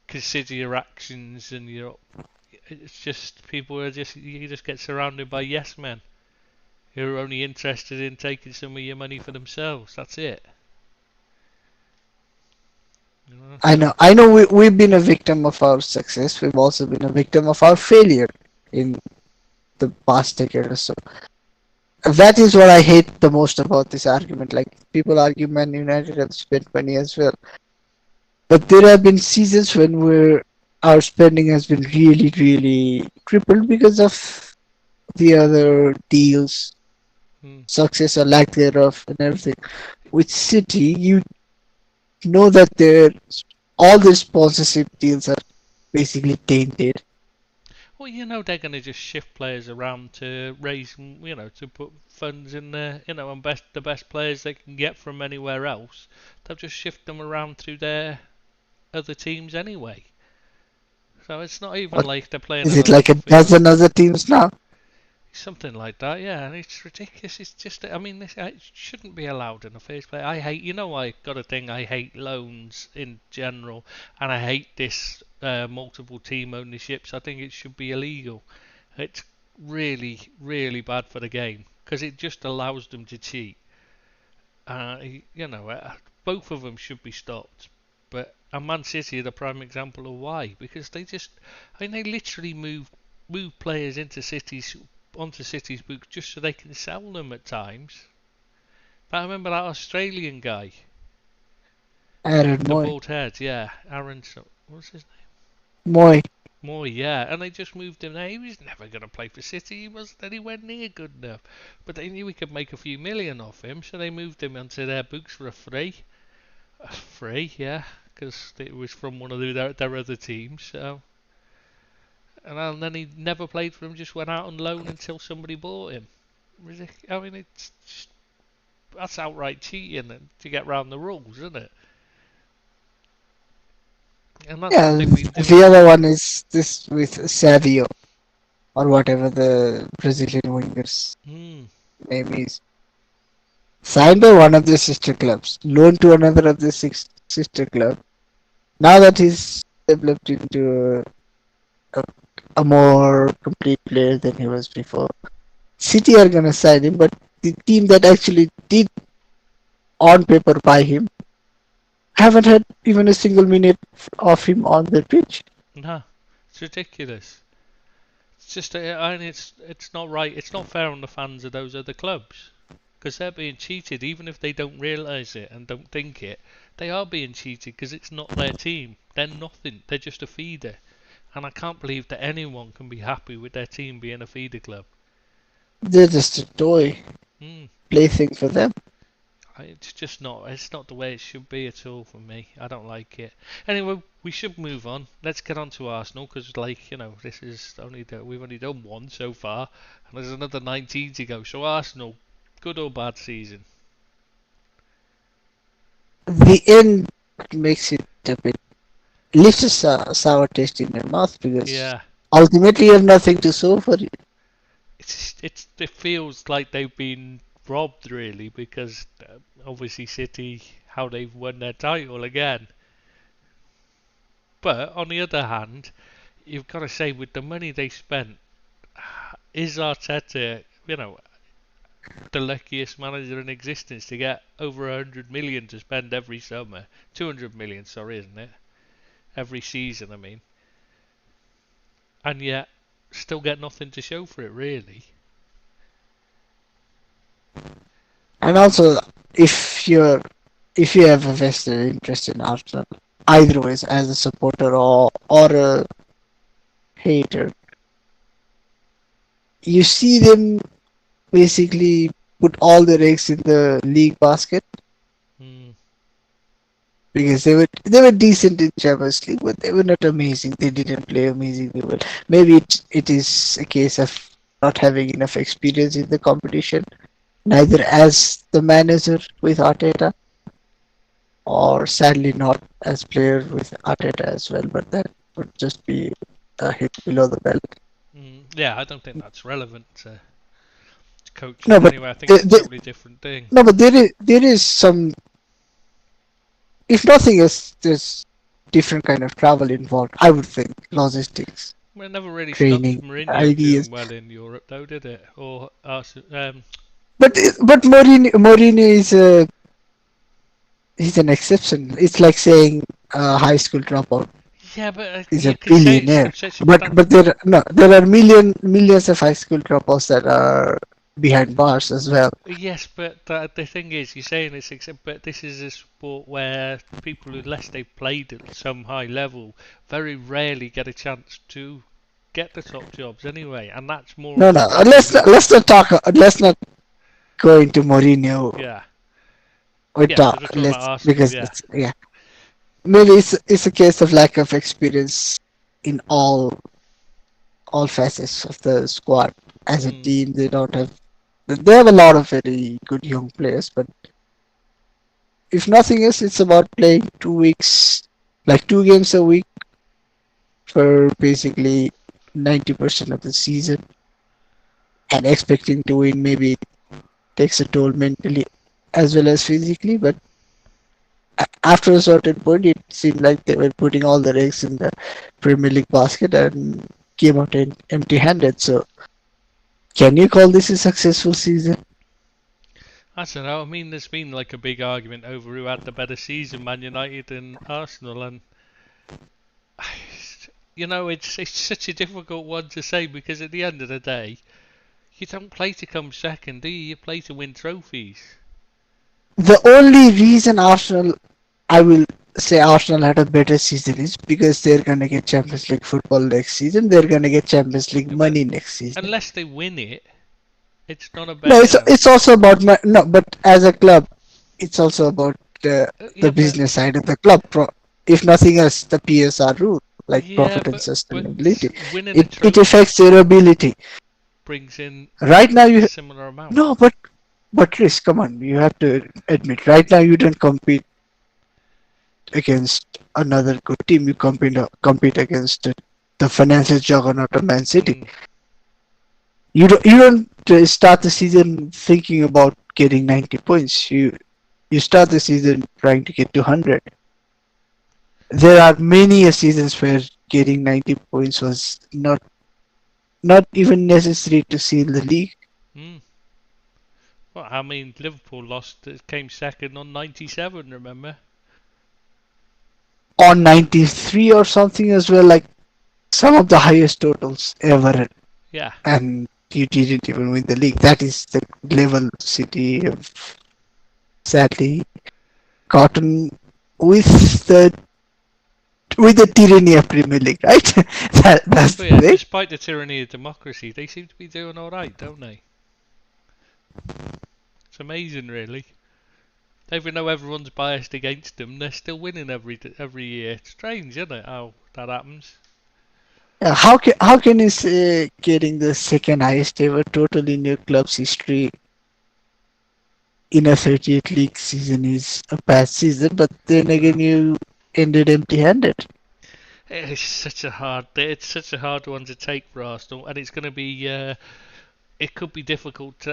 consider your actions and your. It's just people are just you just get surrounded by yes men who are only interested in taking some of your money for themselves. That's it. You know, so I know we've been a victim of our success. We've also been a victim of our failure in the past decade or so. That is what I hate the most about this argument. Like people argue Man United have spent money as well, but there have been seasons where our spending has been really, really crippled because of the other deals, mm. success or lack thereof, and everything. With City, you know that all the sponsorship deals are basically tainted. Well, they're going to just shift players around to raise, to put funds in the, and the best players they can get from anywhere else. They'll just shift them around through their other teams anyway. So it's not even What like they're playing is on it a like a level field. dozen other teams now? Something like that, yeah, and it's ridiculous. It's just, I mean, it shouldn't be allowed in the first place. I got a thing, I hate loans in general, and I hate this multiple team ownerships. I think it should be illegal. It's really, really bad for the game because it just allows them to cheat. Uh, you know, uh, Both of them should be stopped. But Man City are the prime example of why, because they literally move players onto City's books just so they can sell them at times. But I remember that Australian guy, Aaron the Moy. bald head, yeah, Aaron, what's his Moy. name? Moy, yeah, and they just moved him there. He was never going to play for City. He wasn't anywhere near good enough. But they knew we could make a few million off him, so they moved him onto their books for a free. Free, yeah, because it was from one of their other teams. So, and then he never played for him. Just went out on loan until somebody bought him. I mean, that's outright cheating to get round the rules, isn't it? And that's what Yeah, they've been the doing. other one is this with Savio or whatever the Brazilian winger's Hmm. name is. Signed by one of the sister clubs, loaned to another of the sister club. Now that he's developed into a, a more complete player than he was before, City are gonna sign him, but the team that actually did on paper buy him haven't had even a single minute of him on the pitch. No, it's ridiculous. It's just, and it's not right. It's not fair on the fans of those other clubs because they're being cheated, even if they don't realise it and don't think it. They are being cheated because it's not their team. They're nothing. They're just a feeder. And I can't believe that anyone can be happy with their team being a feeder club. They're just a toy Hmm. plaything for them. It's just not. It's not the way it should be at all for me. I don't like it. Anyway, we should move on. Let's get on to Arsenal because, this is we've only done one so far, and there's another 19 to go. So Arsenal, good or bad season? The end makes it a bit leaves a sour taste in your mouth because Yeah, ultimately you have nothing to show for it. it feels like they've been robbed really because obviously City how they've won their title again. But on the other hand, you've got to say with the money they spent, is Arteta, the luckiest manager in existence to get over 100 million to spend every summer? 200 million, sorry, isn't it? Every season, I mean. and yet still get nothing to show for it, really. And also, if you're if you have a vested interest in Arsenal, either ways, as a supporter or a hater, you see them basically put all their eggs in the league basket Mm, because they were decent in Champions League, but they were not amazing. They didn't play amazingly well. Maybe it is a case of not having enough experience in the competition, neither as the manager with Arteta, or sadly not as player with Arteta as well. But that would just be a hit below the belt. yeah, I don't think that's relevant to No, coaching but anyway. I think the, it's a the, totally different thing. no, but there is some, if nothing else, there's different kind of travel involved. I would think logistics, Well, it never really stopped training, Mourinho ideas. doing well in Europe, though, did it? Or But Mourinho is a he's an exception. It's like saying a high school dropout yeah, but is you a can say it's billionaire. such, But there are millions of high school dropouts that are behind bars as well. yes, but the thing is, you're saying it's but this is a sport where people, unless they've played at some high level, very rarely get a chance to get the top jobs anyway, and that's more No, of a no. problem, isn't it? Let's not talk. Let's not go into Mourinho Yeah, with yeah, because we're talking about let's Arsenal, because yeah. it's yeah. Maybe it's a case of lack of experience in all facets of the squad. As a Mm, team, they have a lot of very good young players, but if nothing else, it's about playing 2 weeks, like 2 games a week for basically 90% of the season, and expecting to win. Maybe it takes a toll mentally as well as physically, but after a certain point, it seemed like they were putting all their eggs in the Premier League basket and came out empty-handed. So, can you call this a successful season? I don't know. I mean, there's been like a big argument over who had the better season, Man United and Arsenal, and it's such a difficult one to say because at the end of the day, you don't play to come second, do you? You play to win trophies. The only reason I will say Arsenal had a better season is because they're gonna get Champions League football next season. They're gonna get Champions League Yeah, but money next season. unless they win it, it's not a No, bet. it's also about no, but as a club, it's also about the Yeah, but business side of the club. If nothing else, the PSR rule, like yeah, profit and but sustainability, winning a it trophy affects your ability. brings in Right now, a you similar amount. no, but Chris, come on, you have to admit. Right now, you don't compete against another good team. You compete against the financial juggernaut of Man City. Mm, You don't start the season thinking about getting 90 points. You start the season trying to get to 100. There are many seasons where getting 90 points was not even necessary to seal the league. mm. Well, I mean, Liverpool lost, came second on 97. Remember? On 93 or something as well, like some of the highest totals ever, Yeah. and you didn't even win the league. That is the level City have sadly gotten with the with the tyranny of Premier League, right? That's But the yeah, thing. despite the tyranny of democracy, they seem to be doing all right, don't they? It's amazing, really. Even though everyone's biased against them, they're still winning every year. It's strange, isn't it? How that happens. How can you say getting the second highest ever total in your club's history in a 38 league season is a bad season, but then again you ended empty-handed? It's such a hard one to take for Arsenal, and it's going to be. It could be difficult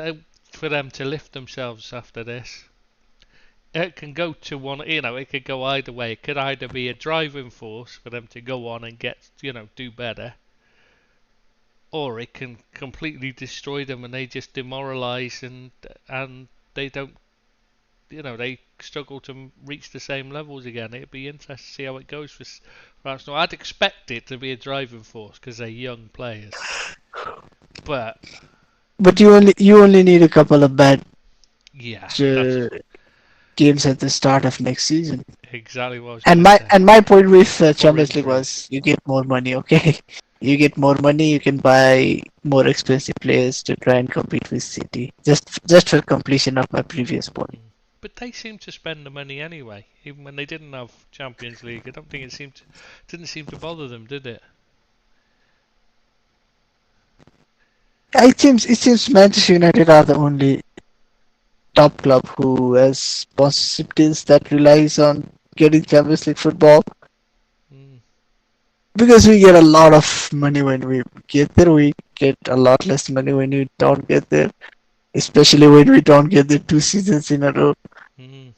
for them to lift themselves after this. It can go to one, it could go either way. It could either be a driving force for them to go on and do better, or it can completely destroy them and they just demoralise and they don't, they struggle to reach the same levels again. It'd be interesting to see how it goes for Arsenal. I'd expect it to be a driving force because they're young players, but But you only need a couple of bad yeah, that's uh, games at the start of next season. exactly what I was And gonna my say. and my point with Or Champions League injuries. was you get more money, okay? You get more money, you can buy more expensive players to try and compete with City. Just for completion of my previous point. Mm. But they seemed to spend the money anyway, even when they didn't have Champions League. I don't think didn't seem to bother them, did it? It seems Manchester United are the only top club who has sponsorship deals that relies on getting Champions League football Mm. because we get a lot of money when we get there. We get a lot less money when we don't get there, especially when we don't get there 2 seasons in a row. Mm.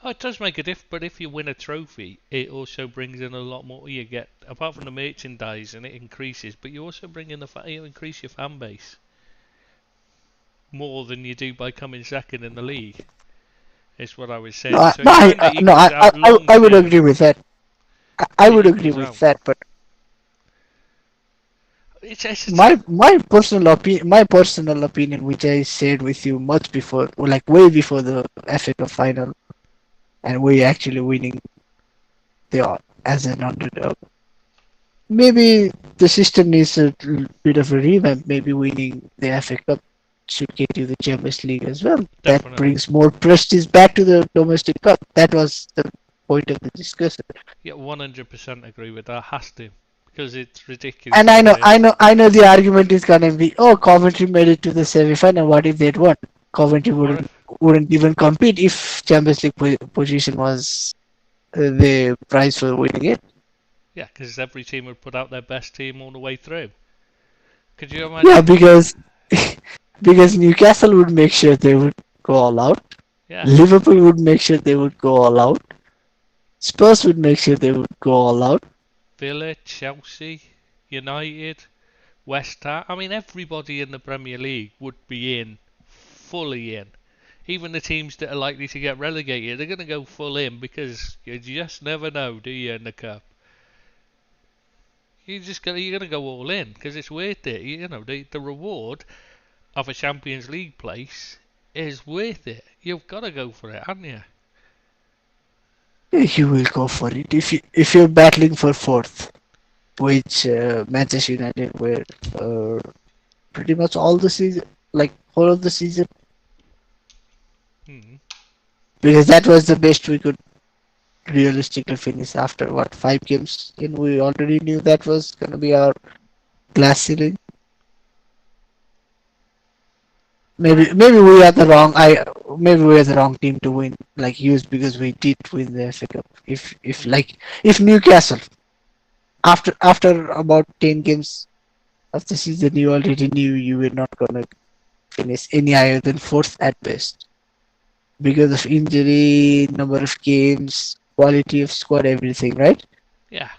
Oh, it does make a difference, but if you win a trophy, it also brings in a lot more. You get, apart from the merchandise, and it increases, but you also bring in you increase your fan base more than you do by coming second in the league. Is what I was No, saying. So it kind of no, equals out long I would agree term. with that. I It would agree equals with out. that, but It's a my personal opinion, which I shared with you much before, or like way before the FA Cup final, and we actually winning the as an underdog. Maybe the system needs a bit of a revamp. Maybe winning the FA Cup should get you the Champions League as well. That definitely. brings more prestige back to the domestic cup. That was the point of the discussion. Yeah, 100% agree with that. Has to, because it's ridiculous And the I way know, they. I know, I know the argument is gonna be, oh, Coventry made it to the semi-final. What if they'd won? Coventry What wouldn't if? wouldn't even compete if Champions League position was the prize for winning it. Yeah, because every team would put out their best team all the way through. Could you Yeah, imagine? because because Newcastle would make sure they would go all out. Yeah, Liverpool would make sure they would go all out. Spurs would make sure they would go all out. Villa, Chelsea, United, West Ham. I mean, everybody in the Premier League would be in, fully in. Even the teams that are likely to get relegated, they're going to go full in because you just never know, do you, in the cup? You're gonna go all in because it's worth it. You know, the reward of a Champions League place is worth it. You've got to go for it, haven't you? You will go for it if you're battling for fourth, which Manchester United were pretty much all the season, like whole of the season, Hmm. because that was the best we could realistically finish after what 5 games in. We already knew that was gonna be our glass ceiling. Maybe we are the wrong I maybe we are the wrong team to win like used because we did win the FA Cup. If Hmm. like if Newcastle after about 10 games of the season you already knew you were not gonna finish any higher than fourth at best because of injury, number of games, quality of squad, everything, right? Yeah,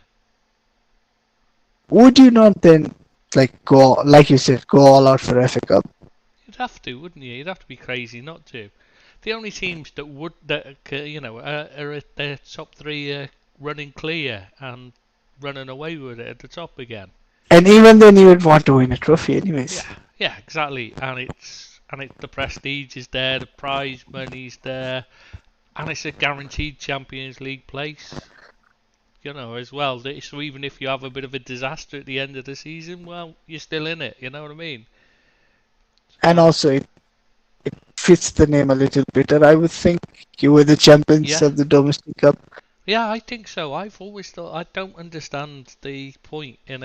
Would you not then like go like you said go all out for FA Cup? you'd have to, wouldn't you? You'd have to be crazy not to. The only teams that would that are at their top three running clear and running away with it at the top again. And even then you would want to win a trophy anyways. Yeah, yeah, exactly. And the prestige is there, the prize money's there, and it's a guaranteed Champions League place. You know, as well. So even if you have a bit of a disaster at the end of the season, well, you're still in it. You know what I mean? And And also it fits the name a little better. I would think you were the champions yeah, of the domestic cup. yeah, I think so. I've always thought I don't understand the point in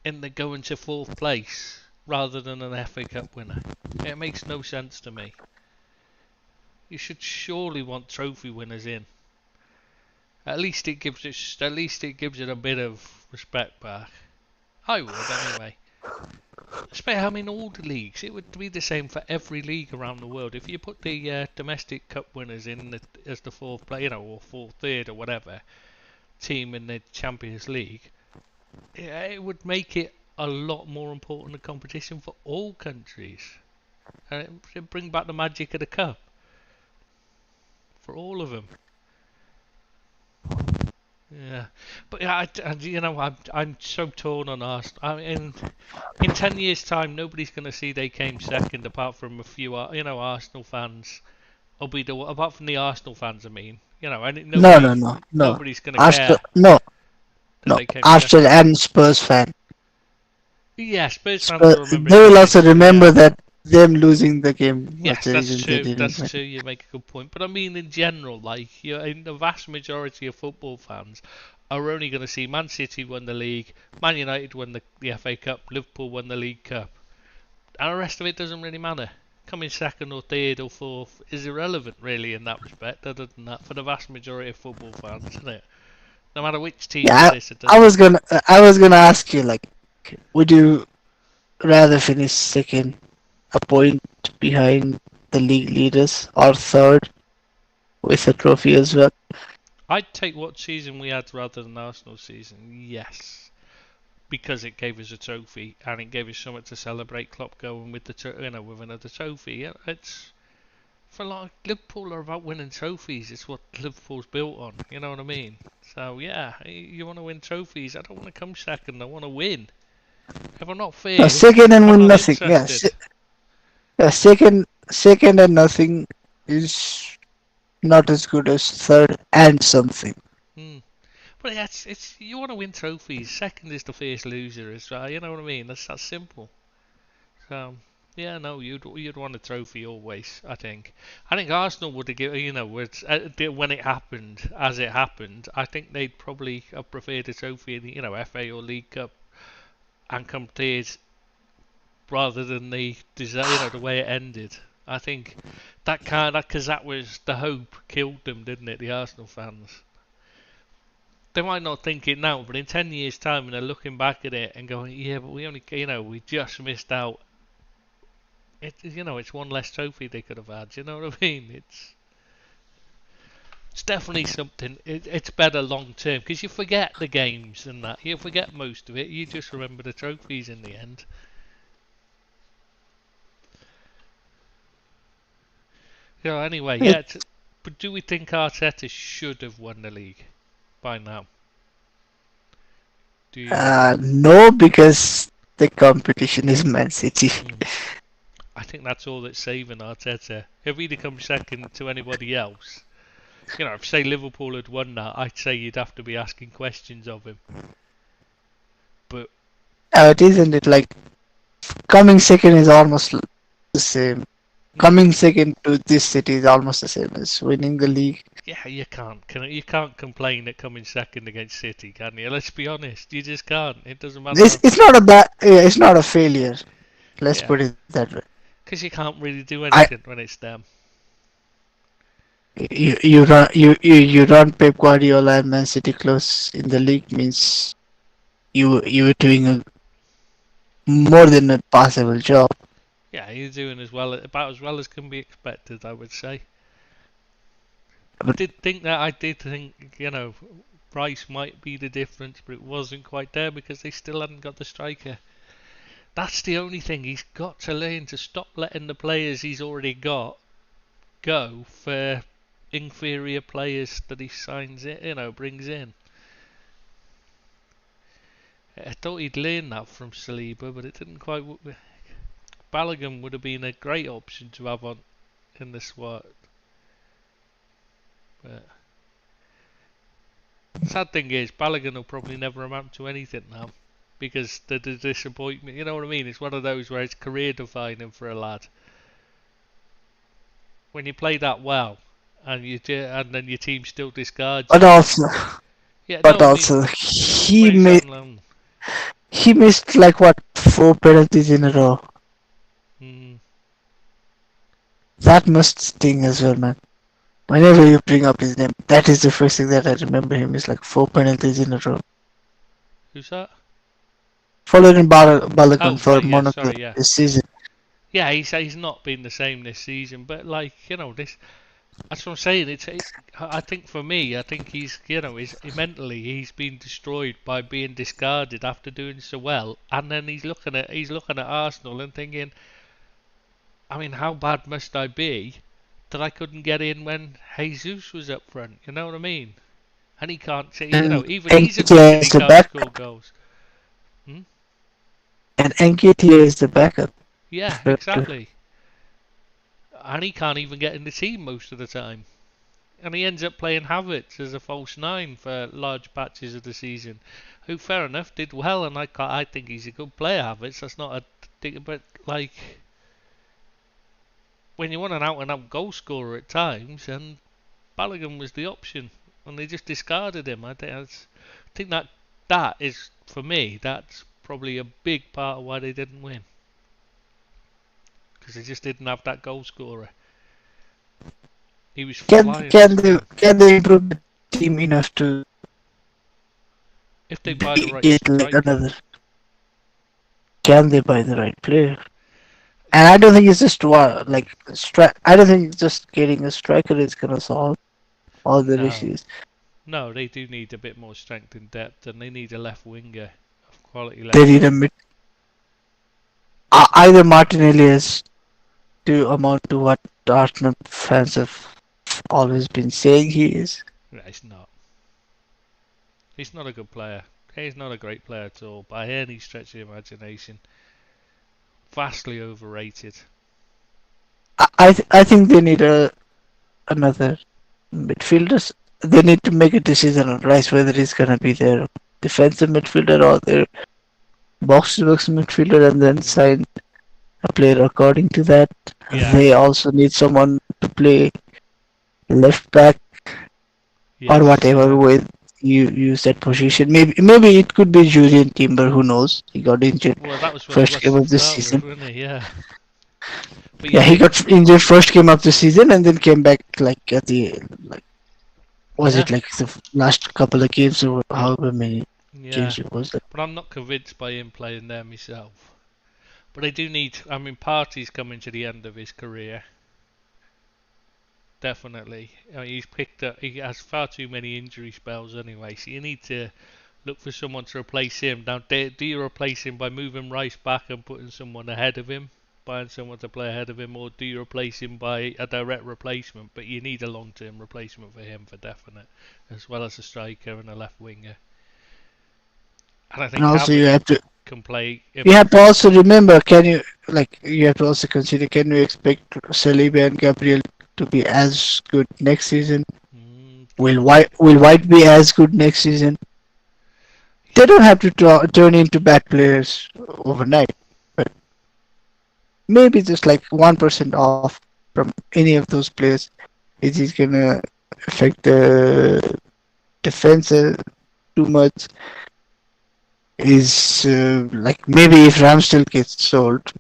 the going to fourth place rather than an FA Cup winner. It makes no sense to me. You should surely want trophy winners in. At least it gives it a bit of respect back. I would anyway. I mean, all the leagues. It would be the same for every league around the world. If you put the domestic cup winners as the fourth player, or fourth, third, or whatever team in the Champions League, it would make it a lot more important a competition for all countries. and bring back the magic of the cup for all of them. Yeah, but yeah, I'm so torn on Arsenal. I mean, in 10 years' time, nobody's going to see they came second, apart from a few, Arsenal fans. Will be the apart from the Arsenal fans. I mean, and No, no, no, no. nobody's going to Arsenal, care no, that no. they came Arsenal second. and Spurs fan. Yeah, Spurs fans Spurs, will remember they it will because also yeah. remember that them losing the game was Yes, the that's reason they true. didn't That's win. true. You make a good point. But I mean, in general, like in the vast majority of football fans are only going to see Man City win the league, Man United win the FA Cup, Liverpool win the League Cup, and the rest of it doesn't really matter. Coming second or third or fourth is irrelevant, really, in that respect. Other than that, for the vast majority of football fans, isn't it? No matter which team Yeah, it is, it I doesn't. was gonna, I was gonna ask you, like, would you rather finish second, a point behind the league leaders, or third with a trophy as well? I'd take what season we had rather than Arsenal's season. Yes, because it gave us a trophy and it gave us something to celebrate. Klopp going with with another trophy. Yeah, it's for like Liverpool are about winning trophies. It's what Liverpool's built on. You know what I mean? So yeah, you want to win trophies. I don't want to come second. I want to win. If I'm not No, first, second and I'm win not nothing. Yeah, interested. second and nothing is not as good as third and something. Hmm. But yeah, it's you want to win trophies. Second is the first loser as well. You know what I mean? That's that simple. So yeah, no, you'd want a trophy always. I think Arsenal would have given when it happened, as it happened. I think they'd probably have preferred a trophy in the FA or League Cup and come third rather than the way it ended. I think because that was the hope killed them, didn't it? The Arsenal fans. They might not think it now, but in 10 years' time, when they're looking back at it and going, yeah, but we only, we just missed out. It's one less trophy they could have had. You know what I mean? It's definitely something. It's better long term because you forget the games and that. You forget most of it. You just remember the trophies in the end. Anyway, It, yeah. But do we think Arteta should have won the league by now? Do you? no, because the competition is Man City. Mm. I think that's all that's saving Arteta. If he'd have come second to anybody else, if say Liverpool had won that, I'd say you'd have to be asking questions of him. But It isn't it like coming second is almost the same. Coming second to this city is almost the same as winning the league. yeah, you can't complain at coming second against City, can you? Let's be honest, you just can't. It doesn't matter. It's not a bad, yeah, it's not a failure. Let's Yeah, put it that way. because you can't really do I anything when it's them. you run Pep Guardiola and Man City close in the league means you were doing a more than a passable job. Yeah, you're doing about as well as can be expected, I would say. But I did think, Rice might be the difference, but it wasn't quite there because they still hadn't got the striker. That's the only thing. He's got to learn to stop letting the players he's already got go for inferior players that he signs in, brings in. I thought he'd learn that from Saliba, but it didn't quite. Balogun would have been a great option to have on in the squad. But sad thing is, Balogun will probably never amount to anything now because the disappointment. You know what I mean? It's one of those where it's career defining for a lad. When you play that well, and then your team still discards but you. also Yeah, but no, I mean also when it's made on loan. he missed like what 4 penalties in a row. Mm, That must sting as well, man. Whenever you bring up his name, that is the first thing that I remember him is like 4 penalties in a row. who's that? Following Balogun Oh for right, yeah, Monaco sorry, yeah. this season. Yeah, he's not been the same this season, but like this. That's what I'm saying. I think for me, I think he's mentally he's been destroyed by being discarded after doing so well, and then he's looking at Arsenal and thinking, I mean, how bad must I be that I couldn't get in when Jesus was up front? You know what I mean? And he can't say, And even he's Nketiah admitted is he the can't score backup. goals. Hmm? And Nketiah is the backup. Yeah, exactly. And he can't even get in the team most of the time. And he ends up playing Havertz as a false nine for large patches of the season. Who, fair enough, did well, and I think he's a good player, Havertz. That's not a thing, but like when you want an out-and-out goal scorer at times, and Balogun was the option, and they just discarded him. I think that is for me. That's probably a big part of why they didn't win, because they just didn't have that goal scorer. He was flying at speed. Can they improve the team enough to If they buy the right get like striker, another? Can they buy the right player? And I don't think it's just I don't think just getting a striker is gonna solve all their no. issues. No, they do need a bit more strength and depth, and they need a left winger of quality They left need a winger. mid. Either Martinelli has to amount to what Arsenal fans have always been saying he is. No, he's not. He's not a good player. He's not a great player at all, by any stretch of the imagination. Vastly overrated. I think they need another midfielders. They need to make a decision on Rice whether he's gonna be their defensive midfielder or their box to box midfielder, and then Mm. sign a player according to that. Yeah, They also need someone to play left back or yes, whatever yeah. with you set position. Maybe it could be Julian Timber. Who knows? He got injured Well, that was what he first was game to of the start with, season. wasn't he? Yeah. But Yeah, yeah, he got injured first game of the season and then came back like at the like was yeah, it like the last couple of games or however many yeah. games it was. But I'm not convinced by him playing there myself. But they do need. I mean, Partey's coming to the end of his career. Definitely. I mean, he's picked up. He has far too many injury spells anyway. So you need to look for someone to replace him. Now, do you replace him by moving Rice back and putting someone ahead of him, buying someone to play ahead of him, or do you replace him by a direct replacement? But you need a long-term replacement for him for definite, as well as a striker and a left winger. And I And think also Havertz can play. you have to also remember, can you like you have to also consider, can you expect Saliba and Gabriel to be as good next season? Will White be as good next season? They don't have to turn into bad players overnight, but maybe just like 1% off from any of those players is just gonna affect the defense too much. Is like maybe if Ramsdale gets sold,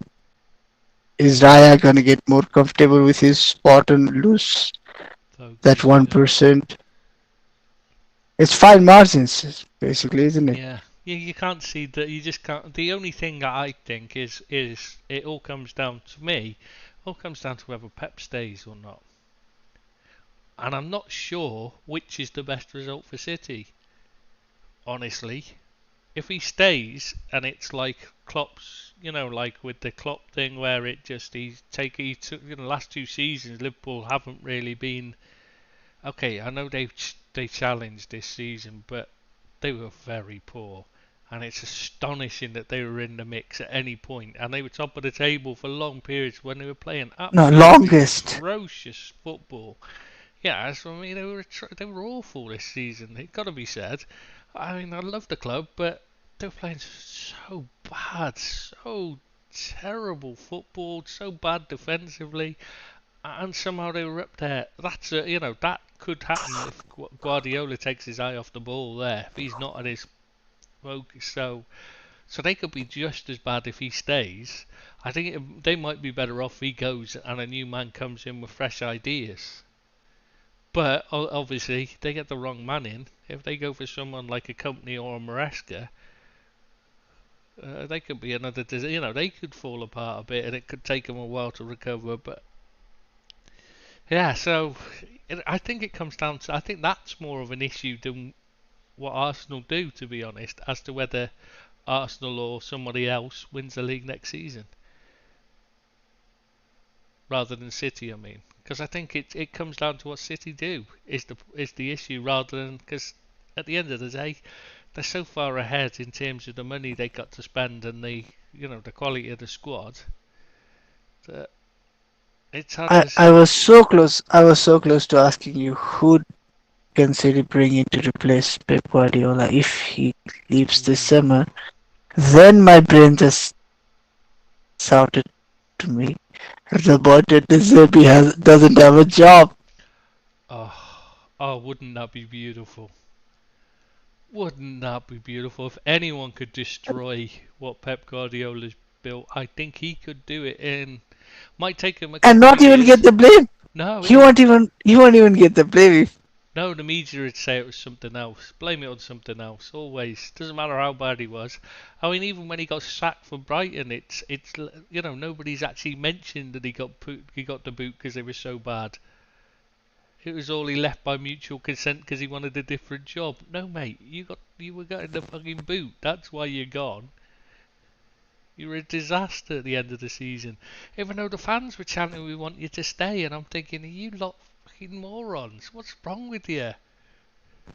is Raya gonna get more comfortable with his spot and lose that focus, yeah. 1%? It's fine margins, basically, isn't it? Yeah, you can't see that. You just can't. The only thing that I think is it all comes down to me. All comes down to whether Pep stays or not. And I'm not sure which is the best result for City. Honestly, if he stays and it's like Klopp's, like with the Klopp thing where it just he took last two seasons Liverpool haven't really been okay. I know they challenged this season, but they were very poor. And it's astonishing that they were in the mix at any point, and they were top of the table for long periods when they were playing No, absolutely longest. atrocious football. Yeah, so I mean they were awful this season. It got to be said. I mean I love the club, but they were playing so bad, so terrible football, so bad defensively, and somehow they were up there. That could happen if Guardiola takes his eye off the ball there. If he's not at his focus, so they could be just as bad if he stays. I think they might be better off if he goes and a new man comes in with fresh ideas. But obviously they get the wrong man in. If they go for someone like a Company or a Maresca, they could be another. They could fall apart a bit, and it could take them a while to recover. But yeah, so I think it comes down to. I think that's more of an issue than what Arsenal do, to be honest, as to whether Arsenal or somebody else wins the league next season. rather than City. I mean, because I think it comes down to what City do is the issue rather than because at the end of the day they're so far ahead in terms of the money they got to spend and the quality of the squad that it's hard to I say. was so close. I was so close to asking you who can City bring in to replace Pep Guardiola if he leaves this Mm. summer. Then my brain just shouted to me, Roberto De Zerbi doesn't have a job. Oh, wouldn't that be beautiful? Wouldn't that be beautiful? If anyone could destroy what Pep Guardiola's built, I think he could do it in. Might take him a And couple of not even get years. the blame. No, He won't even get the blame. no, the media would say it was something else. Blame it on something else. Always. Doesn't matter how bad he was. I mean, even when he got sacked from Brighton, it's nobody's actually mentioned that he got the boot because they were so bad. It was all he left by mutual consent because he wanted a different job. No, mate, you were getting the fucking boot. That's why you're gone. You were a disaster at the end of the season. Even though the fans were chanting, "We want you to stay," and I'm thinking, you lot fucking morons. What's wrong with you?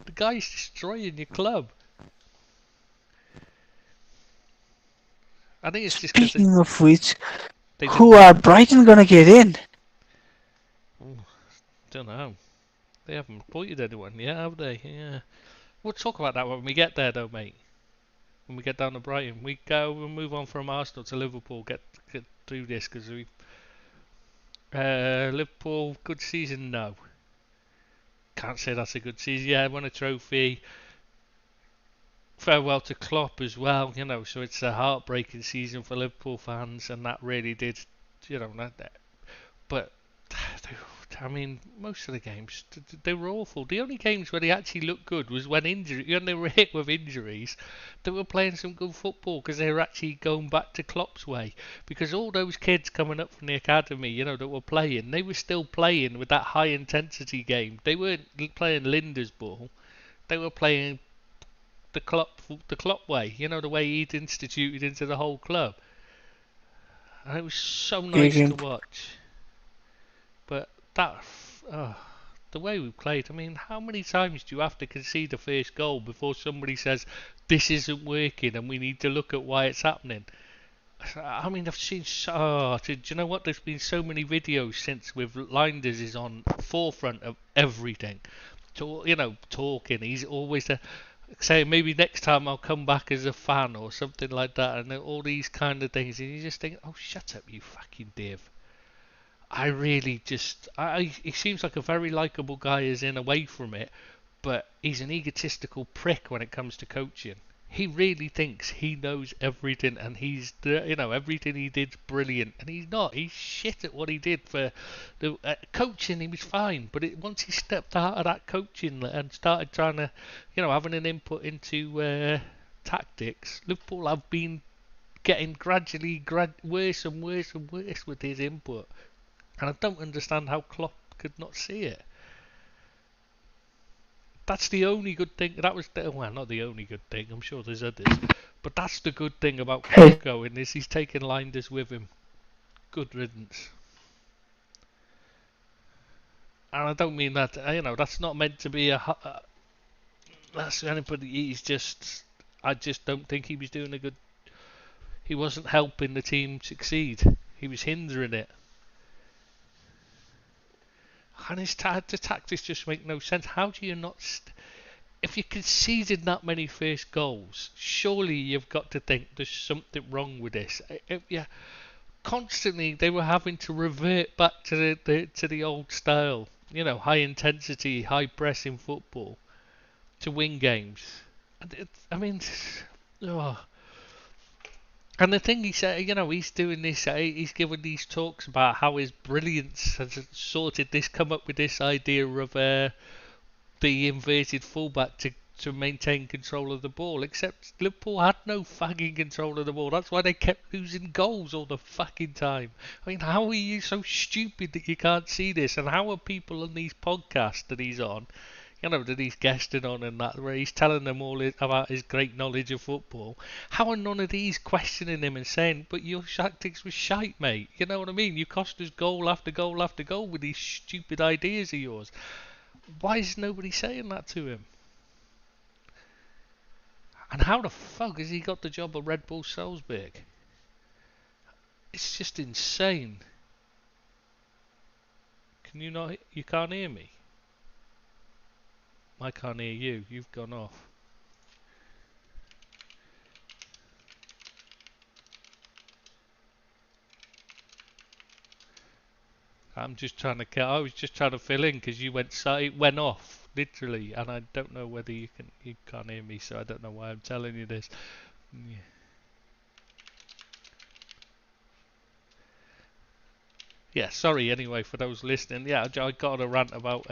The guy's destroying your club. I think it's just because Speaking of which, they who didn't are want. Brighton gonna get in? Oh, don't know. They haven't appointed anyone yet, have they? Yeah. We'll talk about that when we get there, though, mate. When we get down to Brighton, we'll move on from Arsenal to Liverpool. Get through this because we Liverpool good season. No, can't say that's a good season. Yeah, won a trophy. Farewell to Klopp as well. So it's a heartbreaking season for Liverpool fans, and that really did. But I mean, most of the games they were awful. The only games where they actually looked good was when they were hit with injuries. They were playing some good football because they were actually going back to Klopp's way. Because all those kids coming up from the academy, that were playing, they were still playing with that high intensity game. They weren't playing Linda's ball. They were playing the Klopp way. The way he'd instituted into the whole club, and it was so nice to Again, watch. But uh, the way we played, I mean, how many times do you have to concede the first goal before somebody says this isn't working and we need to look at why it's happening? I mean, I've seen do you know what? There's been so many videos since with Linders is on forefront of everything. Talking. He's always saying maybe next time I'll come back as a fan or something like that, and all these kind of things. And you just think, oh, shut up, you fucking div. I really just, he seems like a very likable guy as in away from it, but he's an egotistical prick when it comes to coaching. He really thinks he knows everything, and everything he did's brilliant, and he's not. He's shit at what he did for the coaching. He was fine, but once he stepped out of that coaching and started trying to, having an input into tactics, Liverpool have been getting gradually worse and worse and worse with his input. And I don't understand how Klopp could not see it. That's the only good thing. Well, not the only good thing. I'm sure there's others, but that's the good thing about Klopp hey, going is he's taking Linders with him. Good riddance. And I don't mean that. That's not meant to be that's anybody. I just don't think he was doing a good. He wasn't helping the team succeed. He was hindering it. And the tactics just make no sense. How do you not? If you conceded that many first goals, surely you've got to think there's something wrong with this. Constantly they were having to revert back to the old style. High intensity, high pressing football to win games. I mean, oh. And the thing he said, he's doing this. He's giving these talks about how his brilliance has sorted this, come up with this idea of the inverted fullback to maintain control of the ball. Except Liverpool had no fucking control of the ball. That's why they kept losing goals all the fucking time. I mean, how are you so stupid that you can't see this? And how are people on these podcasts that he's on that he's guesting on and that, where he's telling them all about his great knowledge of football. How are none of these questioning him and saying, but your tactics was shite, mate? You know what I mean? You cost us goal after goal after goal with these stupid ideas of yours. Why is nobody saying that to him? And how the fuck has he got the job at Red Bull Salzburg? It's just insane. Can you not? You can't hear me? I can't hear you. You've gone off. I'm just trying to. I was just trying to fill in because you went. It went off literally, and I don't know whether you can. You can't hear me, so I don't know why I'm telling you this. Yeah. Yeah, sorry anyway for those listening. Yeah, I got a rant about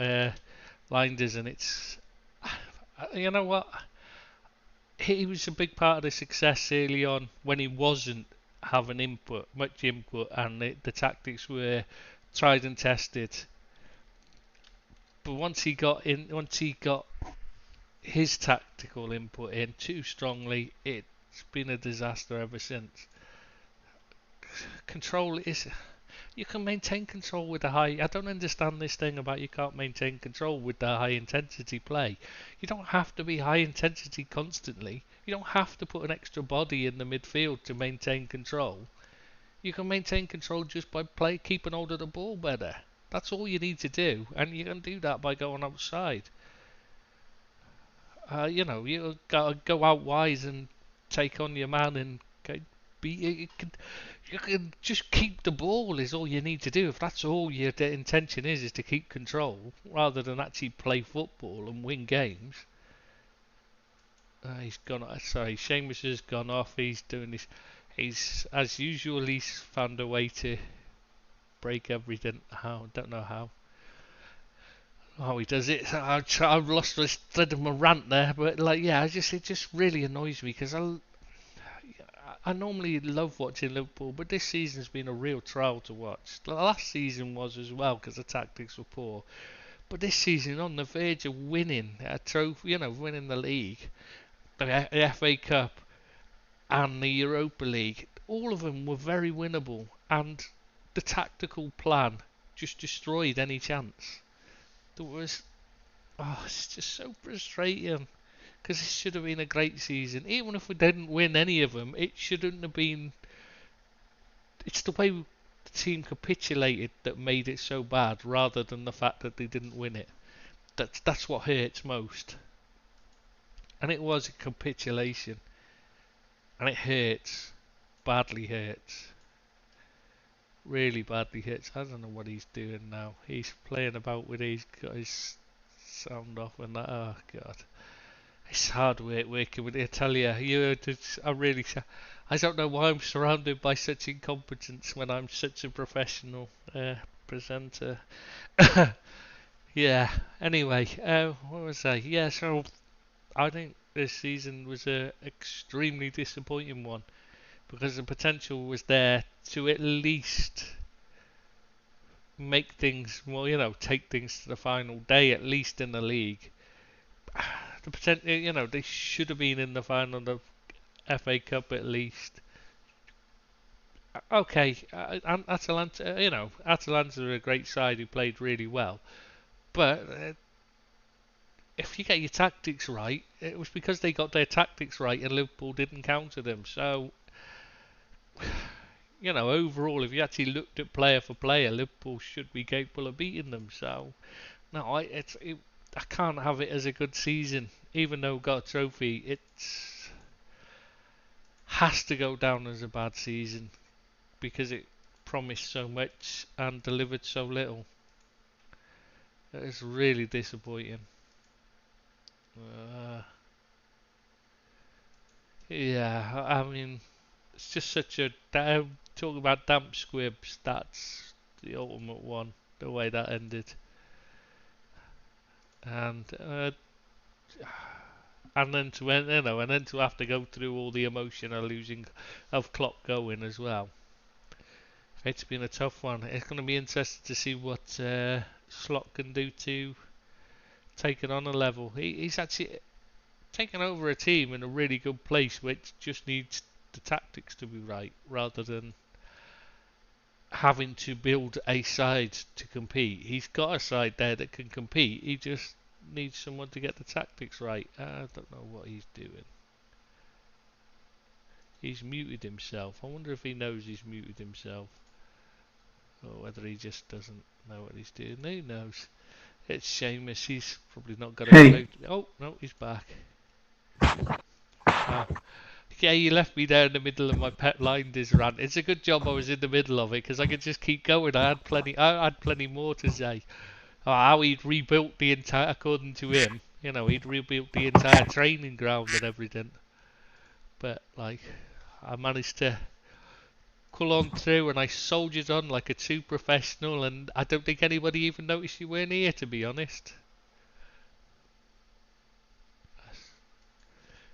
Linders, and it's. You know what? He was a big part of the success early on when he wasn't having much input, and the tactics were tried and tested. But once he got his tactical input in too strongly, it's been a disaster ever since. Control is. You can maintain control with the high. I don't understand this thing about you can't maintain control with the high intensity play. You don't have to be high intensity constantly. You don't have to put an extra body in the midfield to maintain control. You can maintain control just by keeping hold of the ball better. That's all you need to do, and you can do that by going outside. You gotta go out wide and take on your man and you can just keep the ball is all you need to do. If that's all your intention is to keep control rather than actually play football and win games. He's gone. Sorry, Seamus has gone off. He's doing this. He's as usual. He's found a way to break everything. How? Don't know how. Oh, he does it. I've lost the thread of my rant there, but it just really annoys me because I normally love watching Liverpool, but this season's been a real trial to watch. The last season was as well because the tactics were poor, but this season on the verge of winning a trophy, winning the league, the FA Cup, and the Europa League. All of them were very winnable, and the tactical plan just destroyed any chance. It's just so frustrating. Because this should have been a great season. Even if we didn't win any of them, it shouldn't have been. It's the way the team capitulated that made it so bad, rather than the fact that they didn't win it. That's what hurts most. And it was a capitulation, and it hurts, badly hurts, really badly hurts. I don't know what he's doing now. He's playing about with he's got his sound off and that. Oh god. It's hard work working with it, I tell you. I don't know why I'm surrounded by such incompetence when I'm such a professional presenter. Yeah. Anyway, what was I? Yeah. So I think this season was a extremely disappointing one because the potential was there to at least make things take things to the final day at least in the league. The potential, they should have been in the final of the FA Cup at least. Okay, Atalanta, Atalanta are a great side who played really well, but if you get your tactics right, it was because they got their tactics right and Liverpool didn't counter them. So, overall, if you actually looked at player for player, Liverpool should be capable of beating them. So, no, I can't have it as a good season, even though we got a trophy. It has to go down as a bad season because it promised so much and delivered so little. It's really disappointing. Yeah, I mean, it's just such a talk about damp squibs. That's the ultimate one. The way that ended, and then to end, and then to have to go through all the emotional losing of Klopp going as well. It's been a tough one. It's going to be interesting to see what Slot can do to taken on a level. He's actually taken over a team in a really good place, which just needs the tactics to be right, rather than having to build a side to compete. He's got a side there that can compete. He just needs someone to get the tactics right. I don't know what he's doing. He's muted himself. I wonder if he knows he's muted himself, or whether he just doesn't know what he's doing. Who knows? It's Seamus. He's probably not got a clue. Oh no, he's back. Oh. Yeah, you left me there in the middle of my pet Blinders rant. It's a good job I was in the middle of it, because I could just keep going. I had plenty more to say. How he'd rebuilt the entire, according to him, he'd rebuilt the entire training ground and everything. But like, I managed to pull on through, and I soldiered on like a true professional. And I don't think anybody even noticed you weren't here, to be honest.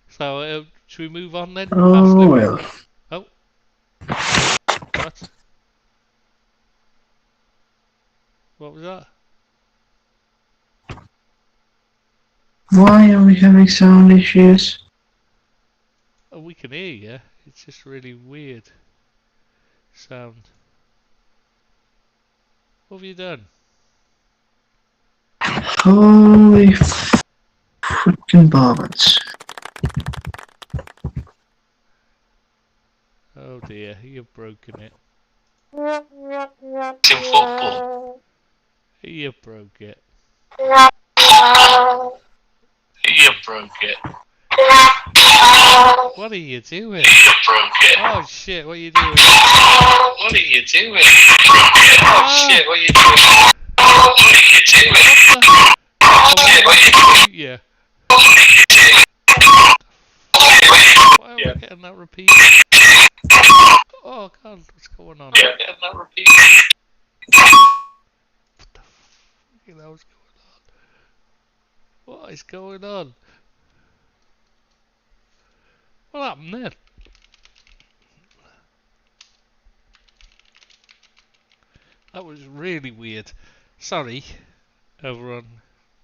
So, should we move on then? Oh well. Oh, what? What was that? Why are we having sound issues? Oh, we can hear you. It's just really weird sound. What have you done? Holy fucking barbers. Oh dear, you've broken it. Football. You broke it. You broke it. What are you doing? You broke it. Oh shit, what are you doing? What are you doing? Oh shit, what are you doing? What are you doing? Oh, yeah. Why am I getting that repeat? Oh god, what's going on? Yeah, getting that repeat. What the fuck hell's going on? What is going on? What happened there? That was really weird. Sorry, everyone.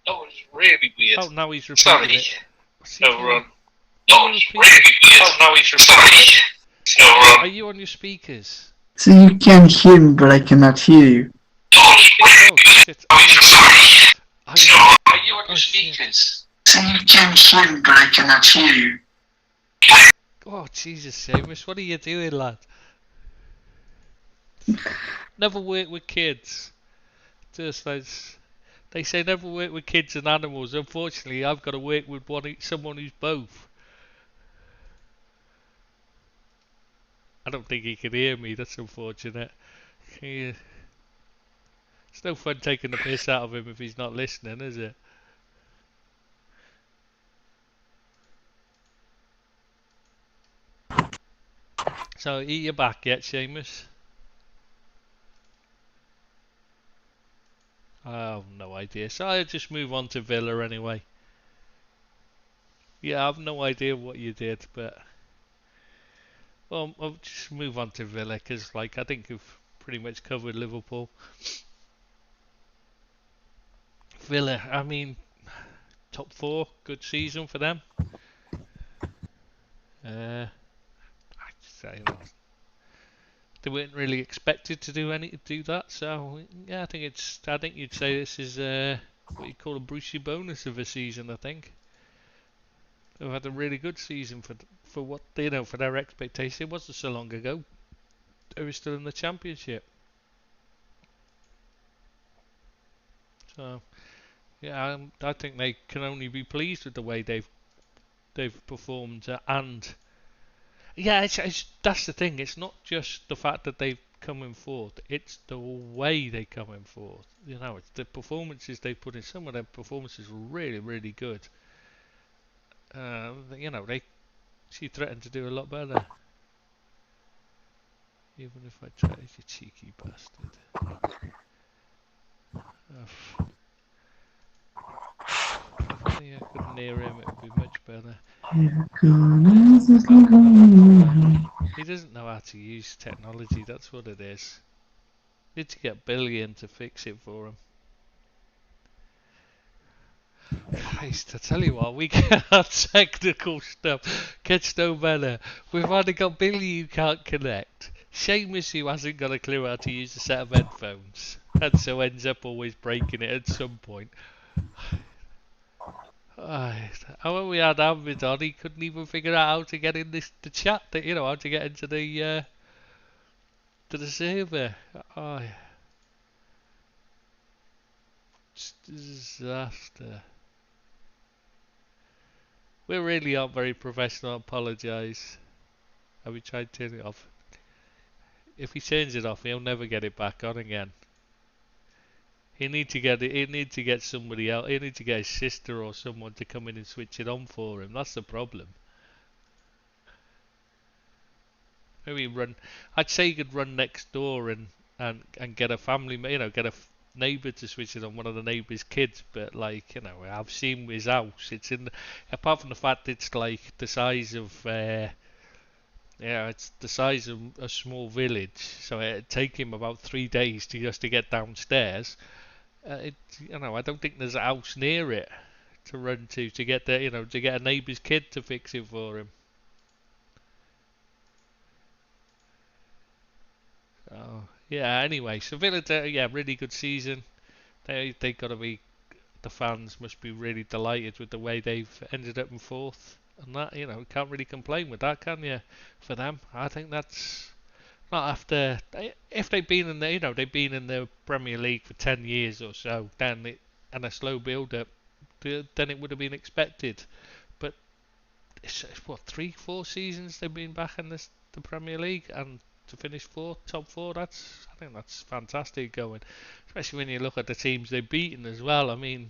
That was really weird. Oh, now he's repeating it. Sorry, everyone. That was really weird. Oh, now he's repeating it. Are you on your speakers? So you can hear me, but I cannot hear you. Oh shit. Are you on your shit. speakers? So you can hear me, but I cannot hear you. Oh Jesus, Seamus, what are you doing, lad? Never work with kids. Just as they say, never work with kids and animals. Unfortunately, I've got to work with someone who's both. I don't think he can hear me. That's unfortunate. It's no fun taking the piss out of him if he's not listening, is it? So, are you back yet, Seamus? I have no idea. So I'll just move on to Villa anyway. Yeah, I have no idea what you did, but well, I'll just move on to Villa, because like, I think we've pretty much covered Liverpool. Villa, I mean, top 4, good season for them. I'd say, they weren't really expected to do that, so yeah, I think you'd say this is what you call a Brucey bonus of a season. I think they've had a really good season for what for their expectation. It wasn't so long ago they were still in the Championship. So yeah, I think they can only be pleased with the way they've performed, and yeah, that's the thing. It's not just the fact that they've come in fourth; it's the way they come in fourth. It's the performances they put in. Some of their performances were really, really good. She threatened to do a lot better. Even if I try, you cheeky bastard. If only I could hear him, it would be much better. He doesn't know how to use technology, that's what it is. Need to get Billy in to fix it for him. Christ, I tell you what, we get our technical stuff gets no better. We've already got Billy who can't connect. Seamus who hasn't got a clue how to use a set of headphones. And so ends up always breaking it at some point. How we had Ahmed on, he couldn't even figure out how to get in the chat, how to get into the server. Oh, it's disaster. We really aren't very professional, I apologise. Have we tried turning it off? If he turns it off, he'll never get it back on again. He need to get it. He need to get somebody else. He need to get his sister or someone to come in and switch it on for him. That's the problem. Maybe run. I'd say you could run next door and get a family, get a neighbour to switch it on, one of the neighbour's kids. But I've seen his house. It's in. Apart from the fact it's like the size of. It's the size of a small village, so it'd take him about 3 days just to get downstairs. I don't think there's a house near it to run to get there, to get a neighbour's kid to fix it for him. Oh, yeah. Anyway, so Villa, really good season. They got to be. The fans must be really delighted with the way they've ended up in fourth, and that can't really complain with that, can you? For them, I think that's. Not after if they've been in they've been in the Premier League for 10 years or so, and a slow build up, then it would have been expected. But it's what 3-4 seasons they've been back in the Premier League, and to finish top four, I think that's fantastic going. Especially when you look at the teams they've beaten as well. I mean,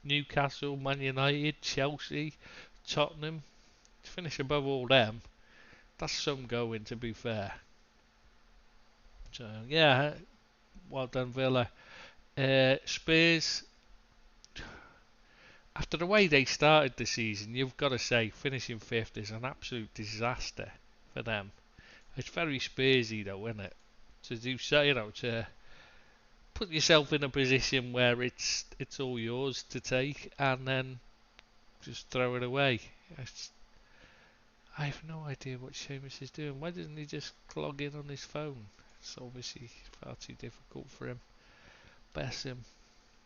Newcastle, Man United, Chelsea, Tottenham, to finish above all them, that's some going, to be fair. So yeah, well done Villa. Spurs, after the way they started the season, you've got to say finishing fifth is an absolute disaster for them. It's very Spursy though, isn't it? To do so, to put yourself in a position where it's all yours to take and then just throw it away. I have no idea what Seamus is doing. Why doesn't he just log in on his phone? It's obviously far too difficult for him. Bless him.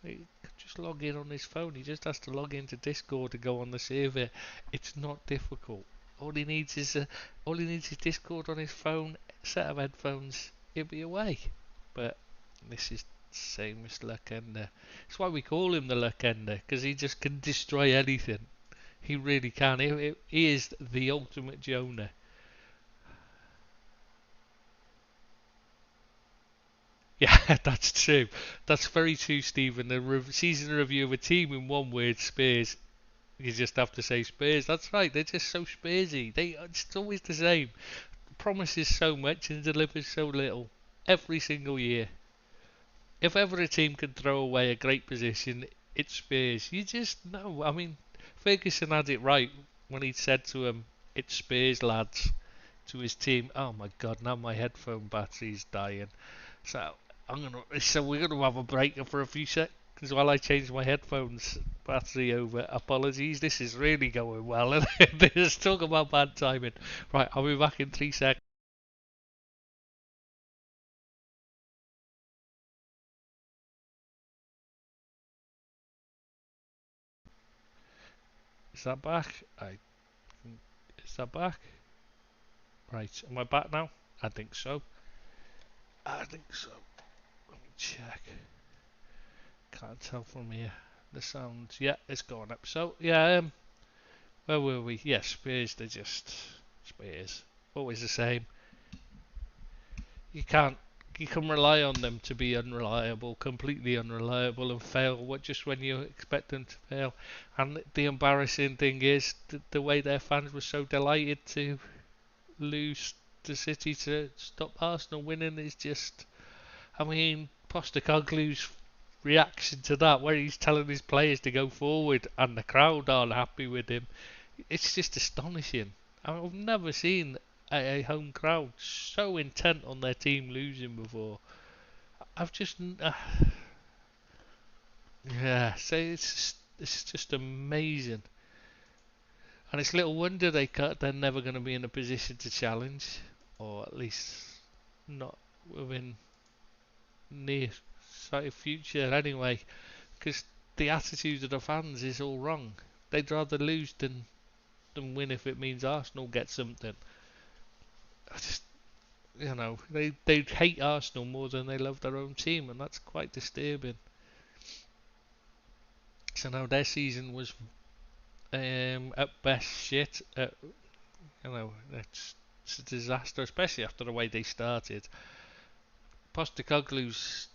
He could just log in on his phone. He just has to log into Discord to go on the server. It's not difficult. All he needs is Discord on his phone, set of headphones. He'll be away. But this is Seamus Luckender. That's why we call him the Luckender, because he just can destroy anything. He really can. He is the ultimate Jonah. Yeah, that's true. That's very true, Stephen. The season review of a team in one word, Spurs. You just have to say Spurs. That's right. They're just so Spursy. It's always the same. Promises so much and delivers so little every single year. If ever a team can throw away a great position, it's Spurs. You just know. I mean, Ferguson had it right when he said to him, "It's Spurs, lads," to his team. Oh my God! Now my headphone battery's dying. So we're gonna have a break for a few seconds while I change my headphones battery over. Apologies, this is really going well. Let's talk about bad timing. Right, I'll be back in 3 seconds. Is that back? Is that back? Right, am I back now? I think so. Let me check. Can't tell from here. The sound, yeah, it's going up. So yeah, where were we? Yes, Spurs. They're just Spurs. Always the same. You can't. You can rely on them to be unreliable, completely unreliable, and fail just when you expect them to fail. And the embarrassing thing is the way their fans were so delighted to lose to City to stop Arsenal winning is just. I mean, Postecoglou's reaction to that, where he's telling his players to go forward and the crowd aren't happy with him, it's just astonishing. I've never seen a home crowd so intent on their team losing before. I've just yeah, so it's it's just amazing. And it's little wonder they're never going to be in a position to challenge, or at least not within near sight future anyway, because the attitude of the fans is all wrong. They'd rather lose than win if it means Arsenal get something. I just, they hate Arsenal more than they love their own team, and that's quite disturbing. So now their season was at best shit. It's a disaster, especially after the way they started. Postecoglou's,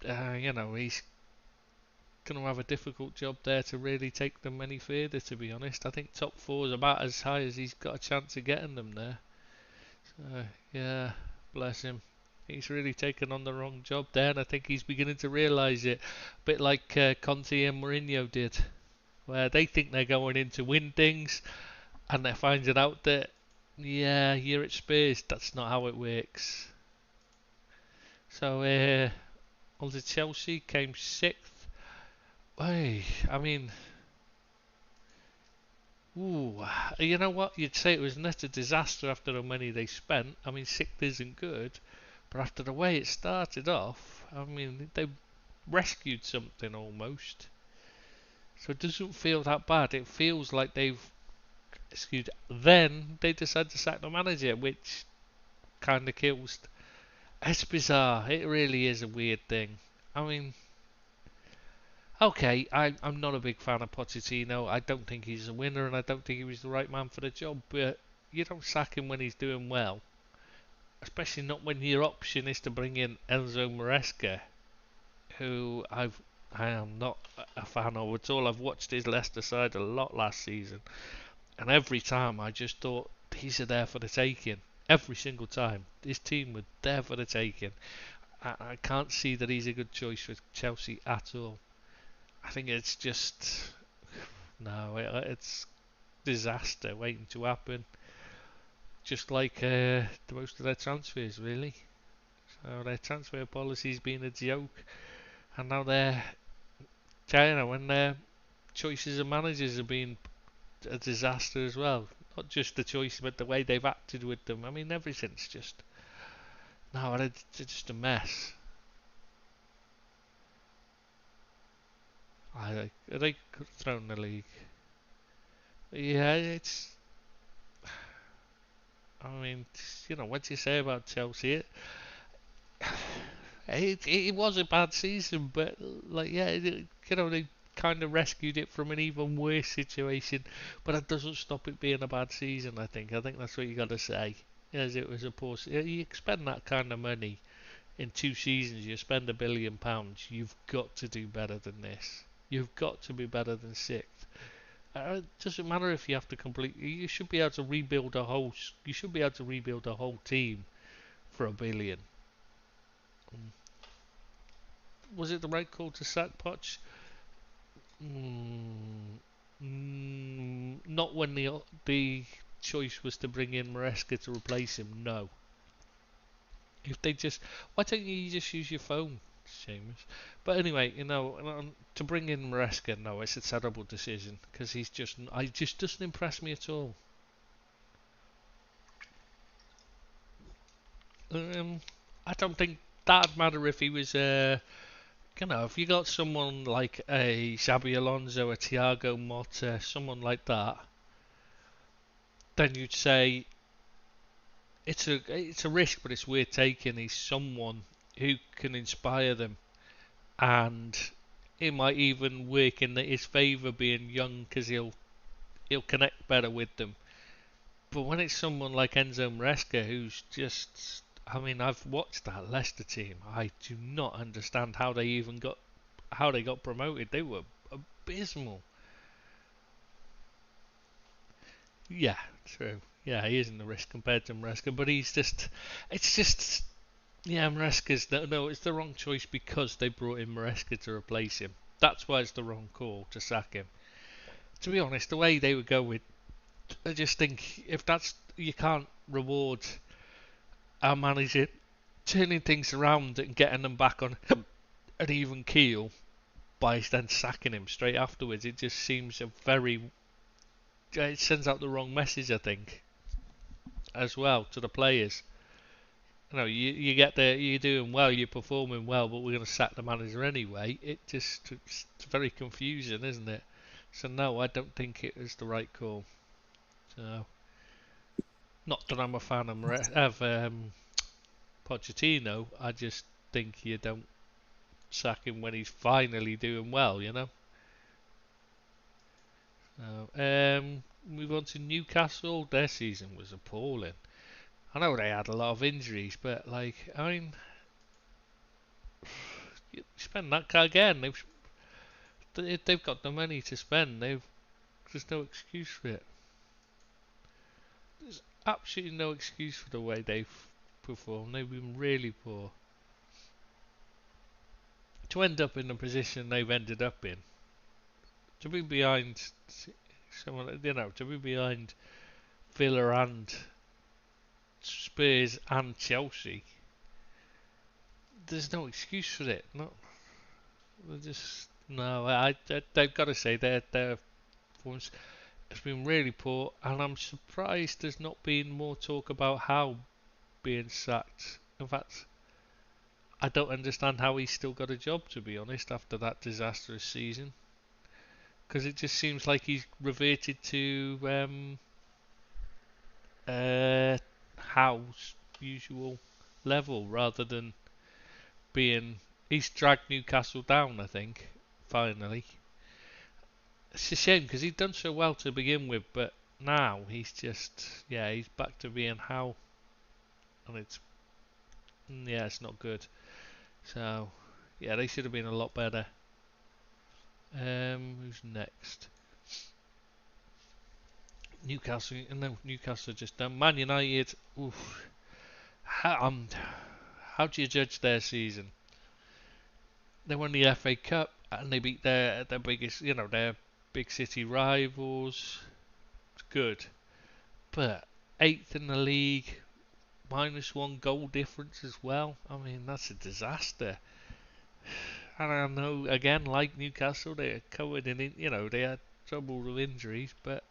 he's going to have a difficult job there to really take them any further, to be honest. I think top four is about as high as he's got a chance of getting them there. So, yeah, bless him. He's really taken on the wrong job there, and I think he's beginning to realise it. A bit like Conte and Mourinho did, where they think they're going in to win things, and they're finding out that, yeah, you're at Spurs, that's not how it works. So, on to Chelsea, came 6th. Hey, I mean, you know what? You'd say it was net a disaster after the money they spent. I mean, 6th isn't good, but after the way it started off, I mean, they rescued something almost. So it doesn't feel that bad. It feels like then they decide to sack the manager, which kind of kills. It's bizarre. It really is a weird thing. I mean, okay, I'm not a big fan of Pochettino. I don't think he's a winner, and I don't think he was the right man for the job. But you don't sack him when he's doing well, especially not when your option is to bring in Enzo Maresca, who I am not a fan of at all. I've watched his Leicester side a lot last season, and every time I just thought these are there for the taking. Every single time, this team were there for the taking. I can't see that he's a good choice for Chelsea at all. I think it's just it's disaster waiting to happen. Just like most of their transfers, really. So their transfer policy's been a joke, and now when their choices of managers have been a disaster as well. Not just the choice, but the way they've acted with them. I mean, everything's just it's just a mess. Are they thrown the league? Yeah, it's. I mean, what do you say about Chelsea? It was a bad season, but they kind of rescued it from an even worse situation. But that doesn't stop it being a bad season. I think that's what you got to say. As it was a poor. You spend that kind of money in 2 seasons. You spend £1 billion. You've got to do better than this. You've got to be better than 6th. It doesn't matter if you have to complete. You should be able to rebuild a whole. You should be able to rebuild a whole team for £1 billion. Was it the right call to sack Poch? Not when the choice was to bring in Maresca to replace him. No. If they just, why don't you just use your phone, Seamus? But anyway, to bring in Maresca, no, it's a terrible decision because he just doesn't impress me at all. I don't think that'd matter if he was if you got someone like a Xabi Alonso, a Thiago Motta, someone like that, then you'd say it's a risk, but it's worth taking. He's someone who can inspire them, and it might even work in his favour being young because he'll connect better with them. But when it's someone like Enzo Maresca, who's just, I mean, I've watched that Leicester team. I do not understand how they got promoted. They were abysmal. Yeah, true. Yeah, he isn't a risk compared to Maresca, but it's just, Maresca's, no, it's the wrong choice because they brought in Maresca to replace him. That's why it's the wrong call to sack him. To be honest, the way they would go with, I just think you can't reward our manager turning things around and getting them back on an even keel by then sacking him straight afterwards. It just seems a very. It sends out the wrong message, I think, as well to the players. You get there, you're doing well, you're performing well, but we're going to sack the manager anyway. It's very confusing, isn't it? So no, I don't think it was the right call. So, not that I'm a fan of Pochettino. I just think you don't sack him when he's finally doing well, you know. So, move on to Newcastle. Their season was appalling. I know they had a lot of injuries, but I mean, you spend that again. They've got the money to spend. There's no excuse for it. There's absolutely no excuse for the way they've performed. They've been really poor. To end up in the position they've ended up in, to be behind someone, to be behind Villa and Spurs and Chelsea, there's no excuse for it. They've got to say their performance has been really poor, and I'm surprised there's not been more talk about Howe being sacked. In fact, I don't understand how he's still got a job, to be honest, after that disastrous season. Because it just seems like he's reverted to Howe's usual level rather than being. He's dragged Newcastle down, I think, finally. It's a shame because he'd done so well to begin with, but now he's back to being Howe, and it's not good. So, yeah, they should have been a lot better. Who's next? Newcastle, and then Newcastle just done. Man United. Oof. How do you judge their season? They won the FA Cup and they beat their biggest, their big city rivals. It's good, but 8th in the league, -1 goal difference as well. I mean, that's a disaster. And I know, again, like Newcastle, they're covered in, they had trouble with injuries, but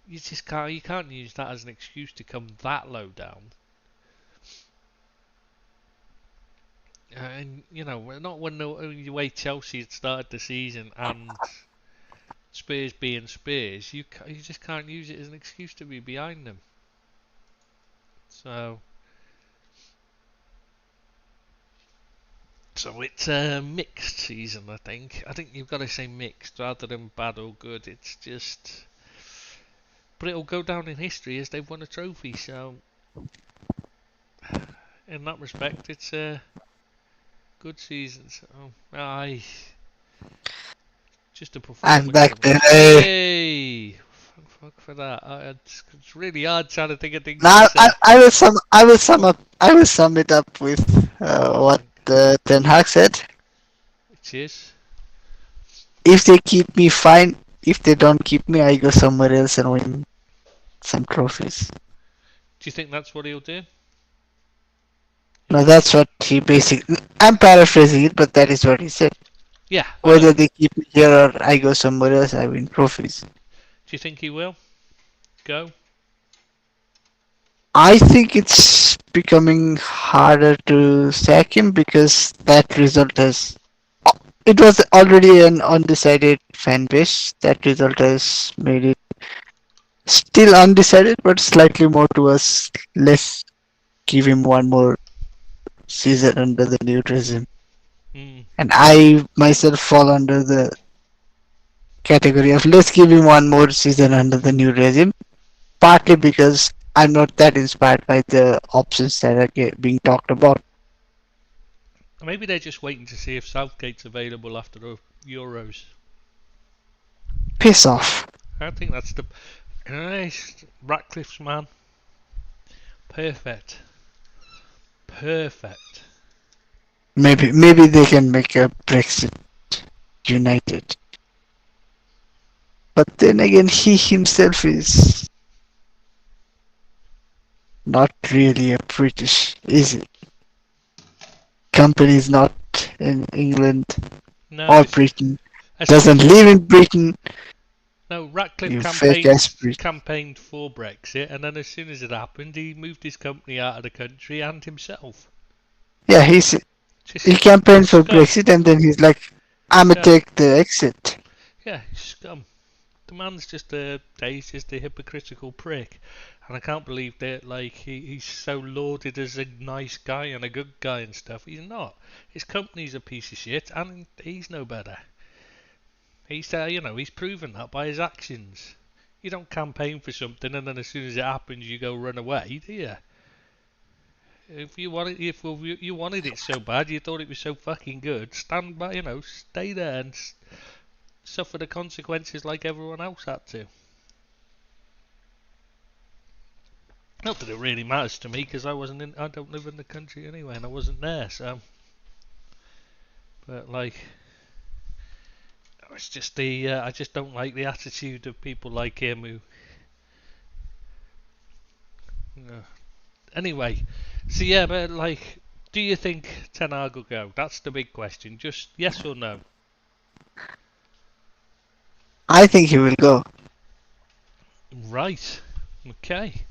you can't use that as an excuse to come that low down. And not when the way Chelsea had started the season and Spurs being Spurs, you just can't use it as an excuse to be behind them. So it's a mixed season, I think. I think you've got to say mixed rather than bad or good. It's just, but it'll go down in history as they've won a trophy. So in that respect, it's a good season. So just a performance. I'm back there. Hey, fuck for that. It's really hard trying to think of things Now to say. I will sum it up with what Ten Hag said. Cheers. If they keep me, fine. If they don't keep me, I go somewhere else and win some trophies. Do you think that's what he'll do? No, that's what he basically. I'm paraphrasing it, but that is what he said. Yeah. Whether they keep me here or I go somewhere else, I win trophies. Do you think he will go? I think it's becoming harder to sack him because that result has. It was already an undecided fan base. That result has made it still undecided, but slightly more to us. Let's give him one more season under the new regime. And I myself fall under the category of let's give him one more season under the new regime. Partly because I'm not that inspired by the options that are being talked about. Maybe they're just waiting to see if Southgate's available after the Euros. Piss off. I think that's the nice Ratcliffe's man. Perfect. Maybe they can make a Brexit united. But then again, he himself is not really a British, is it? Company is not in England. No, or it's, Britain. Doesn't especially live in Britain. no. Ratcliffe You fake ass Brit. campaigned for Brexit, and then as soon as it happened, he moved his company out of the country and himself. Yeah, he Just campaigned for scum. Brexit and then he's like, I'ma Yeah, take the exit. yeah, scum. The man's he's just a hypocritical prick, and I can't believe that he's so lauded as a nice guy and a good guy and stuff. He's not. His company's a piece of shit, and he's no better. He's proven that by his actions. You don't campaign for something and then as soon as it happens you go run away, do you? If you wanted it so bad, you thought it was so fucking good, stand by, stay there and suffer the consequences like everyone else had to. Not that it really matters to me because I don't live in the country anyway, and I wasn't there. So, but it's just I just don't like the attitude of people like him who. Uh, anyway, so yeah, but do you think Ten Hag will go? That's the big question. Just yes or no. I think he will go. Right. Okay.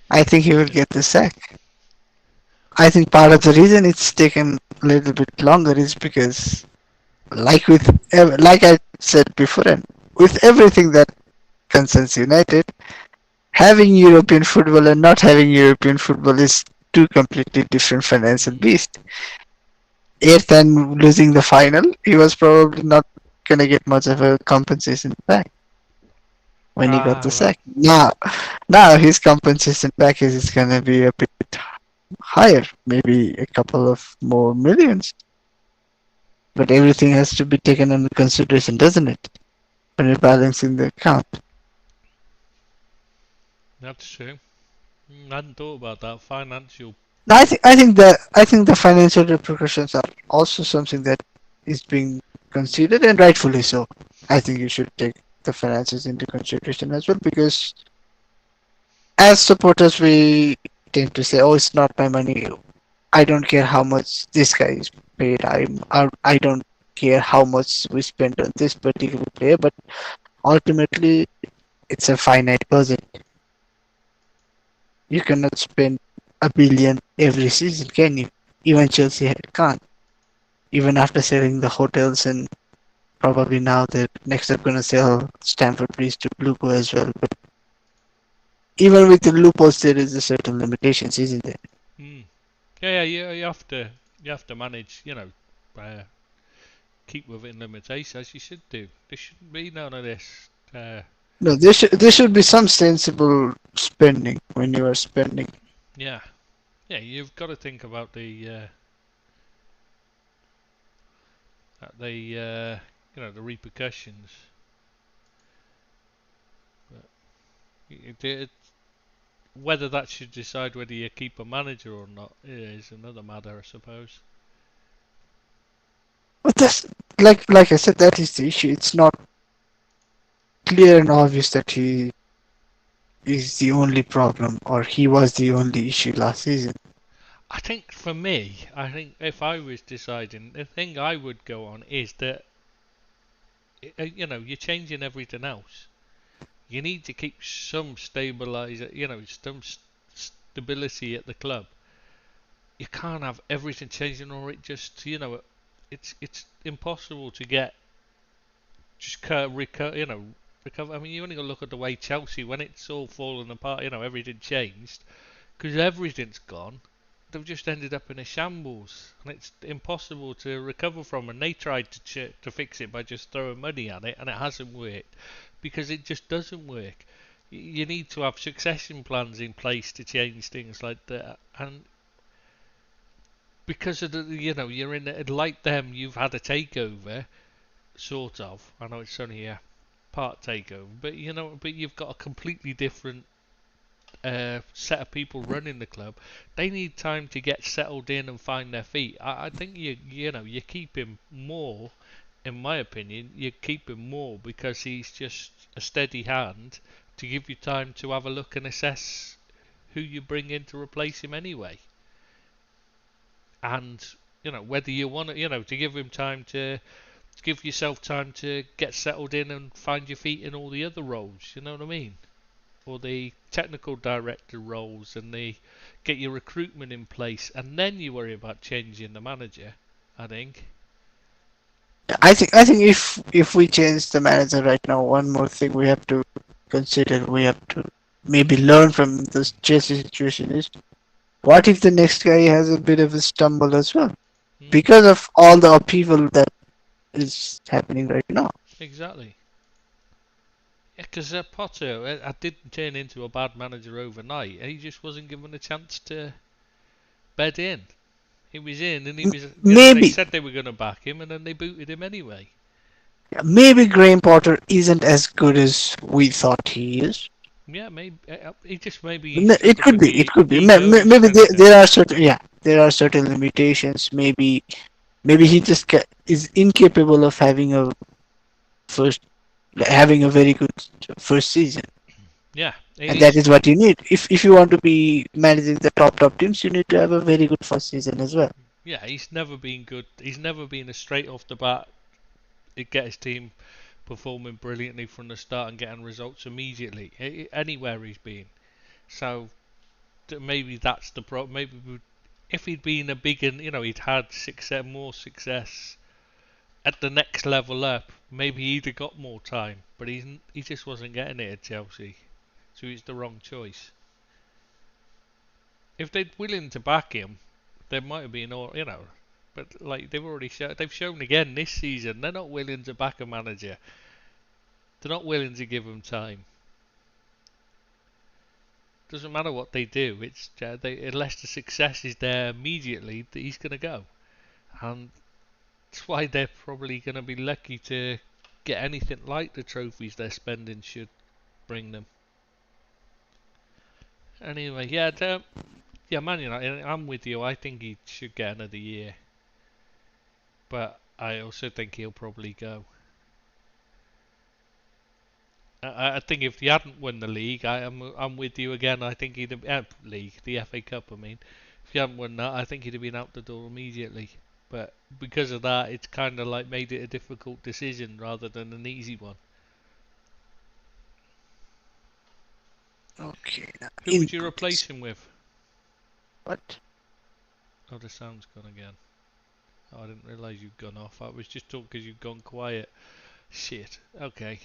I think he will get the sack. I think part of the reason it's taken a little bit longer is because, like I said before, and with everything that concerns United, having European football and not having European football is two completely different financial beasts. Eighth and losing the final, he was probably not gonna get much of a compensation back when he got Ah, the right. sack. Now his compensation package is gonna be a bit higher, maybe a couple of more millions. But everything has to be taken into consideration, doesn't it? When you're balancing the account. That's true. I hadn't thought about that. Financial. I think the financial repercussions are also something that is being considered and rightfully so. I think you should take the finances into consideration as well because as supporters we tend to say, "Oh, it's not my money. I don't care how much this guy is paid. I don't care how much we spend on this particular player." But ultimately, it's a finite budget. You cannot spend a billion every season, can you? Even Chelsea can't. Even after selling the hotels and probably now they're next up gonna sell Stamford Bridge to Blueco as well. But even with the loopholes, there is a certain limitations, isn't there? Hmm. Yeah, you have to manage. Uh, keep within limitations as you should do. There shouldn't be none of this. No, there should be some sensible spending when you are spending. Yeah, yeah. You've got to think about the repercussions. But whether that should decide whether you keep a manager or not is another matter, I suppose. But that's like I said, that is the issue. It's not clear and obvious that he is the only problem or he was the only issue last season. I think for me, I think if I was deciding, the thing I would go on is that you're changing everything else. You need to keep some some stability at the club. You can't have everything changing, or it just it's impossible to get just recover. I mean, you only got to look at the way Chelsea, when it's all fallen apart, everything changed because everything's gone. They've just ended up in a shambles, and it's impossible to recover from. And they tried to fix it by just throwing money at it, and it hasn't worked because it just doesn't work. You need to have succession plans in place to change things like that, and because of you're in like them, you've had a takeover, sort of. I know it's only a part takeover, but you've got a completely different set of people running the club. They need time to get settled in and find their feet. I think you keep him more. In my opinion, you keep him more because he's just a steady hand to give you time to have a look and assess who you bring in to replace him anyway. And whether you want to give him time to Give yourself time to get settled in and find your feet in all the other roles. You know what I mean? Or the technical director roles, and the get your recruitment in place, and then you worry about changing the manager. I think. I think if we change the manager right now, one more thing we have to consider, we have to maybe learn from this Chelsea situation is, what if the next guy has a bit of a stumble as well Mm, because of all the upheaval that is happening right now? exactly. Yeah, because Potter, I didn't turn into a bad manager overnight. He just wasn't given a chance to bed in. He was in, and he was. They Maybe said they were going to back him, and then they booted him anyway. maybe Graham Potter isn't as good as we thought he is. Yeah, maybe he just maybe No, stuck up with it the could be. egos Maybe kind of thing. there are certain, yeah, there are certain limitations. Maybe he just is incapable of first having a very good first season, Yeah, and that he's is what you need. If you want to be managing the top teams, you need to have a very good first season as well. yeah he's never been good. He's never been a straight off the bat. It get his team performing brilliantly from the start and getting results immediately anywhere he's been. So maybe that's the problem. Maybe if he'd been a big and he'd had more success at the next level up, maybe he'd have got more time. But he just wasn't getting it at Chelsea, so it's the wrong choice. If they'd willing to back him, there might have been all. But like they've shown again this season, they're not willing to back a manager. They're not willing to give him time. Doesn't matter what they do. Unless the success is there immediately, that he's going to go, and that's why they're probably going to be lucky to get anything like the trophies they're spending should bring them. Anyway, yeah, Man United. I'm with you. I think he should get another year, but I also think he'll probably go. I think if he hadn't won the league, I'm with you again. I think he'd have league, the FA Cup. I mean, if he hadn't won that, I think he'd have been out the door immediately. But because of that, it's kind of like made it a difficult decision rather than an easy one. Okay, Who would you replace him with? what? Oh, the sound's gone again. Oh, I didn't realise you'd gone off. I was just talking because you'd gone quiet. Shit. Okay.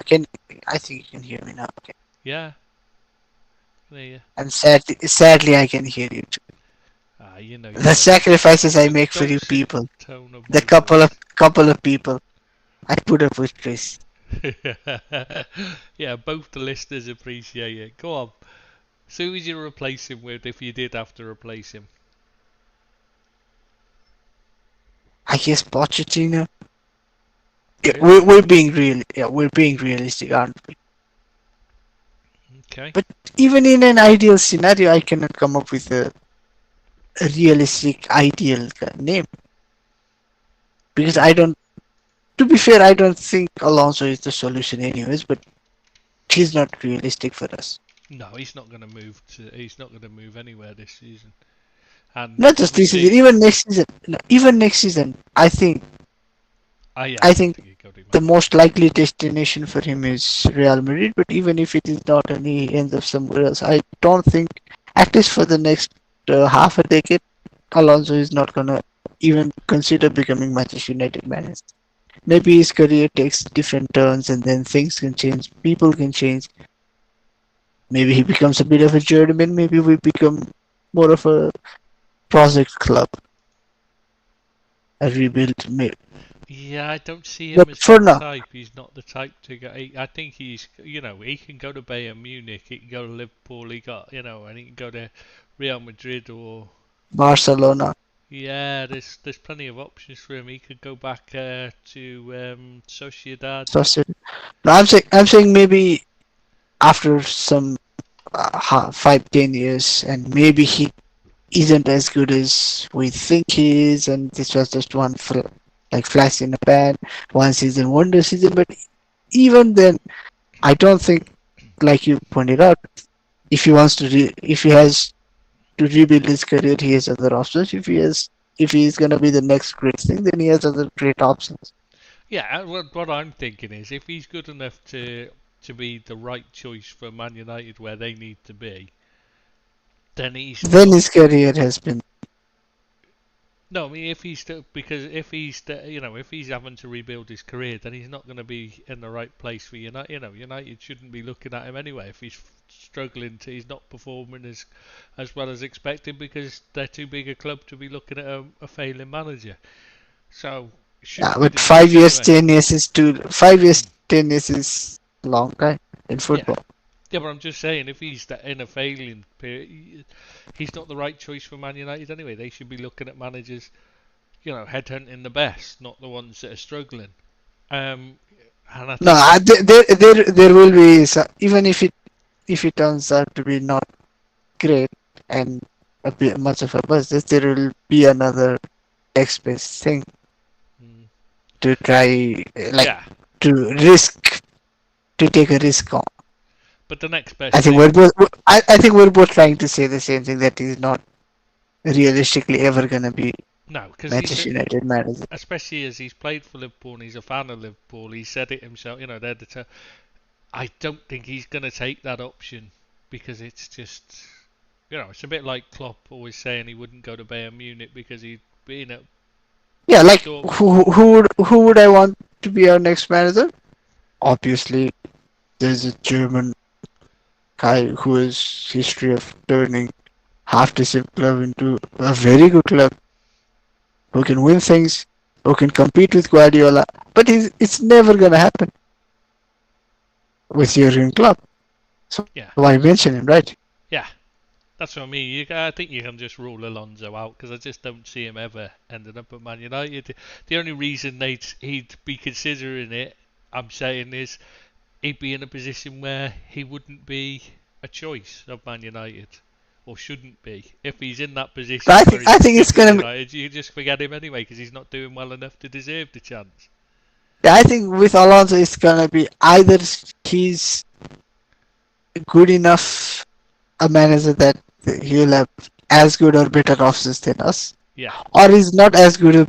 Can I think you can hear me now? Okay. Yeah. There you. And sadly, I can hear you too. You've The got a sacrifices I make for you dulcet people, tone of the my voice. couple of people I put up with this. Yeah, both the listeners appreciate it. Go on. So who would you replace him with if you did have to replace him? I guess Pochettino. Yeah, Really? we're being real. Yeah, we're being realistic, aren't we? Okay. But even in an ideal scenario, I cannot come up with a realistic ideal name because I don't. To be fair, I don't think Alonso is the solution, anyways. But he's not realistic for us. No, he's not going to move to. He's not going to move anywhere this season. And Not just this season, obviously, even next season. No, even next season, yeah, I I don't think think he'd go to the Man most likely destination for him is Real Madrid. But even if it is not, and he ends up somewhere else, I don't think, at least for the next half a decade, Alonso is not gonna even consider becoming Manchester United manager. Maybe his career takes different turns, and then things can change. People can change. Maybe he becomes a bit of a journeyman. Maybe we become more of a project club, a rebuild. Yeah, I don't see him But as for that now, type. He's not the type to go. I think he can go to Bayern Munich, he can go to Liverpool, and he can go to Real Madrid or Barcelona. yeah. There's plenty of options for him. He could go back to Sociedad. So no, I'm saying maybe after some 5-10 years, and maybe he isn't as good as we think he is, and this was just one like flash in the pan, one season wonder season. But even then, I don't think, like you pointed out, if he has to rebuild his career, he has other options. If he has if he's gonna be the next great thing, then he has other great options. Yeah, what I'm thinking is if he's good enough to be the right choice for Man United where they need to be, then he's Then not. his career has been. No, I mean if he's because if he's if he's having to rebuild his career, then he's not going to be in the right place for United. United shouldn't be looking at him anyway if he's struggling to, he's not performing as well as expected because they're too big a club to be looking at a failing manager. So it Yeah, shouldn't be but discussed 5 years, anyway. 10 years is too. 5 years, Mm. 10 years is long time in Yeah. football. Yeah, but I'm just saying, if he's in a failing period, he's not the right choice for Man United anyway. They should be looking at managers, headhunting the best, not the ones that are struggling. Um, and I No, think, there will be even if it turns out to be not great and a bit much of a buzz, there will be another next best thing mm, to try, like yeah, to risk to take a risk on. but the next I best think we're thing, both. I think we're both trying to say the same thing, that he's not realistically ever gonna be no, because Manchester United manager. especially as he's played for Liverpool and he's a fan of Liverpool, he said it himself. I don't think he's going to take that option because it's just, it's a bit like Klopp always saying he wouldn't go to Bayern Munich because he'd been at Yeah, like Dortmund. who would I want to be our next manager? Obviously, there's a German guy who has history of turning half decent club into a very good club, who can win things, who can compete with Guardiola. But it's never gonna happen with your own club. So Yeah, why mention him, right? yeah, that's what I mean. I think you can just rule Alonso out because I just don't see him ever ending up at Man United. The only reason he'd be considering it, I'm saying, is he'd be in a position where he wouldn't be a choice of Man United. Or shouldn't be. If he's in that But position where he I think it's shouldn't be gonna be. United, you just forget him anyway because he's not doing well enough to deserve the chance. I think with Alonso, it's gonna be either he's good enough a manager that he'll have as good or better options than us, Yeah, or he's not as good a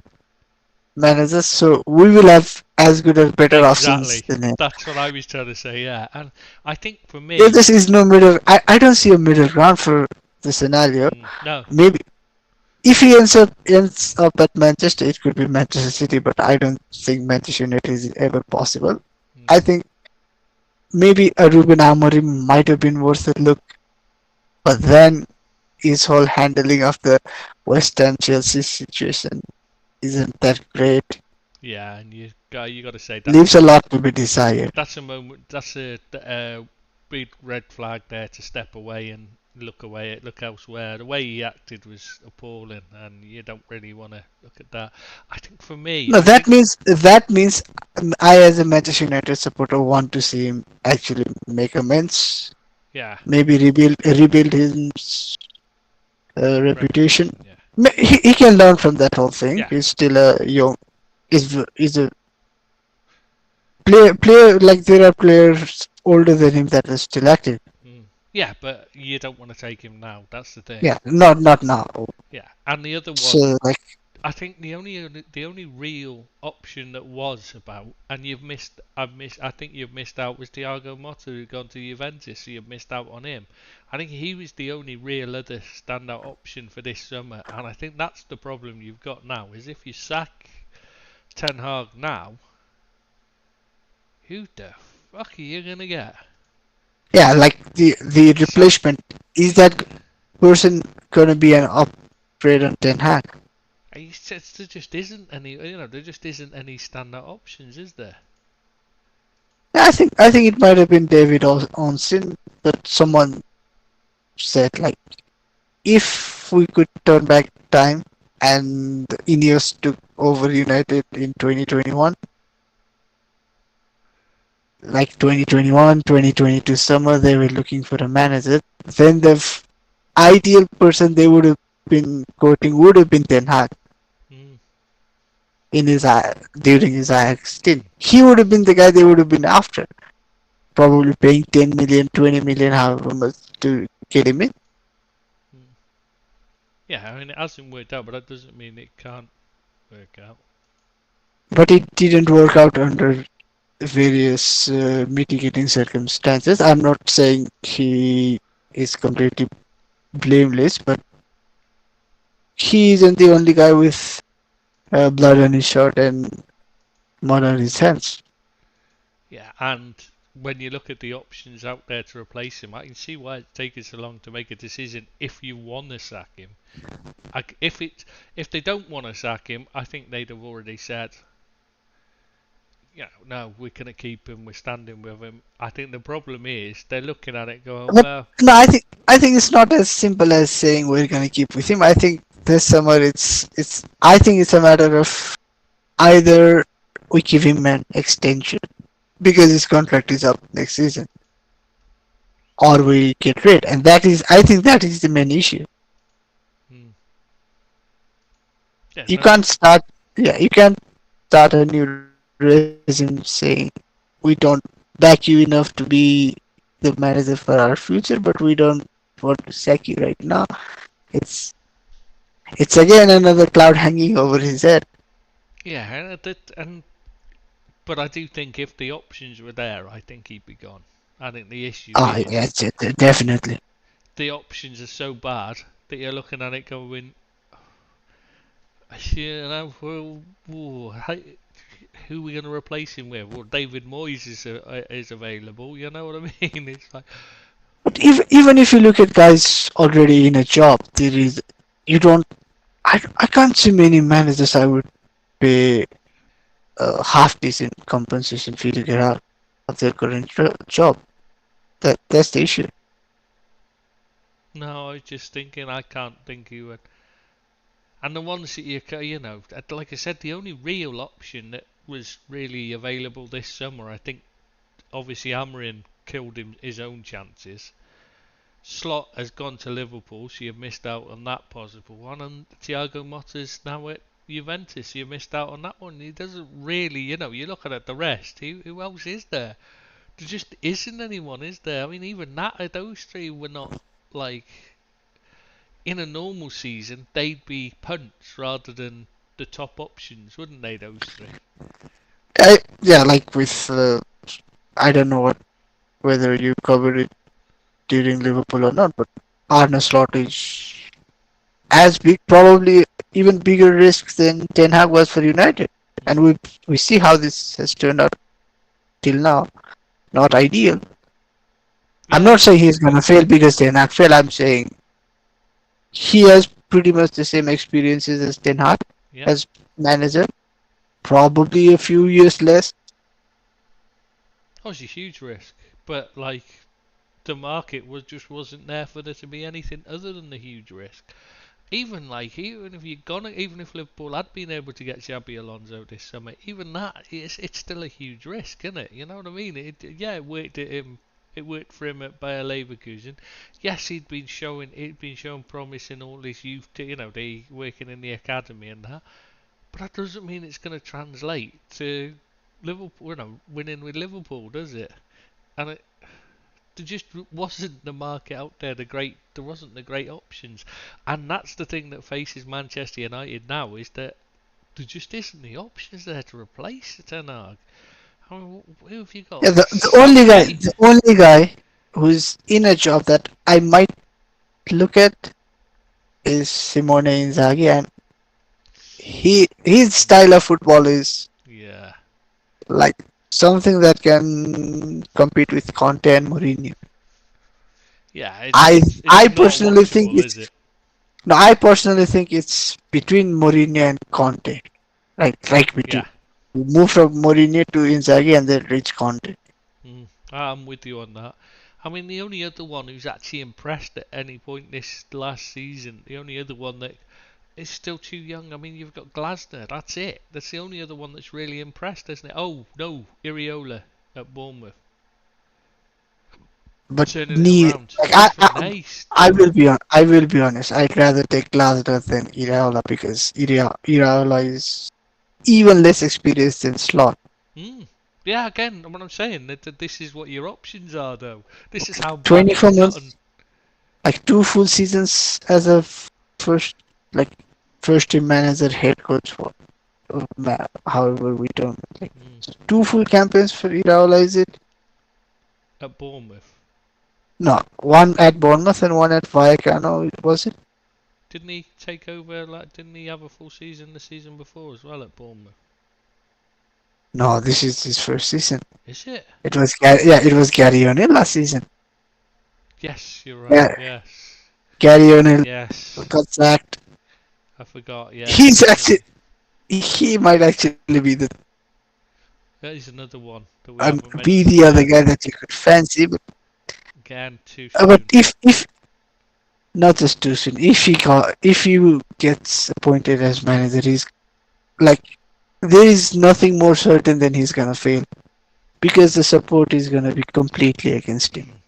manager, so we will have as good or better options exactly. than him. That's what I was trying to say. Yeah, and I think for There me, just is no middle. I don't see a middle ground for the scenario. no. Maybe if he ends up at Manchester, it could be Manchester City, but I don't think Manchester United is ever possible. Mm, I think maybe a Ruben Amorim might have been worth a look, but then his whole handling of the West Ham Chelsea situation isn't that great. yeah, and you got to say Leaves a lot to be desired. that's a moment. That's a big red flag there to step away and look elsewhere. The way he acted was appalling, and you don't really want to look at that. I think for me, No, that means I, as a Manchester United supporter, want to see him actually make amends. yeah, Maybe rebuild his reputation. reputation, yeah, He can learn from that whole thing. yeah, He's still a young. Is a player like there are players older than him that are still active. yeah. But you don't want to take him now. That's the thing. Yeah, not now. Yeah, and the other one, So like I think the only real option that was about, and I think you've missed out was Thiago Motta who gone to Juventus, so you've missed out on him. I think he was the only real other standout option for this summer, and I think that's the problem you've got now. Is if you sack Ten Hag now, who the fuck are you gonna get? yeah, like the So replacement, is that person gonna be an upgrade on Ten Hag? there just isn't any, there just isn't any standout options, is there? Yeah, I think it might have been David Onsin, but someone said like if we could turn back time and Ineos took over United in 2021, like 2021, 2022 summer, they were looking for a manager. Then the ideal person they would have been quoting would have been Ten Hag Mm, in his during his Ajax stint. He would have been the guy they would have been after, probably paying 10 million, 20 million, however much to get him in. mm. Yeah, I mean it hasn't worked out, but that doesn't mean it can't work out. But it didn't work out under various mitigating circumstances. I'm not saying he is completely blameless, but he isn't the only guy with blood on his shirt and mud on his hands. Yeah, and when you look at the options out there to replace him, I can see why it's taken so long to make a decision if you want to sack him. If they don't want to sack him, I think they'd have already said, no, we're going to keep him, we're standing with him. I think the problem is they're looking at it going, But well, no, I think it's not as simple as saying we're gonna keep with him. I think this summer it's I think it's a matter of either we give him an extension because his contract is up next season, or we get rid, and that is I think that is the main issue. hmm, yeah, You no, can't start you can't start a new resume saying we don't back you enough to be the manager for our future, but we don't want to sack you right now. It's it's again another cloud hanging over his head. yeah, but I do think if the options were there, I think he'd be gone. I think the issue Oh is yes, definitely. the options are so bad that you're looking at it going, who are we going to replace him with? Well, David Moyes is available. You know what I mean? It's like, But even if you look at guys already in a job, there is you don't. I can't see many managers I would pay a half decent compensation fee to get out of their current job. That's the issue. no, I was just thinking, I can't think who would. And the ones that like I said, the only real option that was really available this summer, I think, obviously Amarin killed his own chances. Slot has gone to Liverpool, so you've missed out on that possible one. And Thiago Motta's now at Juventus, so you missed out on that one. He doesn't really, you look at the rest. Who else is there? There just isn't anyone, is there? I mean, even that, those three were not like in a normal season. They'd be punts rather than the top options, wouldn't they? Those three. Yeah, like with I don't know whether you covered it during Liverpool or not, but Arne Slot is as big, probably even bigger risk than Ten Hag was for United, and Mm. we see how this has turned out till now. Not ideal. I'm Yeah, not saying he's gonna fail because Ten Hag failed. I'm saying he has pretty much the same experiences as Ten Hag yeah. as manager, probably a few years less. That was a huge risk, but like the market wasn't there for there to be anything other than the huge risk. Even if Liverpool had been able to get Xabi Alonso this summer, even that it's still a huge risk, isn't it? You know what I mean? It worked at him. It worked for him at Bayer Leverkusen. Yes, he'd been showing promise in all his youth. They working in the academy and that. But that doesn't mean it's going to translate to Liverpool. Winning with Liverpool, does it? And there just wasn't the market out there. There wasn't the great options, and that's the thing that faces Manchester United now is that there just isn't the options there to replace Ten Hag. I mean, who have you got? Yeah, Southgate. the only guy who's in a job that I might look at is Simone Inzaghi, and his style of football is Yeah, like something that can compete with Conte and Mourinho. yeah. I It's I not personally think watchable, is it's it? no, I personally think it's between Mourinho and Conte, right between. Yeah. You move from Mourinho to Inzaghi and then reach Conte. I'm with you on that. I mean, the only other one who's actually impressed at any point this last season, the only other one that is still too young. I mean, you've got Glasner. That's it. That's the only other one that's really impressed, isn't it? Oh no, Iriola at Bournemouth But turning it need around. like Different ace. I will be honest. I'd rather take Glasner than Iraola because Iraola is even less experienced than Slot. Mm. Yeah, again, what I'm saying that this is what your options are, though. This is how bad 24 it's gotten. months, like two full seasons as a like first team manager, head coach for however we don't like Mm. two full campaigns for Iraola, is it? At Bournemouth. No, one at Bournemouth and one at Vallecano, was it? Didn't he take over, like, didn't he have a full season the season before as well at Bournemouth? No, this is his first season. Is it? It was Gary O'Neill last season. Yes, you're right, Yeah, yes. Gary O'Neill Yes. got sacked. I forgot, He's yes. actually he might actually be the That is another one that we haven't be mentioned the other yet. guy that you could fancy. Again, too But soon. if not just too soon, if he gets appointed as manager, he's like there is nothing more certain than he's gonna fail because the support is gonna be completely against him. Mm.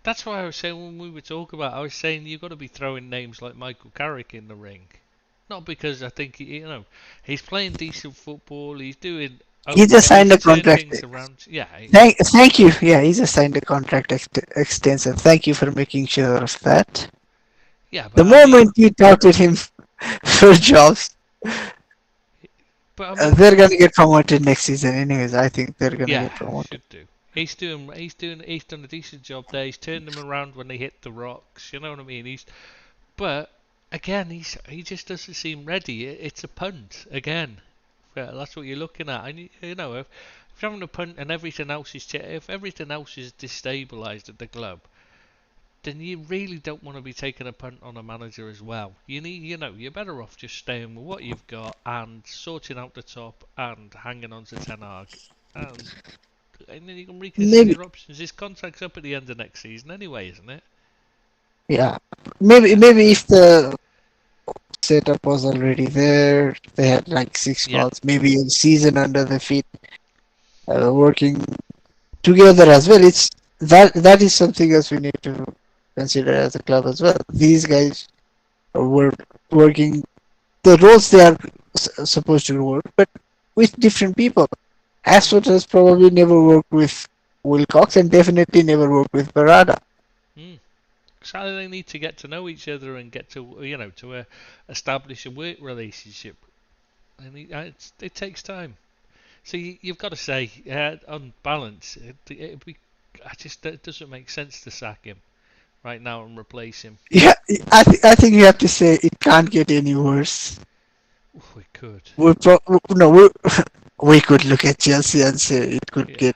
That's why I was saying when we were talking about, I was saying you've got to be throwing names like Michael Carrick in the ring. Not because I think he's playing decent football, he's doing He just okay, signed he's a turned contract. things around. Yeah, Thank you. Yeah, he just signed a contract extension. Thank you for making sure of that. yeah, The but I mean, moment you touted him for jobs, but I mean, they're gonna get promoted next season. Anyways, I think they're gonna yeah, get promoted. should do. He's done a decent job there. He's turned them around when they hit the rocks. You know what I mean? But again, he just doesn't seem ready. It's a punt again. Yeah, that's what you're looking at. And if you're having a punt and everything else if everything else is destabilised at the club, then you really don't want to be taking a punt on a manager as well. You're better off just staying with what you've got and sorting out the top and hanging on to Ten Hag. And then you can reconsider Maybe, your options. His contract's up at the end of next season anyway, isn't it? yeah. Maybe, Yeah, maybe so if the setup was already there, they had like six yeah. months, maybe a season under the feet, working together as well. It's that is something else we need to consider as a club as well. These guys were working the roles they are supposed to work, but with different people. Mm, Ashford has probably never worked with Wilcox and definitely never worked with Barada. mm. So they need to get to know each other and get to establish a work relationship, and it takes time. So you've got to say, on balance, it doesn't make sense to sack him right now and replace him. Yeah, I think you have to say it can't get any worse. Ooh, we could, We pro- no we we could look at Chelsea and say it could yeah, get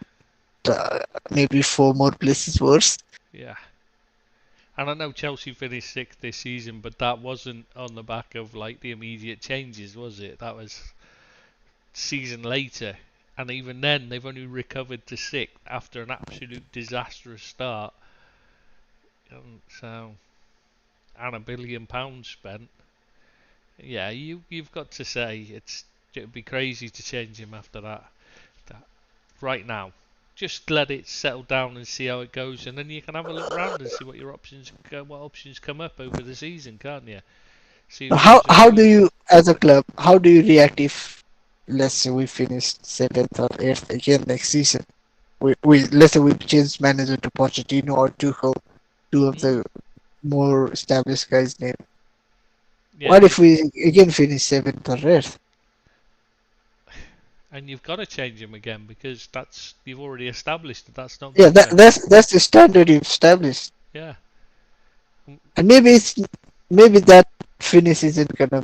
maybe four more places worse. yeah. And I know Chelsea finished sixth this season, but that wasn't on the back of like the immediate changes, was it? That was season later, and even then they've only recovered to sixth after an absolute disastrous start. So, and £1 billion spent. Yeah, you've got to say it'd be crazy to change him after that right now. Just let it settle down and see how it goes, and then you can have a look round and see what options come up over the season, can't you? See who How gives you a how do boost. you as a club how do you react if let's say we finish seventh or eighth again next season? We let's say we change manager to Pochettino or Tuchel, two of Mm, the more established guys' name. yeah, What if we again finish seventh or eighth? and you've got to change him again because you've already established that that's not Yeah, good enough. that's the standard you've established, Yeah, mm, and maybe that finish isn't gonna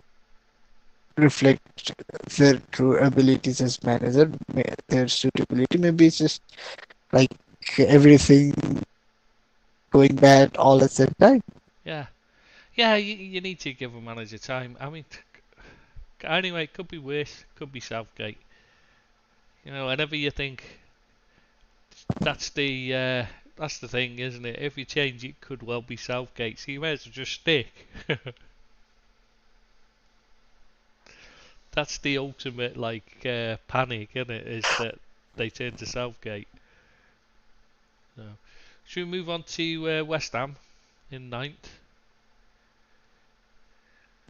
reflect their true abilities as manager, their suitability. Maybe it's just like everything going bad all at the same time. yeah, yeah. You need to give a manager time. I mean, anyway, it could be worse. Could be Southgate. Whenever you think that's the thing, isn't it? If you change, it could well be Southgate. So you may as well just stick. That's the ultimate panic, isn't it? Is that they turn to Southgate. So, should we move on to West Ham in ninth?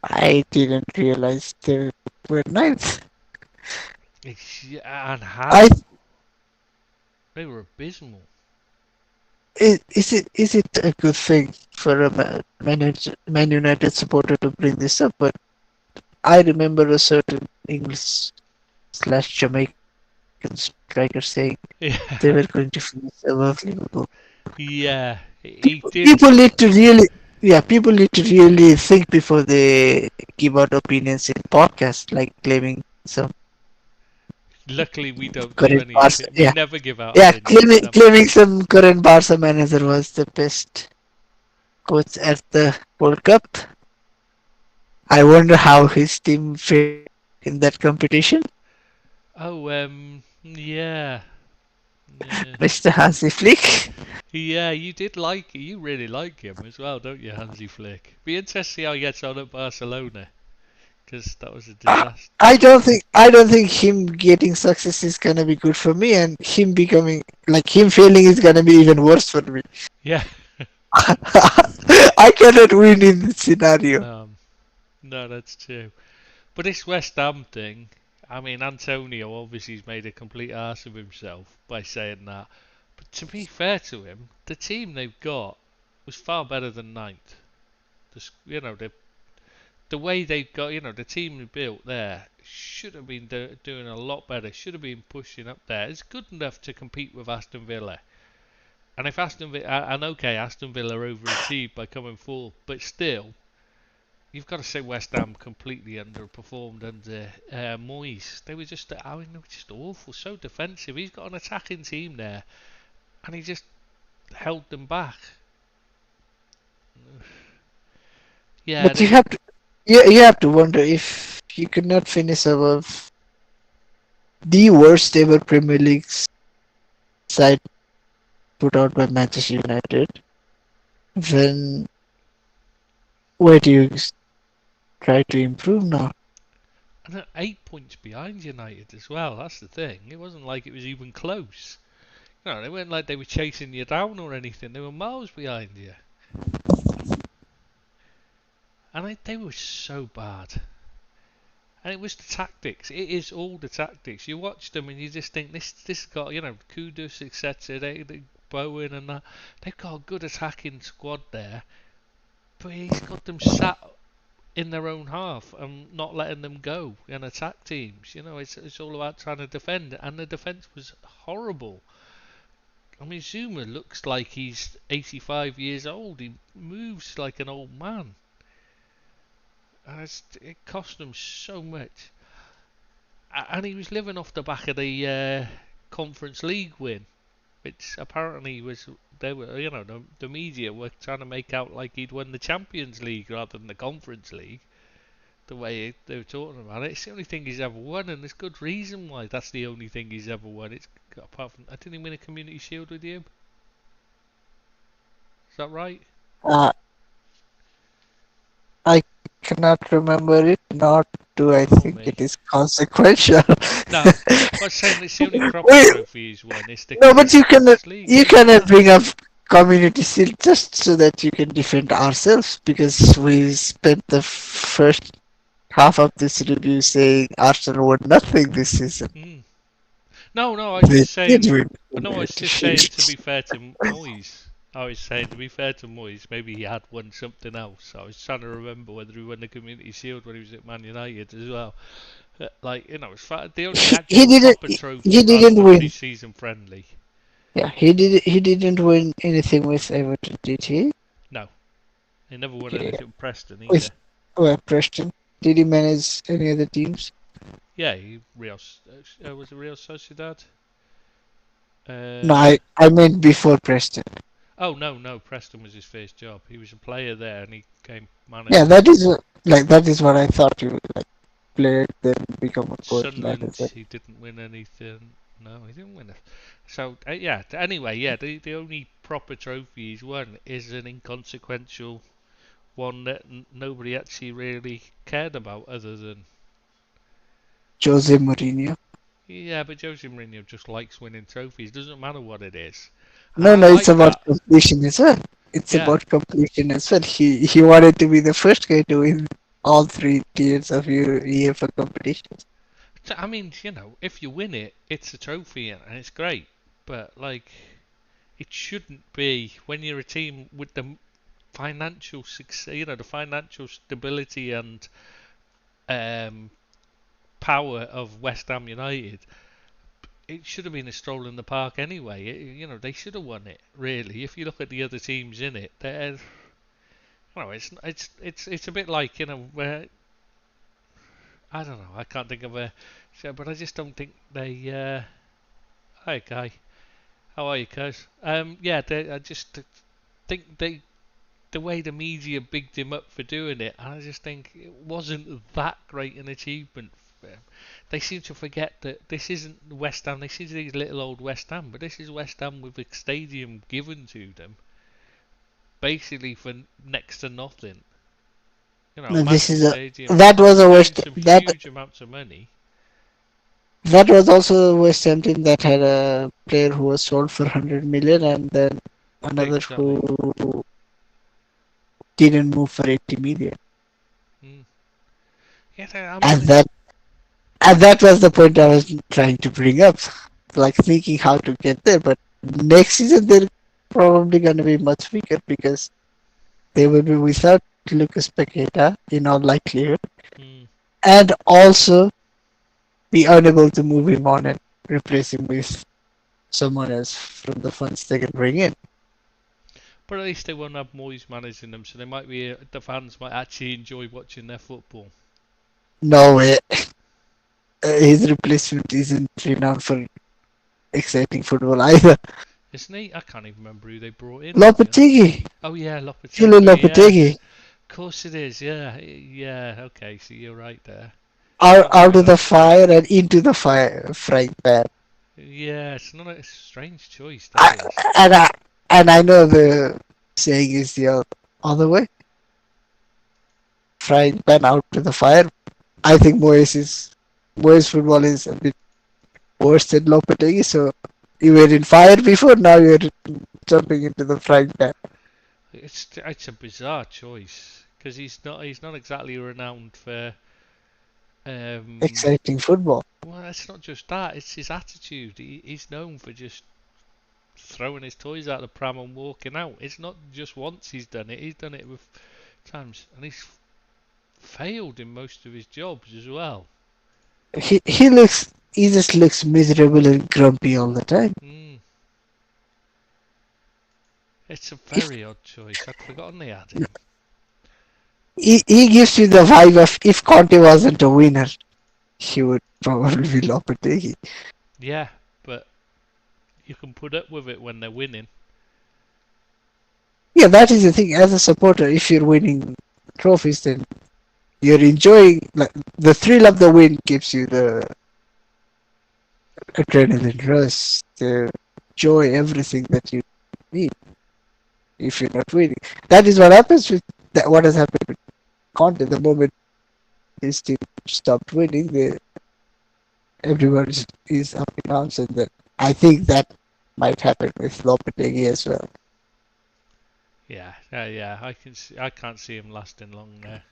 I didn't realize they were ninth. Yeah, and I how they were abysmal. is it a good thing? for a Man United supporter to bring this up, but I remember a certain English slash Jamaican striker saying they Yeah, were going to finish above Liverpool. yeah, he People, did. people need to really, yeah, people need to really think before they give out opinions in podcasts, like claiming some Luckily, we don't give current any Barca, opinion. We yeah, never give out yeah, opinions, Sam. claiming some current Barca manager was the best coach at the World Cup. I wonder how his team fared in that competition. Oh, yeah, yeah, Mr. Hansi Flick. yeah. You did like, you really like him as well, don't you, Hansi Flick? Be interested to see how he gets on at Barcelona, because that was a disaster. I don't think him getting success is gonna be good for me, and him becoming like him failing is gonna be even worse for me. Yeah. I cannot win in this scenario. No, no, that's true. But this West Ham thing, I mean, Antonio obviously has made a complete arse of himself by saying that. But to be fair to him, the team they've got was far better than ninth. You know, the way they've got, you know, the team they built there should have been doing a lot better. Should have been pushing up there. It's good enough to compete with Aston Villa. And if Aston Villa, and okay, Aston Villa overachieved by coming fourth, but still, you've got to say West Ham completely underperformed under Moyes. They were just, I mean, they were just awful, so defensive. He's got an attacking team there, and he just held them back. Yeah, But you have to wonder if you could not finish above the worst ever Premier League side put out by Manchester United. Then where do you try to improve now? and they're 8 points behind United as well. That's the thing. It wasn't like it was even close. No, they weren't like they were chasing you down or anything. They were miles behind you, and they were so bad. And it was the tactics. It is all the tactics. You watch them and you just think this got, you know, Kudus, etc. They Bowen and that. They've got a good attacking squad there, but he's got them sat in their own half and not letting them go and attack teams. You know, it's all about trying to defend, and the defence was horrible. I mean, Zuma looks like he's 85 years old. He moves like an old man. And it cost them so much. And he was living off the back of the Conference League win, which apparently was they were, you know, the media were trying to make out like he'd won the Champions League rather than the Conference League. The way they were talking about it, it's the only thing he's ever won, and there's good reason why. That's the only thing he's ever won. It's apart from, I didn't he win a Community Shield with you? Is that right? Uh, I cannot remember it, nor do I Or think me? it is consequential. No, but I'm saying it's the only proper Wait, trophy he's won. It's the no, but you cannot Conference League. you cannot bring up community shield just so that you can defend ourselves because we spent the first half of this review saying Arsenal won nothing this season. Mm. No, no, I was They just did saying. win No, I was community just saying to shield. be fair to Moyes. I was saying to be fair to Moyes, maybe he had won something else. I was trying to remember whether he won the Community Shield when he was at Man United as well. Like, you know, the only He actual didn't. proper He trophy rather didn't than win. pre-season friendly. Yeah, he didn't win anything with Everton, did he? No, he never won Okay, anything with Preston with either. Preston. Did he manage any other teams? Yeah, he was it Real Sociedad? No, Uh, I meant before Preston. oh no, Preston was his first job. He was a player there and he became Yeah, manager. that is what I thought you would like play then become a coach Sunderland, manager. he didn't win anything. No, he didn't win it. So yeah. Anyway, yeah, the only proper trophy he's won is an inconsequential one that nobody actually really cared about, other than Jose Mourinho. yeah. But Jose Mourinho just likes winning trophies. Doesn't matter what it is, and No, I no, it's like about that. completion as well. It's Yeah, about completion as well. He wanted to be the first guy to win all three tiers of your UEFA competitions. I mean, you know, if you win it, it's a trophy and it's great. But like, it shouldn't be when you're a team with the financial success, the financial stability and um, power of West Ham United, it should have been a stroll in the park anyway. They should have won it. Really, if you look at the other teams in it, it's a bit like where I don't know. I can't think of a, but I just don't think they. Hi, Guy. How are you, cuz? Yeah, I just think the way the media bigged him up for doing it, and I just think it wasn't that great an achievement. They seem to forget that this isn't West Ham. They see these little old West Ham, but this is West Ham with a stadium given to them, basically for next to nothing. A No, this massive is a stadium. that was a Paying West some huge amounts of money. that was also a West Ham team that had a player who was sold for 100 million, and then another Exactly. who didn't move for 80 million. Mm. Yeah, I And mean, that was the point I was trying to bring up, like thinking how to get there. But next season they're probably going to be much weaker because they will be without Lucas Paqueta in all likelihood, mm. and also be unable to move him on and replace him with someone else from the funds they can bring in. But at least they won't have Moyes managing them, so they might be the fans might actually enjoy watching their football. No way. His replacement isn't renowned for exciting football either. Isn't he? I can't even remember who they brought in, to be honest. Lopetegui, Oh yeah, Julio Lopetegui. Lopetegui, Yes, of course it is. Yeah, yeah. Okay, so you're right there. out, Forgot all out of the about that. fire and into the fire frying pan. Yeah, it's not a strange choice. That I, is. and I and I know the saying is the other way, frying pan out to the fire. I think Moyes football is a bit worse than Lopetegui. So you were in fire before, now you're jumping into the frying pan. It's a bizarre choice because he's not exactly renowned for. Um, Exciting football. well, it's not just that. It's his attitude. He's known for just throwing his toys out the pram and walking out. It's not just once he's done it. He's done it with times, and he's failed in most of his jobs as well. He just looks miserable and grumpy all the time. Mm. It's a If very odd choice. I'd forgotten they had him. he gives you the vibe of if Conte wasn't a winner, he would probably be Lopetegui. Yeah, but you can put up with it when they're winning. Yeah, that is the thing. As a supporter, if you're winning trophies, then you're enjoying like the thrill of the win gives you the adrenaline rush, the joy, everything that you need. If you're not winning, that is what happens with that. What has happened with Conte? The moment his team stopped winning, everyone is up in arms, and then I think that might happen with Lopetegui as well. Yeah, yeah. I can't see him lasting long there.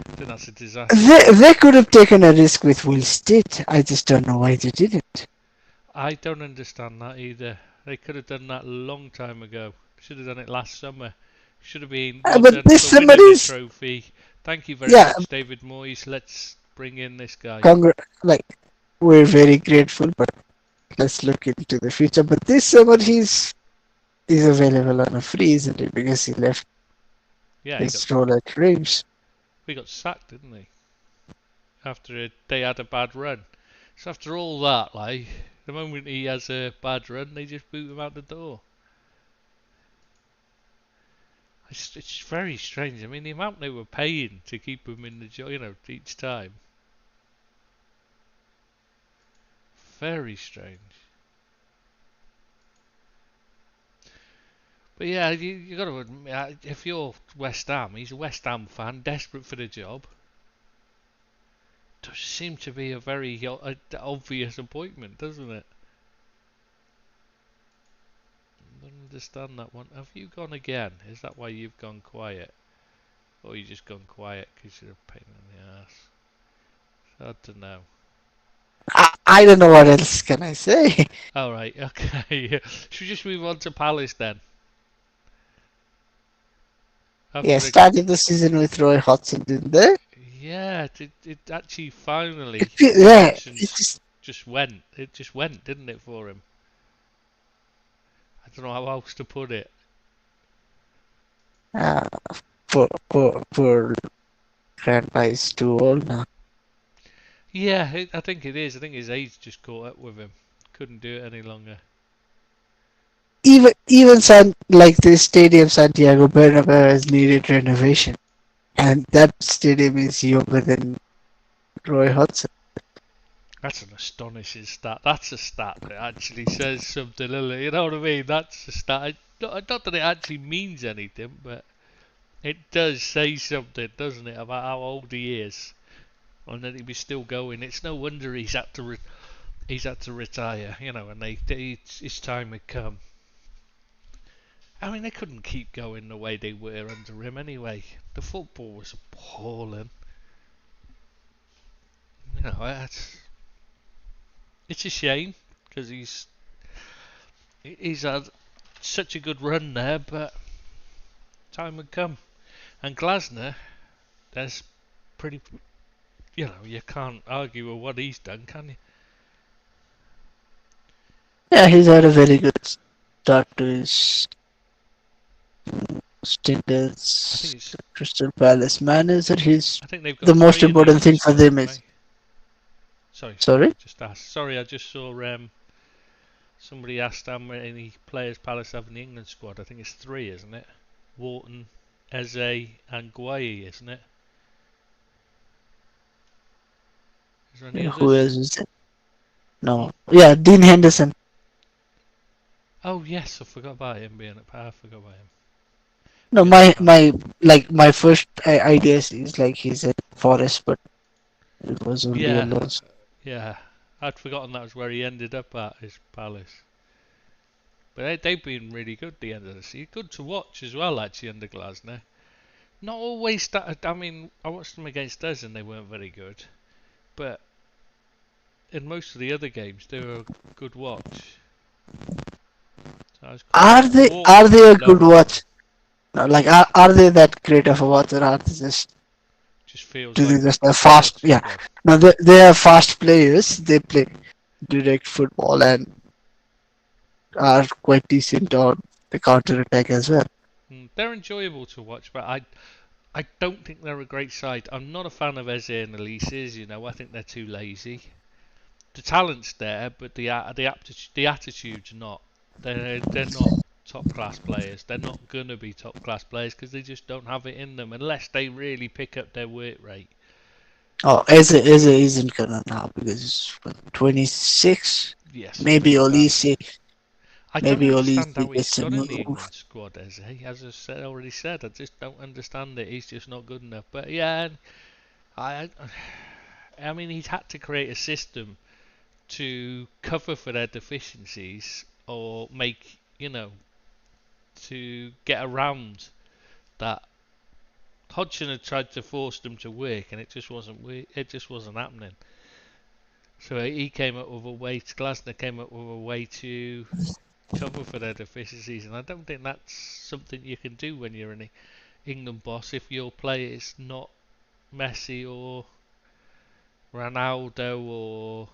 I think that's a disaster. They could have taken a risk with Will Stitt. I just don't know why they didn't. I don't understand that either. They could have done that a long time ago. Should have done it last summer. Should have been well But done this for summer winning the is, trophy. Thank you very yeah, much, David Moyes. Let's bring in this guy. like we're very grateful, but let's look into the future. But this summer he's available on a free, isn't it? Because he left Yeah, his role at Reims. we got sacked, didn't he? After they had a bad run. So after all that, like the moment he has a bad run, they just boot him out the door. It's very strange. I mean, the amount they were paying to keep him in the job, each time. Very strange. But yeah, you got to admit, if you're West Ham, he's a West Ham fan, desperate for the job. Does seem to be a very obvious appointment, doesn't it? I don't understand that one. Have you gone again? Is that why you've gone quiet? Or you just gone quiet because you're a pain in the ass? It's hard to know. I don't know what else can I say. Alright, okay. Should we just move on to Palace then? Yeah, After started the season with Roy Hodgson, didn't they? yeah, it actually finally Roy Yeah, it Hodgson's just just went. It just went, didn't it, for him? I don't know how else to put it. uh, poor grandpa is too old now. Yeah, I think it is. I think his age just caught up with him. Couldn't do it any longer. Even like the stadium Santiago Bernabeu has needed renovation, and that stadium is younger than Roy Hodgson. That's an astonishing stat. That's a stat that actually says something, isn't it? You know what I mean? That's a stat. Not that it actually means anything, but it does say something, doesn't it, about how old he is, and that he was still going. It's no wonder he's had to retire, you know, and his time had come. I mean, they couldn't keep going the way they were under him anyway. The football was appalling. You know, it's a shame because he's had such a good run there, but time had come. And Glasner, there's pretty, you know, you can't argue with what he's done, can you? Yeah, he's had a very good start to his stint I think as it's. Crystal Palace manager. He's I think they've got the most three in the important England thing for squad, them haven't is they? Sorry, sorry. I just asked. Sorry, I just saw somebody asked how many players Palace have in the England squad. I think it's three, isn't it? Wharton, Eze, and Guayi, isn't it? Is there any Who others? else is it? Hmm? No, yeah, Dean Henderson. Oh yes, I forgot about him being at I forgot about him No, being at Palace. my first idea is like he's at Forest, but it was only a Yeah, loss. yeah. I'd forgotten that was where he ended up at his Palace. But they've been really good at the end of the season. Good to watch as well, actually, under Glasner. Not always that. I mean, I watched them against us and they weren't very good. But in most of the other games, they were a good watch. So I was quite. Are Wharton, they a good lovely though. watch? No, like are they that great of a watch, or are they just Just feels do they like just have football fast? Yeah, squad. no, they are fast players. They play direct football and are quite decent on the counter attack as well. They're enjoyable to watch, but I don't think they're a great side. I'm not a fan of Eze and Elise's. You know, I think they're too lazy. The talent's there, but the attitude's not. They're not top class players. They're not gonna be top class players because they just don't have it in them unless they really pick up their work rate. Oh, Eze isn't gonna now because he's 26. Yes, I Maybe know that. Olise, I don't maybe Olise understand how he's gets a got in the move. England squad, Eze. As already said, I just don't understand it. He's just not good enough. But yeah, I, I mean, he's had to create a system to cover for their deficiencies or make, you know, to get around that. Hodgson had tried to force them to work, and it just wasn't happening. So he came up with a way. Glasner came up with a way to cover for their deficiencies, and I don't think that's something you can do when you're an England boss if your player is not Messi or Ronaldo or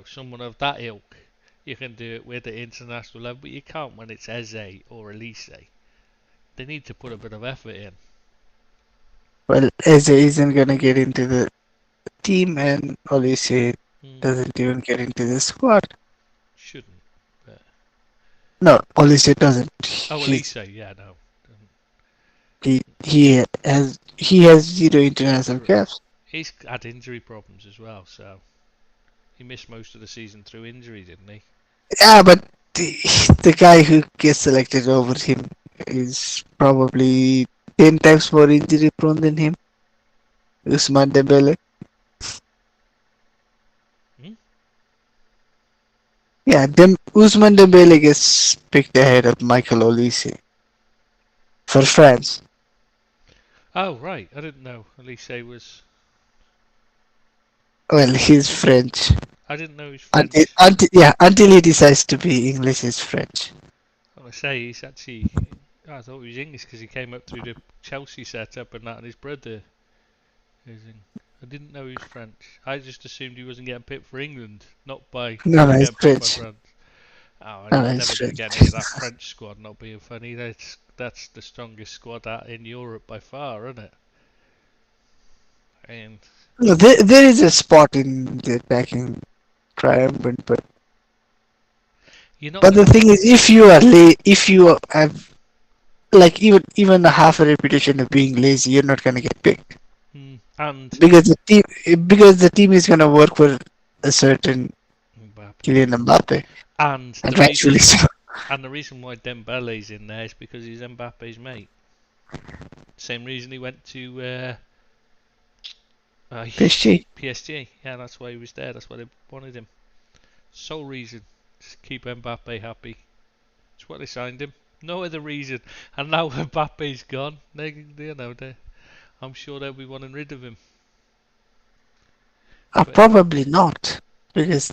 someone of that ilk. You can do it with the international level, but you can't when it's Eze or Elise. They need to put a bit of effort in. Well, Eze isn't gonna get into the team, and Olise Mm, doesn't even get into the squad. shouldn't, but No, Olise doesn't. oh, Elise, yeah, no, He has zero international zero. caps. He's had injury problems as well, so he missed most of the season through injury, didn't he? Yeah, but the guy who gets selected over him is probably 10 times more injury prone than him. Usman Dembele. Hmm? Yeah, Usman Dembele gets picked ahead of Michael Olise for France. Oh, right, I didn't know Elise was. Well, he's French. I didn't know he was French. Until he decides to be English, he's French. I say he's actually I thought he was English because he came up through the Chelsea setup and that, and his brother is I didn't know he was French. I just assumed he wasn't getting picked for England, not by No, no, it's getting picked by French. France. Oh, No, he's it's never going to French. get near that French squad. Not being funny, that's the strongest squad in Europe by far, isn't it? And No, there is a spot in the attacking triumvirate, you're not but going the to. thing is, if you have like even a half a reputation of being lazy, you're not gonna get picked And because the team is gonna work for a certain Mbappe. Kylian Mbappe, And and rightfully so. the reason why Dembele's in there is because he's Mbappe's mate. Same reason he went to PSG. PSG. Yeah, that's why he was there. That's why they wanted him. Sole reason, just keep Mbappe happy. That's why they signed him. No other reason. And now Mbappe's gone. I'm sure they'll be wanting rid of him. But Probably not, because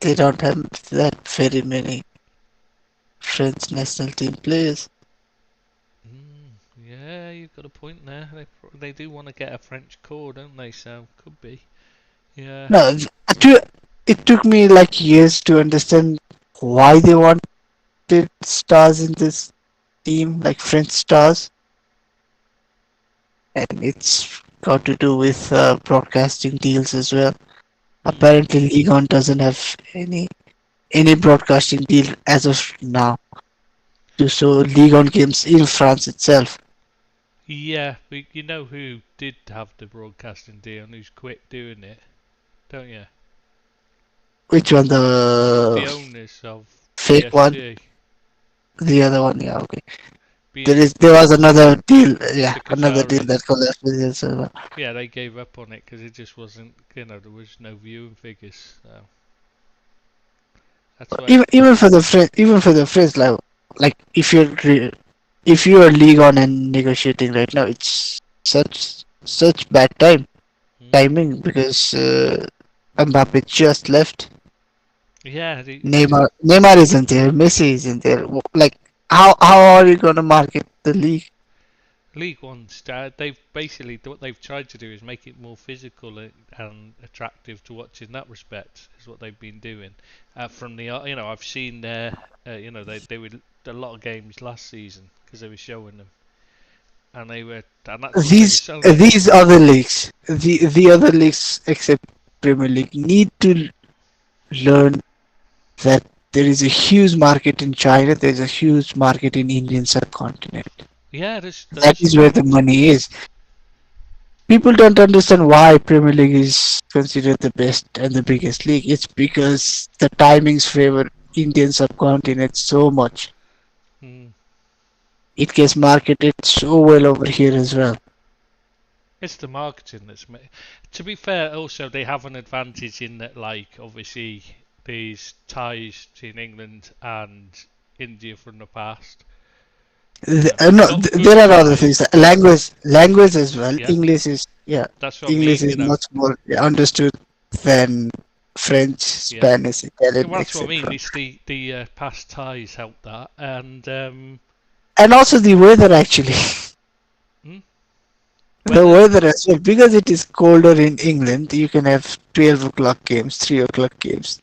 they don't have that very many French national team players. yeah, you've got a point there. They do want to get a French core, don't they? So could be. Yeah. No, it took me like years to understand why they wanted stars in this team, like French stars, and it's got to do with broadcasting deals as well. Apparently, Ligue 1 doesn't have any broadcasting deal as of now to show Ligue 1 games in France itself. Yeah, you know who did have the broadcasting deal and who's quit doing it, don't you? Which one, The the owners of fake one? PSG. The other one, yeah, okay. Being There was another deal, yeah, the another deal Qataris. that collapsed with it. So, Yeah, they gave up on it because it just wasn't, there was no viewing figures. So that's why. even for the French, like if you are League On and negotiating right now, it's such bad Mm, timing because Mbappe just left. yeah, Neymar isn't there. Messi isn't there. Like how are you gonna market the league? League One's they've basically what they've tried to do is make it more physical and attractive to watch in that respect. Is what they've been doing. From the I've seen they were a lot of games last season because they were showing them, and that's what they were selling it for. These other leagues, the other leagues except Premier League, need to learn that there is a huge market in China. There's a huge market in Indian subcontinent. Yeah, That there's is where the money is. People don't understand why Premier League is considered the best and the biggest league. It's because the timings favor Indian subcontinent so much. mm, It gets marketed so well over here as well. it's the marketing that's to be fair, also they have an advantage in that, like, obviously these ties between England and India from the past. No, Not good there are other ties, things. but Language as well. yeah, that's what I English mean. is much more understood than French, Yeah, Spanish, Italian, well, that's what I mean. etc. It's the past ties help that, and And also the weather actually. hmm, The weather. weather as well, because it is colder in England, you can have 12 o'clock games, 3 o'clock games.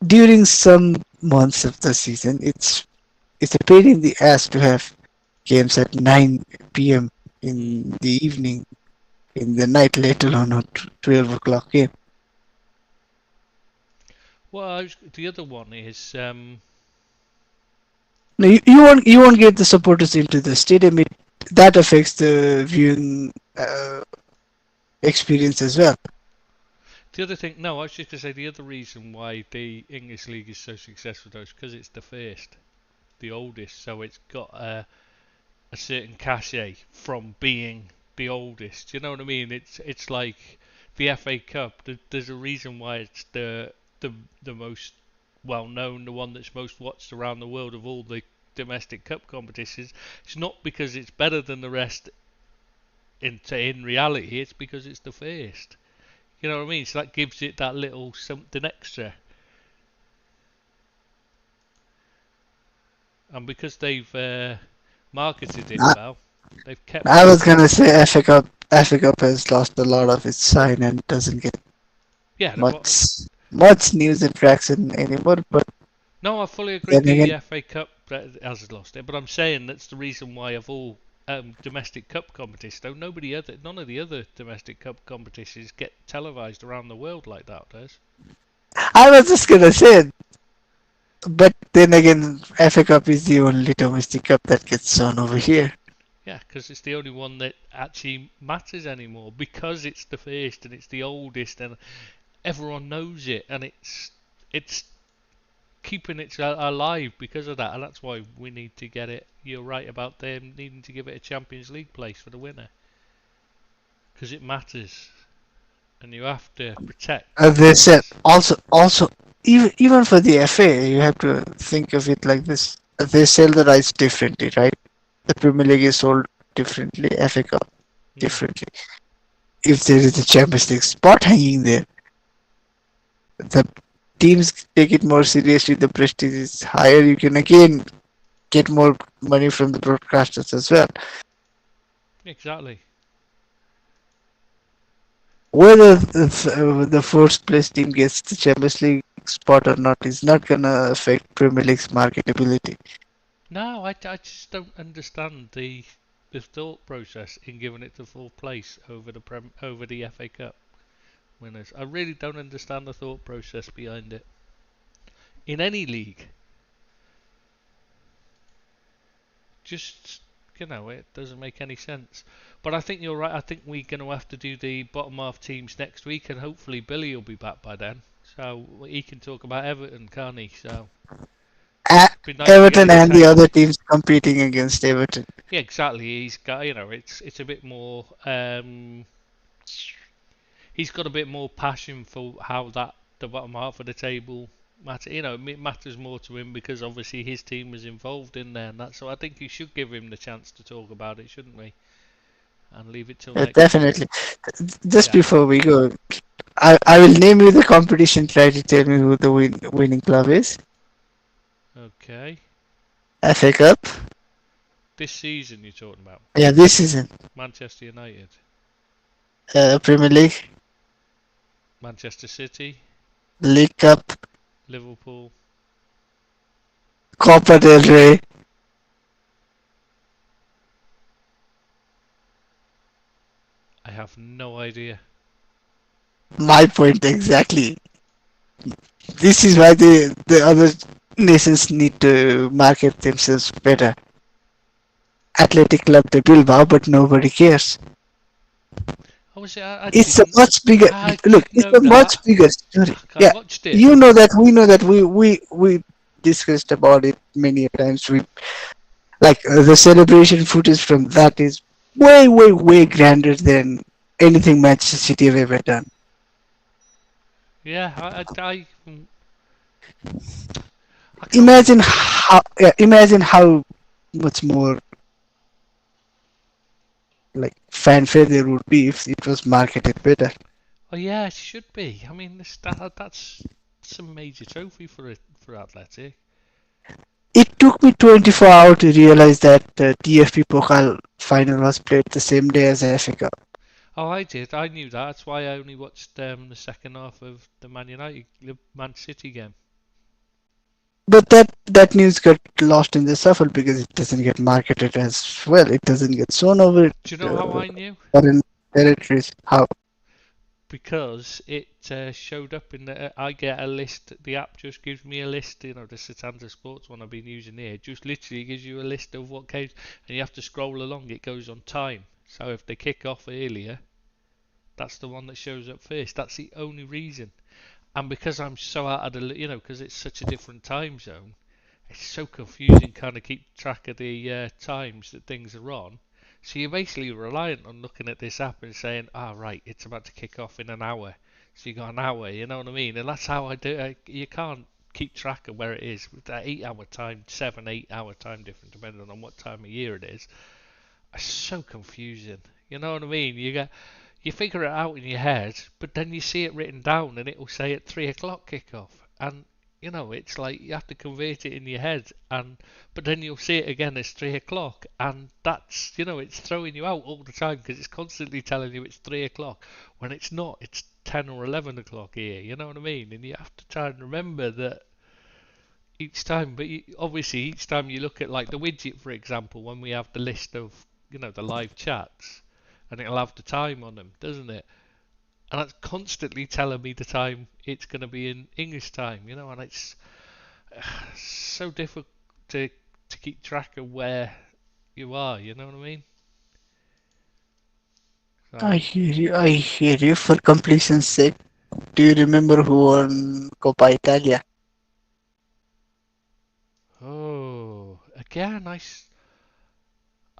During some months of the season, it's a pain in the ass to have games at 9 p.m. Hmm. in the evening, in the night, let alone a 12 o'clock game. Well, the other one is No, you won't get the supporters into the stadium. That affects the viewing experience as well. the other thing. No, I was just gonna say the other reason why the English league is so successful though is because it's the first, the oldest, so it's got a certain cachet from being the oldest. You know what I mean? It's like the FA Cup. There's a reason why it's the the most well known, the one that's most watched around the world of all the domestic cup competitions. It's not because it's better than the rest in reality. It's because it's the first. You know what I mean? So that gives it that little something extra. and because they've marketed it I, well, they've kept I it. was gonna say FA Cup has lost a lot of its shine and doesn't get Yeah, much news and traction anymore. But no, I fully agree. then The again, FA Cup has lost it, but I'm saying that's the reason why of all domestic cup competitions, though none of the other domestic cup competitions get televised around the world like that does. I was just gonna say, but then again, FA Cup is the only domestic cup that gets shown over here. Yeah, because it's the only one that actually matters anymore because it's the first and it's the oldest and everyone knows it and it's keeping it alive because of that, and that's why we need to get it. You're right about them needing to give it a Champions League place for the winner because it matters, and you have to protect They said this. also even for the FA, you have to think of it like this. They sell the rights differently, right? The Premier League is sold differently, FA Cup Mm. differently. If there is a Champions League spot hanging there, the teams take it more seriously. The prestige is higher. You can again get more money from the broadcasters as well. Exactly. Whether the first place team gets the Champions League spot or not is not gonna affect Premier League's marketability. No, I just don't understand the thought process in giving it the full place over over the FA Cup winners. I really don't understand the thought process behind it in any league. Just it doesn't make any sense. But I think you're right. I think we're going to have to do the bottom half teams next week, and hopefully Billy will be back by then, so he can talk about Everton, can't he? So it'd be nice to get Everton his and the take. other teams competing against Everton. Yeah, exactly. He's got it's a bit more. He's got a bit more passion for how the bottom half of the table matter. It matters more to him because obviously his team was involved in there, and that. So I think you should give him the chance to talk about it, shouldn't we? And leave it till next week. Definitely. Just Yeah. before we go, I will name you the competition. Try to tell me who the winning club is. Okay. FA Cup. This season you're talking about Yeah, this season. Manchester United, Premier League, Manchester City, League Cup, Liverpool. Copa del Rey. I have no idea. My point exactly. This is why the other nations need to market themselves better. Athletic Club de Bilbao, but nobody cares. Obviously, I It's a didn't. much bigger I look. did It's know a much that. bigger story. I Yeah, watched it. you know that. We know that. We discussed about it many times. We like the celebration footage from that is way grander than anything Manchester City have ever done. Yeah, I can't Imagine believe. how much more like fanfare there would be if it was marketed better. Oh yeah, it should be. I mean, that's some major trophy for Athletic. It took me 24 hours to realize that the TFP Pokal final was played the same day as FA Cup. Oh, I did. I knew that. That's why I only watched the second half of the Man City game. But that news got lost in the shuffle because it doesn't get marketed as well. It doesn't get shown over Do you know how I knew? foreign territories. How? Because it showed up in the. I get a list. The app just gives me a list. The Satanta Sports one I've been using here. Just literally gives you a list of what games, and you have to scroll along. It goes on time. So if they kick off earlier, that's the one that shows up first. That's the only reason. And because I'm so out of because it's such a different time zone, it's so confusing. Kind of keep track of the times that things are on. So you're basically reliant on looking at this app and saying, "Ah, right, it's about to kick off in an hour." So you got an hour, you know what I mean? And that's how I do it. You can't keep track of where it is with that 8 hour time, 7, 8 hour time difference, depending on what time of year it is. It's so confusing. You know what I mean? You figure it out in your head, but then you see it written down, and it will say at 3 o'clock kick off, and it's like you have to convert it in your head, but then you'll see it again as 3 o'clock, and that's, it's throwing you out all the time because it's constantly telling you it's 3 o'clock when it's not. It's 10 or 11 o'clock here. You know what I mean? And you have to try and remember that each time. But obviously, each time you look at like the widget, for example, when we have the list of the live chats, and it'll have the time on them, doesn't it? And that's constantly telling me the time it's going to be in English time, and it's so difficult to keep track of where you are, you know what I mean? I So, hear you. I hear you. For completion's sake, do you remember who won Coppa Italia? oh, again, I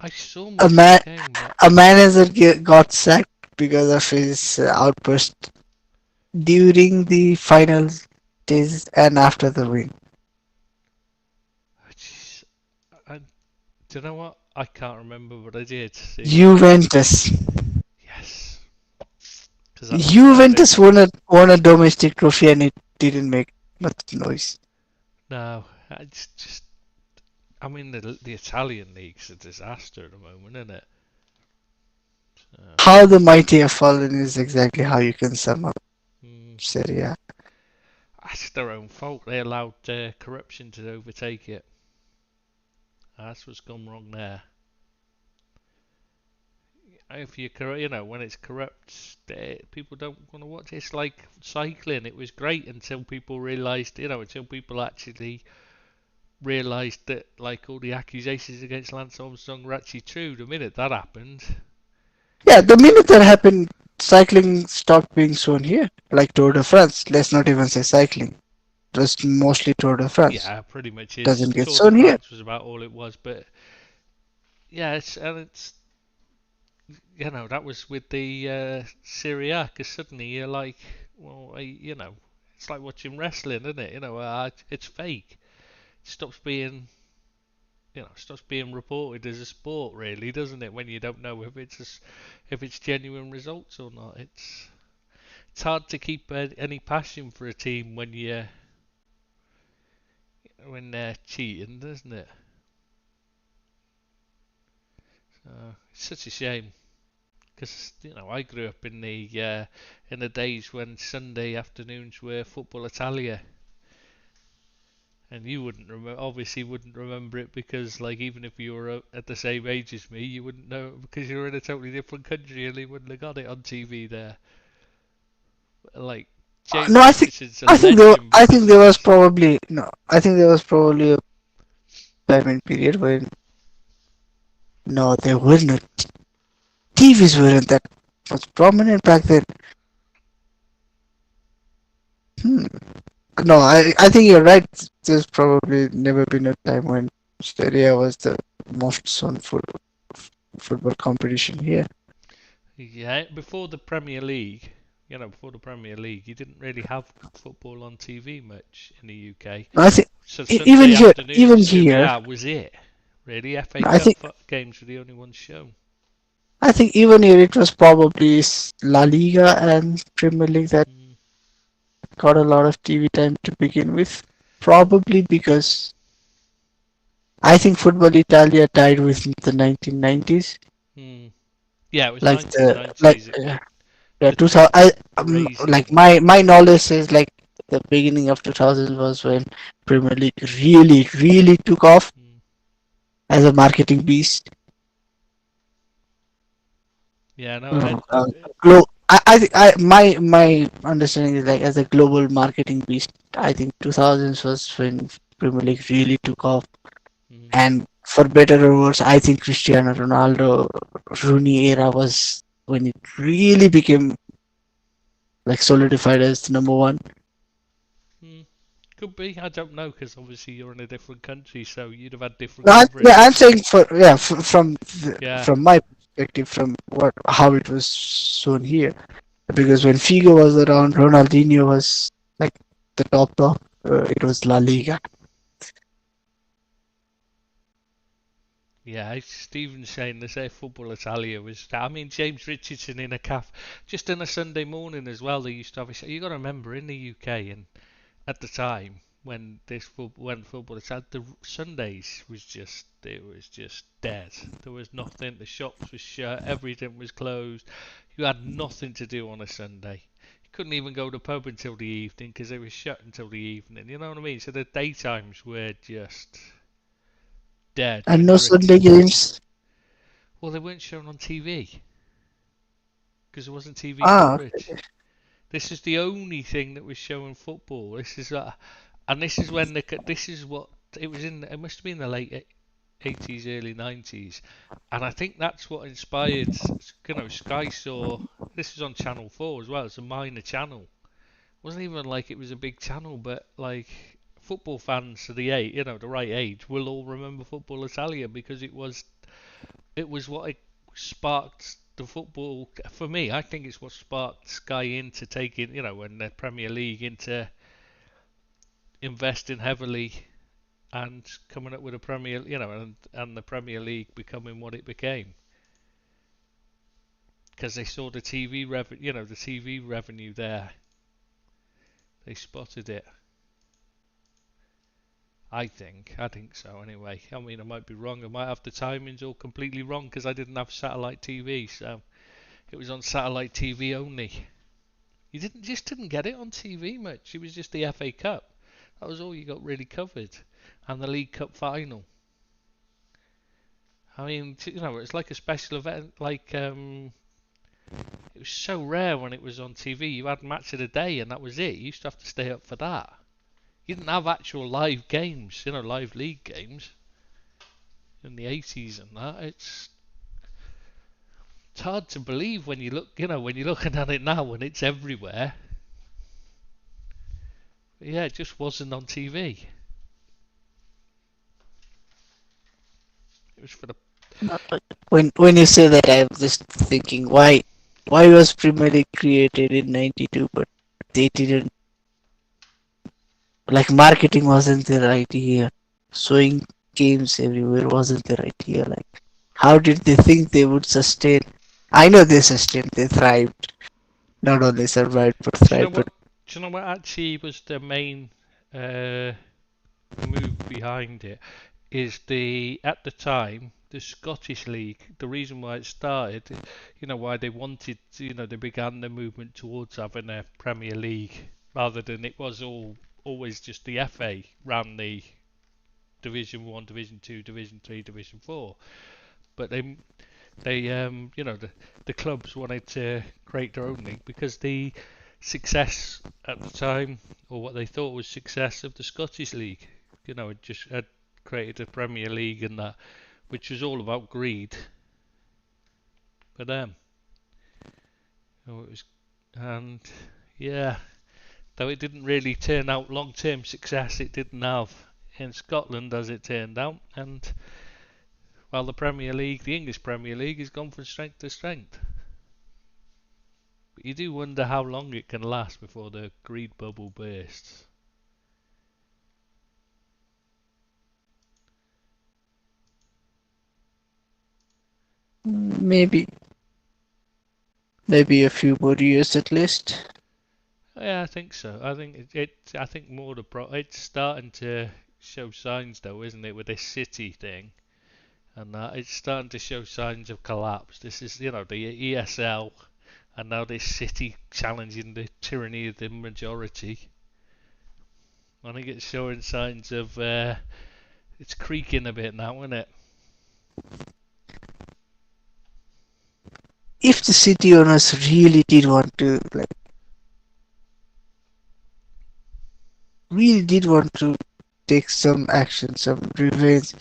saw A most of the man, game, but a manager got sacked because of his outburst during the final days and after the win. jeez, I, do you know what? I can't remember what I did see. Juventus. Yes, because that was Saturday. Juventus won a domestic trophy and it didn't make much noise. No, it's just, I mean, the Italian league's a disaster at the moment, isn't it? So, How the mighty have fallen is exactly how you can sum up mm, Serie A. that's their own fault. They allowed corruption to overtake it. That's what's gone wrong there. If when it's corrupt, people don't want to watch it. It's like cycling. It was great until people realised, until people actually realised that, like, all the accusations against Lance Armstrong were actually true. The minute that happened, Yeah, the minute that happened, cycling stopped being shown here. Like Tour de France. Let's not even say cycling. Just mostly Tour de France. yeah, pretty much is. Doesn't get Tour de shown here. France was about all it was, but yeah, it's that was with the Serie A, because suddenly you're like, well, it's like watching wrestling, isn't it? It's fake. It stops being reported as a sport, really, doesn't it? When you don't know if it's genuine results or not. It's hard to keep any passion for a team when they're cheating, isn't it? So it's such a shame. Because I grew up in the days when Sunday afternoons were Football Italia, and you obviously wouldn't remember it because, like, even if you were at the same age as me, you wouldn't know it because you were in a totally different country and they wouldn't have got it on TV there. Like, No, James Richardson's a legend I because think of there was his. probably no. I think there was probably a time and period when no, there were not. TVs weren't that much prominent back then. Hmm. No, I think you're right. There's probably never been a time when Australia was the most shown football competition here. Yeah, before the Premier League, you didn't really have football on TV much in the UK. I think So even Sunday here, afternoon Serie A was it. Really, FA I Cup think games were the only ones shown. I think even here it was probably La Liga and Premier League that Mm, got a lot of TV time to begin with. Probably because I think Football Italia died within the 1990s. mm. Yeah, it was Like the like 1990s. yeah, The 2000. I crazy. like my knowledge says like the beginning of 2000 was when Premier League really took off Mm. as a marketing beast. Yeah, no, Uh, my understanding is like as a global marketing beast. I think 2000s was when Premier League really took off, mm, and for better or worse, I think Cristiano Ronaldo Rooney era was when it really became like solidified as number one. mm. Could be. I don't know because obviously you're in a different country, so you'd have had different No, yeah, coverage. I'm saying Yeah. from my perspective, from what how it was shown here, because when Figo was around, Ronaldinho was like the top. It was La Liga. Yeah, Stephen's saying the say Football Italia was. I mean, James Richardson in a calf, just on a Sunday morning as well. They used to have a show. You got to remember in the UK and at the time when football started, the Sundays was just dead. There was nothing. The shops were shut. Everything was closed. You had nothing to do on a Sunday. You couldn't even go to the pub until the evening because they were shut until the evening. You know what I mean? So the daytimes were just dead. And no Sunday games. Well, they weren't shown on TV because there wasn't TV Ah, coverage. This is the only thing that was showing football. And this is when this is what it was in. It must have been the late 80s, early 90s, and I think that's what inspired. Sky saw this was on Channel 4 as well. It's a minor channel. It wasn't even like it was a big channel, but like football fans of the right age will all remember Football Italia because it was what sparked the football for me. I think it's what sparked Sky into taking, when the Premier League into investing heavily and coming up with a Premier, and the Premier League becoming what it became because they saw the TV revenue there. They spotted it. I think so anyway. I mean, I might be wrong. I might have the timings all completely wrong because I didn't have satellite TV, so it was on satellite TV only. You didn't get it on TV much. It was just the FA Cup. That was all you got really covered, and the League Cup final. I mean, it's like a special event. Like it was so rare when it was on TV. You had match of the day, and that was it. You used to have to stay up for that. You didn't have actual live games, live league games in the 80s and that. It's hard to believe when you look, when you're looking at it now and it's everywhere. But yeah, it just wasn't on TV. It was for the. when you say that, I'm just thinking why was Premier League created in '92, but they didn't, like, marketing wasn't the right idea. Showing games everywhere wasn't the right idea. Like, how did they think they would sustain? I know they sustained, they thrived. Not only survived, but Do you know thrived. what? But Do you know what actually was the main move behind it? Is at the time the Scottish League. The reason why it started, why they wanted, they began the movement towards having a Premier League rather than it was always just the FA ran the Division 1, Division 2, Division 3, Division 4. But the clubs wanted to create their own league because the success at the time, or what they thought was success of the Scottish League, it just had created a Premier League and that, which was all about greed for them. It was, and yeah, though it didn't really turn out long-term success, it didn't have in Scotland as it turned out, and while the English Premier League, has gone from strength to strength. But you do wonder how long it can last before the greed bubble bursts. maybe a few more years at least. Yeah, I think so. I think I think more it's starting to show signs though, isn't it, with this City thing, and it's starting to show signs of collapse. This is, the ESL, and now this City challenging the tyranny of the majority. I think it's showing signs of it's creaking a bit now, isn't it? If the city owners really did want to, take some action, some revenge,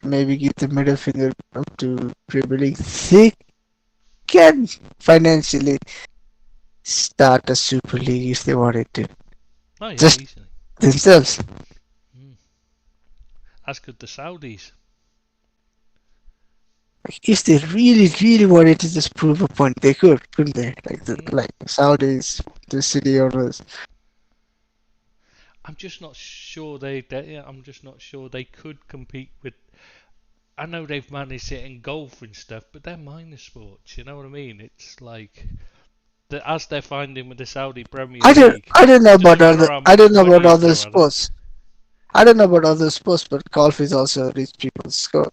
maybe give the middle finger up to Premier League, they can financially start a Super League if they wanted to. Oh yeah, Just easily. themselves. Ask the Saudis. If they really, really wanted to just prove a point, they could, couldn't they? Like Saudis, the city owners. I'm just not sure I'm just not sure they could compete with. I know they've managed it in golf and stuff, but they're minor sports. You know what I mean? It's like as they're finding with the Saudi Premier League. I don't know it doesn't about matter other how I much don't know money about you other throw at it. sports. I don't know about other sports, but golf is also a rich people's sport.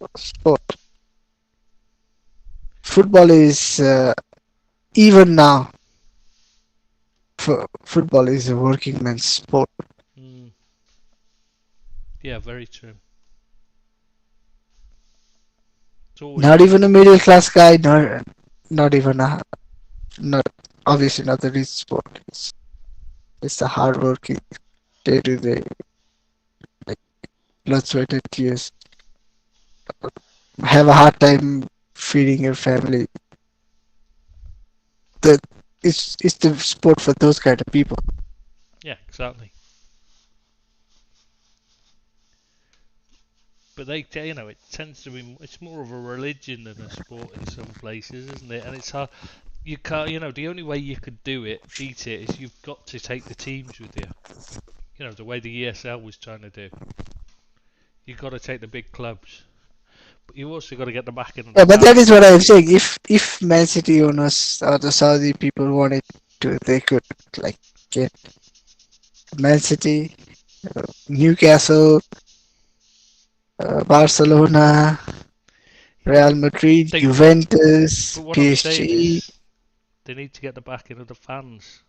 Football is even now. Football is a working man's sport. Mm. Yeah, very true. It's always Not been. even a middle class guy, not even a not obviously not the rich sport. It's the hard working day to day, like blood, sweat, and tears. Have a hard time feeding your family. That it's the sport for those kind of people. Yeah, exactly. But it tends to be. It's more of a religion than a sport in some places, isn't it? And it's hard. You can't. The only way you could do it, beat it, is you've got to take the teams with you. The way the ESL was trying to do. You've got to take the big clubs, but you also got to get the backing of the Yeah, but that is fans. what I'm saying. If Man City owners or the Saudi people wanted to, they could like get Man City, Newcastle, Barcelona, Yeah, Real Madrid, they would. Juventus, But what I'm saying PSG. is, they need to get the backing of the fans.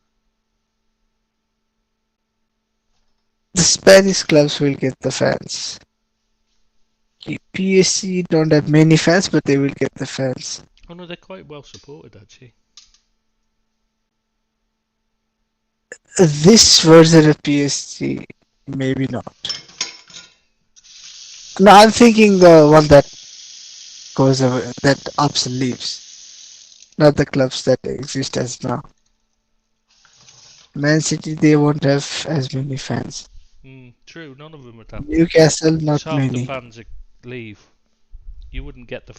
The Spanish clubs will get the fans. PSG don't have many fans, but they will get the fans. Oh no, they're quite well supported actually. This version of PSG, maybe not. No, I'm thinking the one that goes away, that ups and leaves, not the clubs that exist as now. Man City, they won't have as many fans. True, none of them would have. Newcastle, Because not half the many. fans leave. You wouldn't get the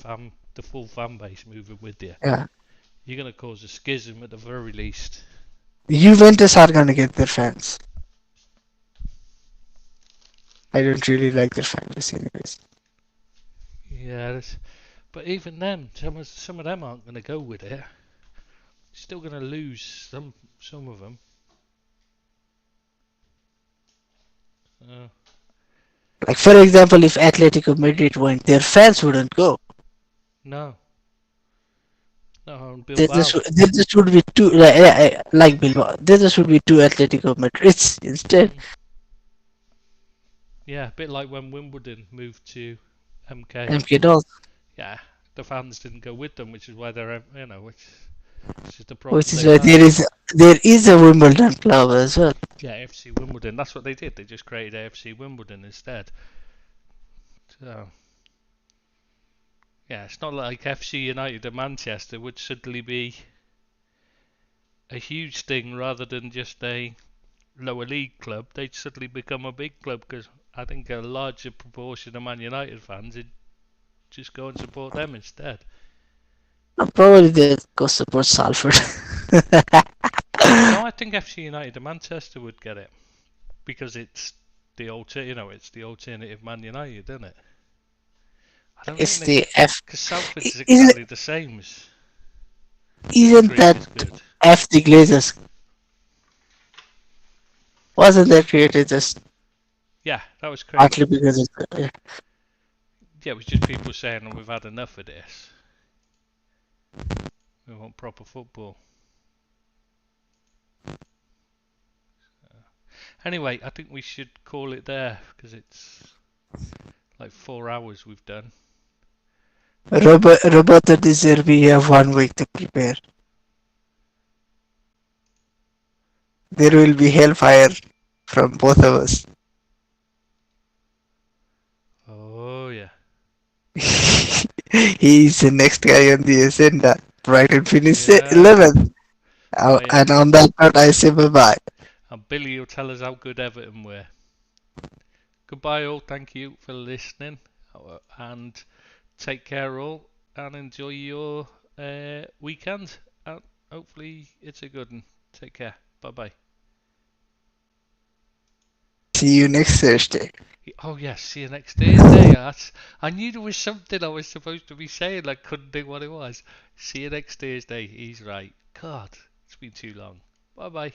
full fan base moving with you. Yeah. You're going to cause a schism at the very least. Juventus are gonna get their fans. I don't really like their fan base anyways. Yeah, but even then, some of them aren't going to go with it. Still going to lose some of them. Uh, Like for example, if Atletico Madrid went, their fans wouldn't go. no, no, and There Bilbao. just there just would be two like Bilbao. There just would be two Atletico Madrids instead. Mm, yeah, a bit like when Wimbledon moved to MK. MK Dons, Yeah, the fans didn't go with them, which is why they're which is the which problem is they've why had. there is a Wimbledon club as well. Yeah, FC Wimbledon. That's what they did. They just created AFC Wimbledon instead. So yeah, it's not like FC United of Manchester would suddenly be a huge thing rather than just a lower league club. They'd suddenly become a big club because I think a larger proportion of Man United fans would just go and support them instead. Probably they'll go support Salford. No, I think FC United of Manchester would get it because it's it's the alternative Man United, isn't it? I don't think It's they, the F. because Salford's Isn't exactly the same as isn't Green that is good. F the Glazers? Wasn't that created just Yeah, that was partly created. because of yeah. Yeah, it was just people saying, "Oh, we've had enough of this. We want proper football." Anyway, I think we should call it there because it's like 4 hours we've done. Roberto De Zerbi have 1 week to prepare. There will be hellfire from both of us. Oh yeah, He's the next guy on the agenda. Brighton finished yeah. 11th. Oh yeah. And on that note, I say bye bye. And Billy will tell us how good Everton were. Goodbye, all. Thank you for listening, and take care, all, and enjoy your weekend. And hopefully, it's a good one. Take care. Bye bye. See you next Thursday. Oh yes, see you next Thursday. I knew there was something I was supposed to be saying. I couldn't think what it was. See you next Thursday. He's right. God, it's been too long. Bye bye.